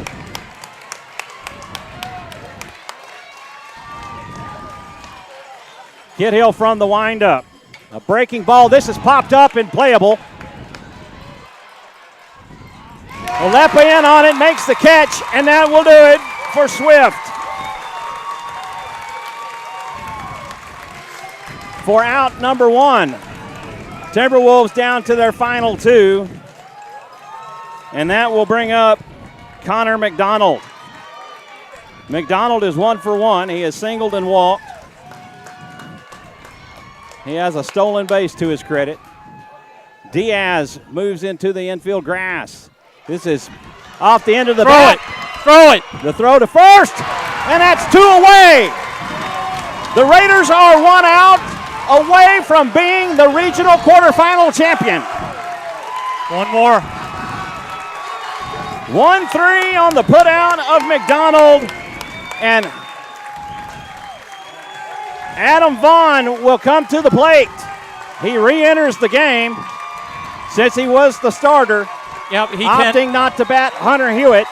Speaker 1: Kit Hill from the windup. A breaking ball. This is popped up and playable. Olepa in on it, makes the catch, and that will do it for Swift. For out number 1. Timberwolves down to their final 2. And that will bring up Conor McDonald. McDonald is 1 for 1. He has singled and walked. He has a stolen base to his credit. Diaz moves into the infield grass. This is off the end of the bat.
Speaker 2: Throw it.
Speaker 1: The throw to first, and that's 2 away. The Raiders are 1 out away from being the regional quarterfinal champion.
Speaker 2: One more.
Speaker 1: 1-3 on the putout of McDonald, and Adam Vaughn will come to the plate. He re-enters the game since he was the starter.
Speaker 2: Yep,
Speaker 1: opting not to bat Hunter Hewitt.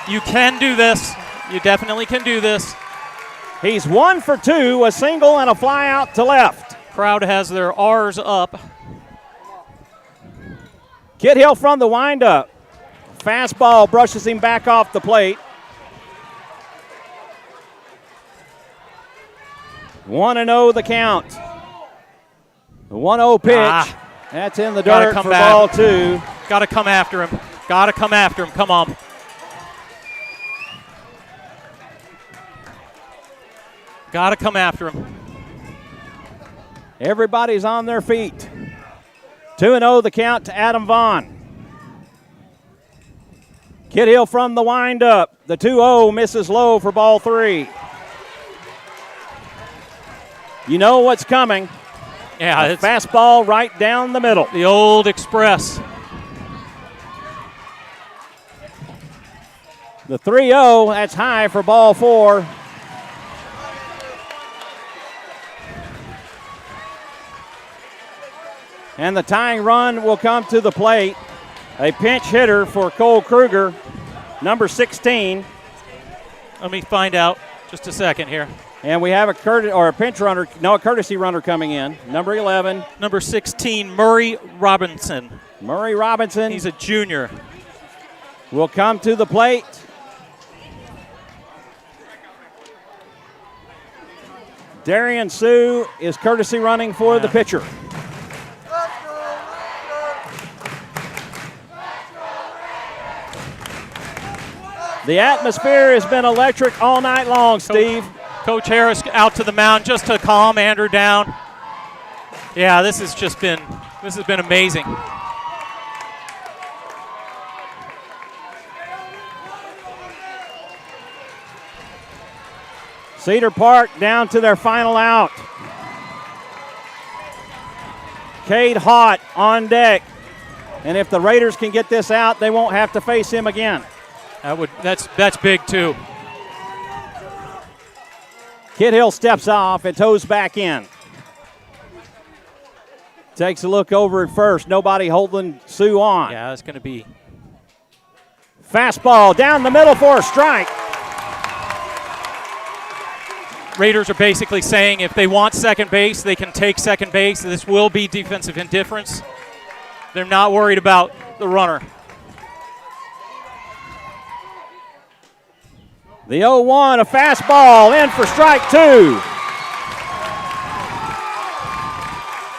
Speaker 2: You can do this. You definitely can do this.
Speaker 1: He's 1 for 2, a single and a fly out to left.
Speaker 2: Crowd has their R's up.
Speaker 1: Kit Hill from the windup. Fastball brushes him back off the plate. 1-0 the count. The 1-0 pitch. That's in the dirt for ball 2.
Speaker 2: Got to come after him. Got to come after him. Come on. Got to come after him.
Speaker 1: Everybody's on their feet. 2-0 the count to Adam Vaughn. Kit Hill from the windup. The 2-0 misses low for ball 3. You know what's coming.
Speaker 2: Yeah,
Speaker 1: it's fastball right down the middle.
Speaker 2: The old express.
Speaker 1: The 3-0, that's high for ball 4. And the tying run will come to the plate. A pinch hitter for Cole Kruger, number 16.
Speaker 2: Let me find out just a second here.
Speaker 1: And we have a courtesy runner coming in, number 11.
Speaker 2: Number 16, Murray Robinson.
Speaker 1: Murray Robinson.
Speaker 2: He's a junior.
Speaker 1: Will come to the plate. Darian Sue is courtesy running for the pitcher. The atmosphere has been electric all night long, Steve.
Speaker 2: Coach Harris out to the mound just to calm Andrew down. Yeah, this has been amazing.
Speaker 1: Cedar Park down to their final out. Cade Haught on deck. And if the Raiders can get this out, they won't have to face him again.
Speaker 2: That's big too.
Speaker 1: Kid Hill steps off and toes back in. Takes a look over at first. Nobody holding Sue on.
Speaker 2: Yeah, it's going to be.
Speaker 1: Fastball down the middle for a strike.
Speaker 2: Raiders are basically saying if they want second base, they can take second base. This will be defensive indifference. They're not worried about the runner.
Speaker 1: The 0-1, a fastball in for strike two.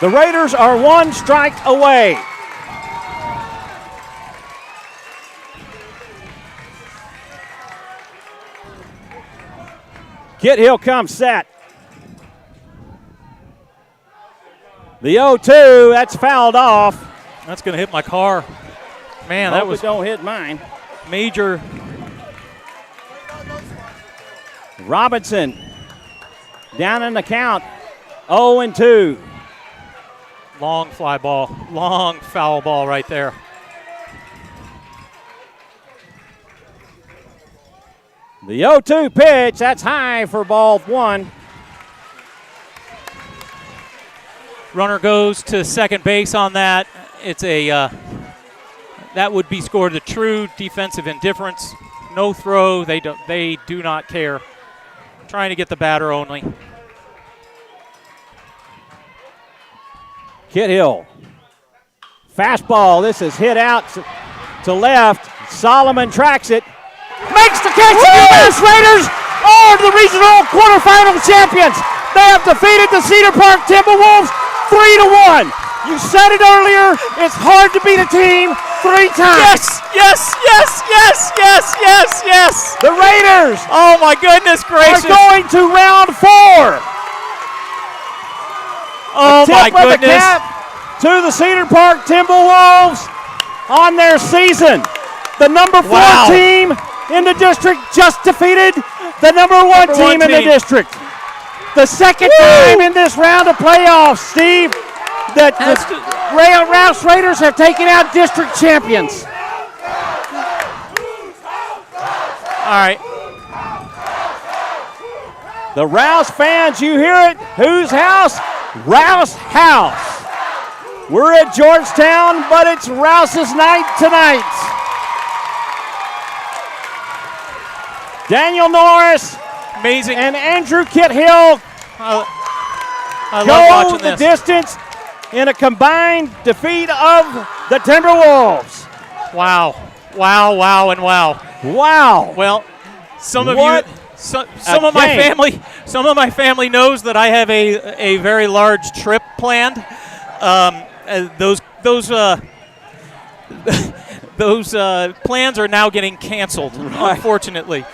Speaker 1: The Raiders are one strike away. Kit Hill comes set. The 0-2, that's fouled off.
Speaker 2: That's going to hit my car. Man,
Speaker 1: Hope
Speaker 2: that was
Speaker 1: it don't hit mine.
Speaker 2: major.
Speaker 1: Robinson down in the count, 0-2.
Speaker 2: Long fly ball, long foul ball right there.
Speaker 1: The 0-2 pitch, that's high for ball one.
Speaker 2: Runner goes to second base on that. It's a that would be scored a true defensive indifference. No throw. They do not care. Trying to get the batter only.
Speaker 1: Kit Hill. Fastball. This is hit out to left. Solomon tracks it. Makes the catch. The U.S. Raiders are the regional quarterfinal champions. They have defeated the Cedar Park Timberwolves 3-1. You said it earlier. It's hard to beat a team 3 times.
Speaker 2: Yes.
Speaker 1: The Raiders.
Speaker 2: Oh my goodness gracious.
Speaker 1: Are going to round 4.
Speaker 2: Oh my
Speaker 1: Tip of the
Speaker 2: goodness.
Speaker 1: cap to the Cedar Park Timberwolves on their season. The number 4 team in the district just defeated the number 1 team in the district. The second time in this round of playoffs, Steve, that the Rouse Raiders have taken out district champions.
Speaker 2: All right.
Speaker 1: The Rouse fans, you hear it. Whose house? Rouse House. We're at Georgetown, but it's Rouse's night tonight. Daniel Norris
Speaker 2: Amazing.
Speaker 1: and Andrew Kit Hill
Speaker 2: I love
Speaker 1: go
Speaker 2: watching
Speaker 1: the
Speaker 2: this.
Speaker 1: distance in a combined defeat of the Timberwolves.
Speaker 2: Wow, and wow.
Speaker 1: Wow.
Speaker 2: Well, some of
Speaker 1: What
Speaker 2: you, some of my
Speaker 1: game.
Speaker 2: family knows that I have a very large trip planned. Those plans are now getting canceled, unfortunately.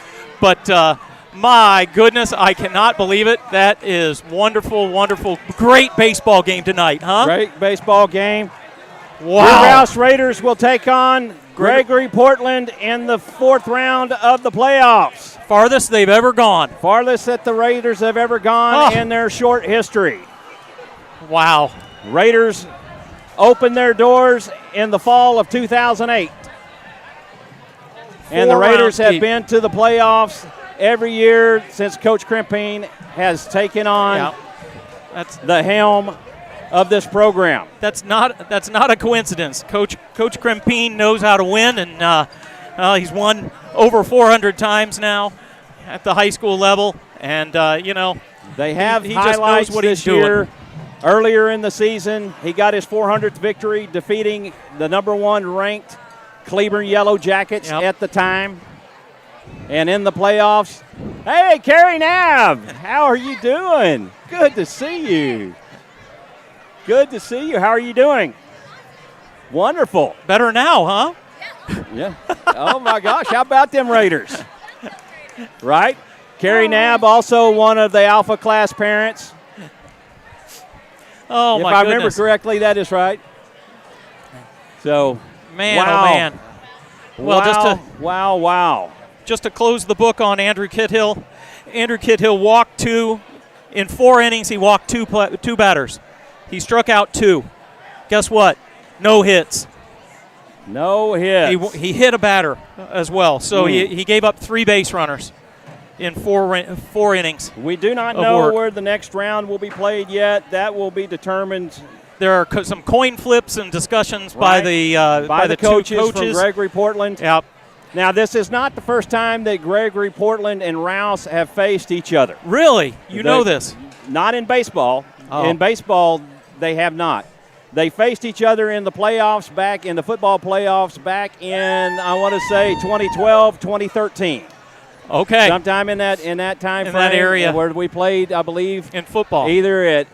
Speaker 2: But my goodness, I cannot believe it. That is wonderful. Great baseball game tonight, huh?
Speaker 1: Great baseball game.
Speaker 2: Wow.
Speaker 1: The Rouse Raiders will take on Gregory Portland in the 4th round of the playoffs.
Speaker 2: Farthest they've ever gone.
Speaker 1: Farthest that the Raiders have ever gone in their short history.
Speaker 2: Wow.
Speaker 1: Raiders opened their doors in the fall of 2008. And the Raiders have been to the playoffs every year since Coach Crimpine has taken on the helm of this program.
Speaker 2: That's not a coincidence. Coach Krempine knows how to win, and he's won over 400 times now at the high school level. And
Speaker 1: they have
Speaker 2: he just
Speaker 1: highlights
Speaker 2: knows what
Speaker 1: this
Speaker 2: he's doing.
Speaker 1: year. Earlier in the season, he got his 400th victory, defeating the #1 ranked Cleburne Yellow Jackets at the time. And in the playoffs, hey, Carrie Nab, how are you doing? Good to see you. Good to see you. How are you doing? Wonderful.
Speaker 2: Better now, huh?
Speaker 1: Yeah. Oh, my gosh. How about them Raiders? Right? Carrie Nab, also one of the Alpha class parents.
Speaker 2: Oh,
Speaker 1: if
Speaker 2: my
Speaker 1: I
Speaker 2: goodness.
Speaker 1: remember correctly, that is right. So,
Speaker 2: Man,
Speaker 1: wow.
Speaker 2: oh, man. Well,
Speaker 1: wow.
Speaker 2: Just to close the book on Andrew Kithill, Andrew Kithill walked 2. In 4 innings, he walked two batters. He struck out 2. Guess what? No hits.
Speaker 1: No hits.
Speaker 2: He hit a batter as well. So he gave up 3 base runners in 4 innings.
Speaker 1: We do not know where the next round will be played yet. That will be determined.
Speaker 2: There are some coin flips and discussions by the
Speaker 1: coaches
Speaker 2: two
Speaker 1: from Gregory Portland.
Speaker 2: Yep.
Speaker 1: Now, this is not the first time that Gregory Portland and Rouse have faced each other.
Speaker 2: Really? You know this?
Speaker 1: Not in baseball.
Speaker 2: Oh.
Speaker 1: In baseball, they have not. They faced each other in the playoffs in the football playoffs back in, I want to say, 2012, 2013.
Speaker 2: Okay.
Speaker 1: Sometime in that time frame,
Speaker 2: that area
Speaker 1: where we played, I believe,
Speaker 2: in football,
Speaker 1: either at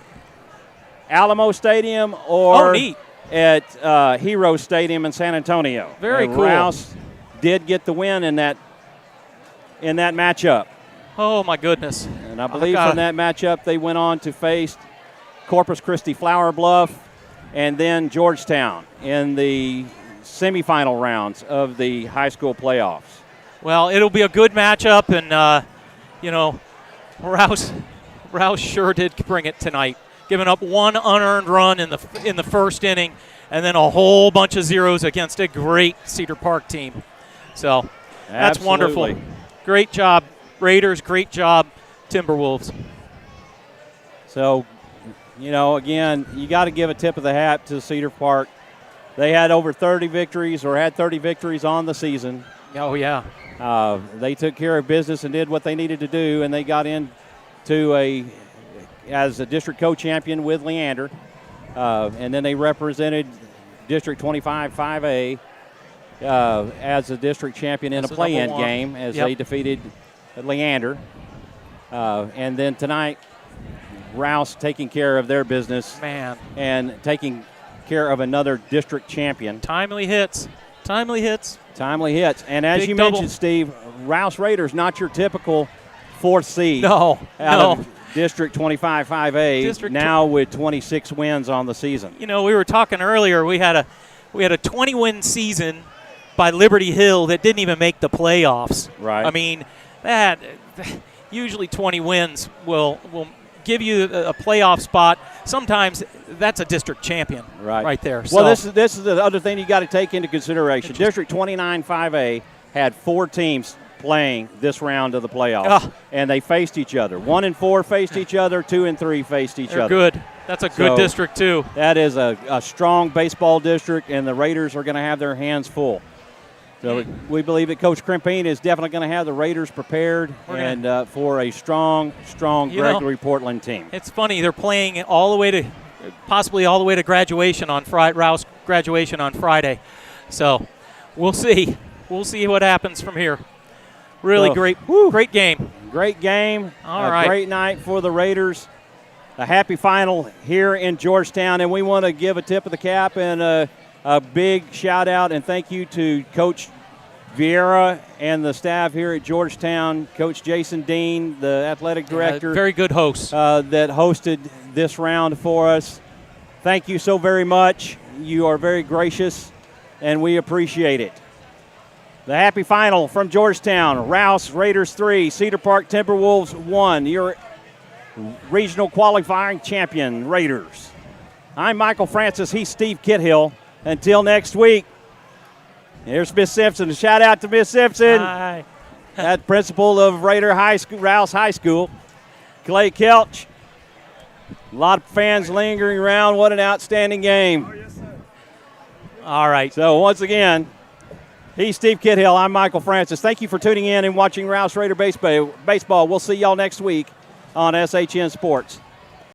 Speaker 1: Alamo Stadium or at Hero Stadium in San Antonio.
Speaker 2: Very cool.
Speaker 1: Rouse did get the win in that matchup.
Speaker 2: Oh my goodness!
Speaker 1: And I believe from that matchup they went on to face Corpus Christi Flower Bluff and then Georgetown in the semifinal rounds of the high school playoffs.
Speaker 2: Well, it'll be a good matchup, and Rouse sure did bring it tonight, giving up 1 unearned run in the first inning, and then a whole bunch of zeros against a great Cedar Park team. So that's wonderful. Great job, Raiders. Great job, Timberwolves.
Speaker 1: So, again, you got to give a tip of the hat to Cedar Park. They had over 30 victories or had 30 victories on the season.
Speaker 2: Oh, yeah.
Speaker 1: They took care of business and did what they needed to do, and they got into as a district co-champion with Leander. And then they represented District 25 5A as a district champion in a play-in game as they defeated Leander. And then tonight, Rouse taking care of their business.
Speaker 2: Man.
Speaker 1: And taking care of another district champion.
Speaker 2: Timely hits.
Speaker 1: And as you mentioned, Steve, Rouse Raiders, not your typical 4th seed.
Speaker 2: No.
Speaker 1: Of District 25 5A, now with 26 wins on the season.
Speaker 2: We were talking earlier, we had a 20-win season by Liberty Hill that didn't even make the playoffs.
Speaker 1: Right.
Speaker 2: I mean, that usually 20 wins will give you a playoff spot. Sometimes that's a district champion right there.
Speaker 1: Well, this is the other thing you got to take into consideration. District 29 5A had 4 teams playing this round of the playoffs, and they faced each other. 1 and 4 faced each other. 2 and 3 faced each other.
Speaker 2: Good. That's a good district too.
Speaker 1: That is a strong baseball district, and the Raiders are going to have their hands full. So we believe that Coach Krempine is definitely going to have the Raiders prepared for a strong Gregory Portland team.
Speaker 2: It's funny, they're playing possibly all the way to graduation on Rouse graduation on Friday. So we'll see. We'll see what happens from here. Really great game.
Speaker 1: Great game.
Speaker 2: All right.
Speaker 1: Great night for the Raiders. A happy final here in Georgetown, and we want to give a tip of the cap and a big shout out and thank you to Coach Vieira and the staff here at Georgetown, Coach Jason Dean, the athletic director.
Speaker 2: Very good host.
Speaker 1: That hosted this round for us. Thank you so very much. You are very gracious, and we appreciate it. The happy final from Georgetown, Rouse Raiders 3, Cedar Park Timberwolves 1. Your regional qualifying champion, Raiders. I'm Michael Francis. He's Steve Kithill. Until next week, here's Miss Simpson. A shout out to Miss Simpson.
Speaker 2: Hi.
Speaker 1: That principal of Rouse High School. Clay Kelch. A lot of fans lingering around. What an outstanding game.
Speaker 2: All right.
Speaker 1: So once again, he's Steve Kidhill. I'm Michael Francis. Thank you for tuning in and watching Rouse Raider Baseball. We'll see y'all next week on SHN Sports.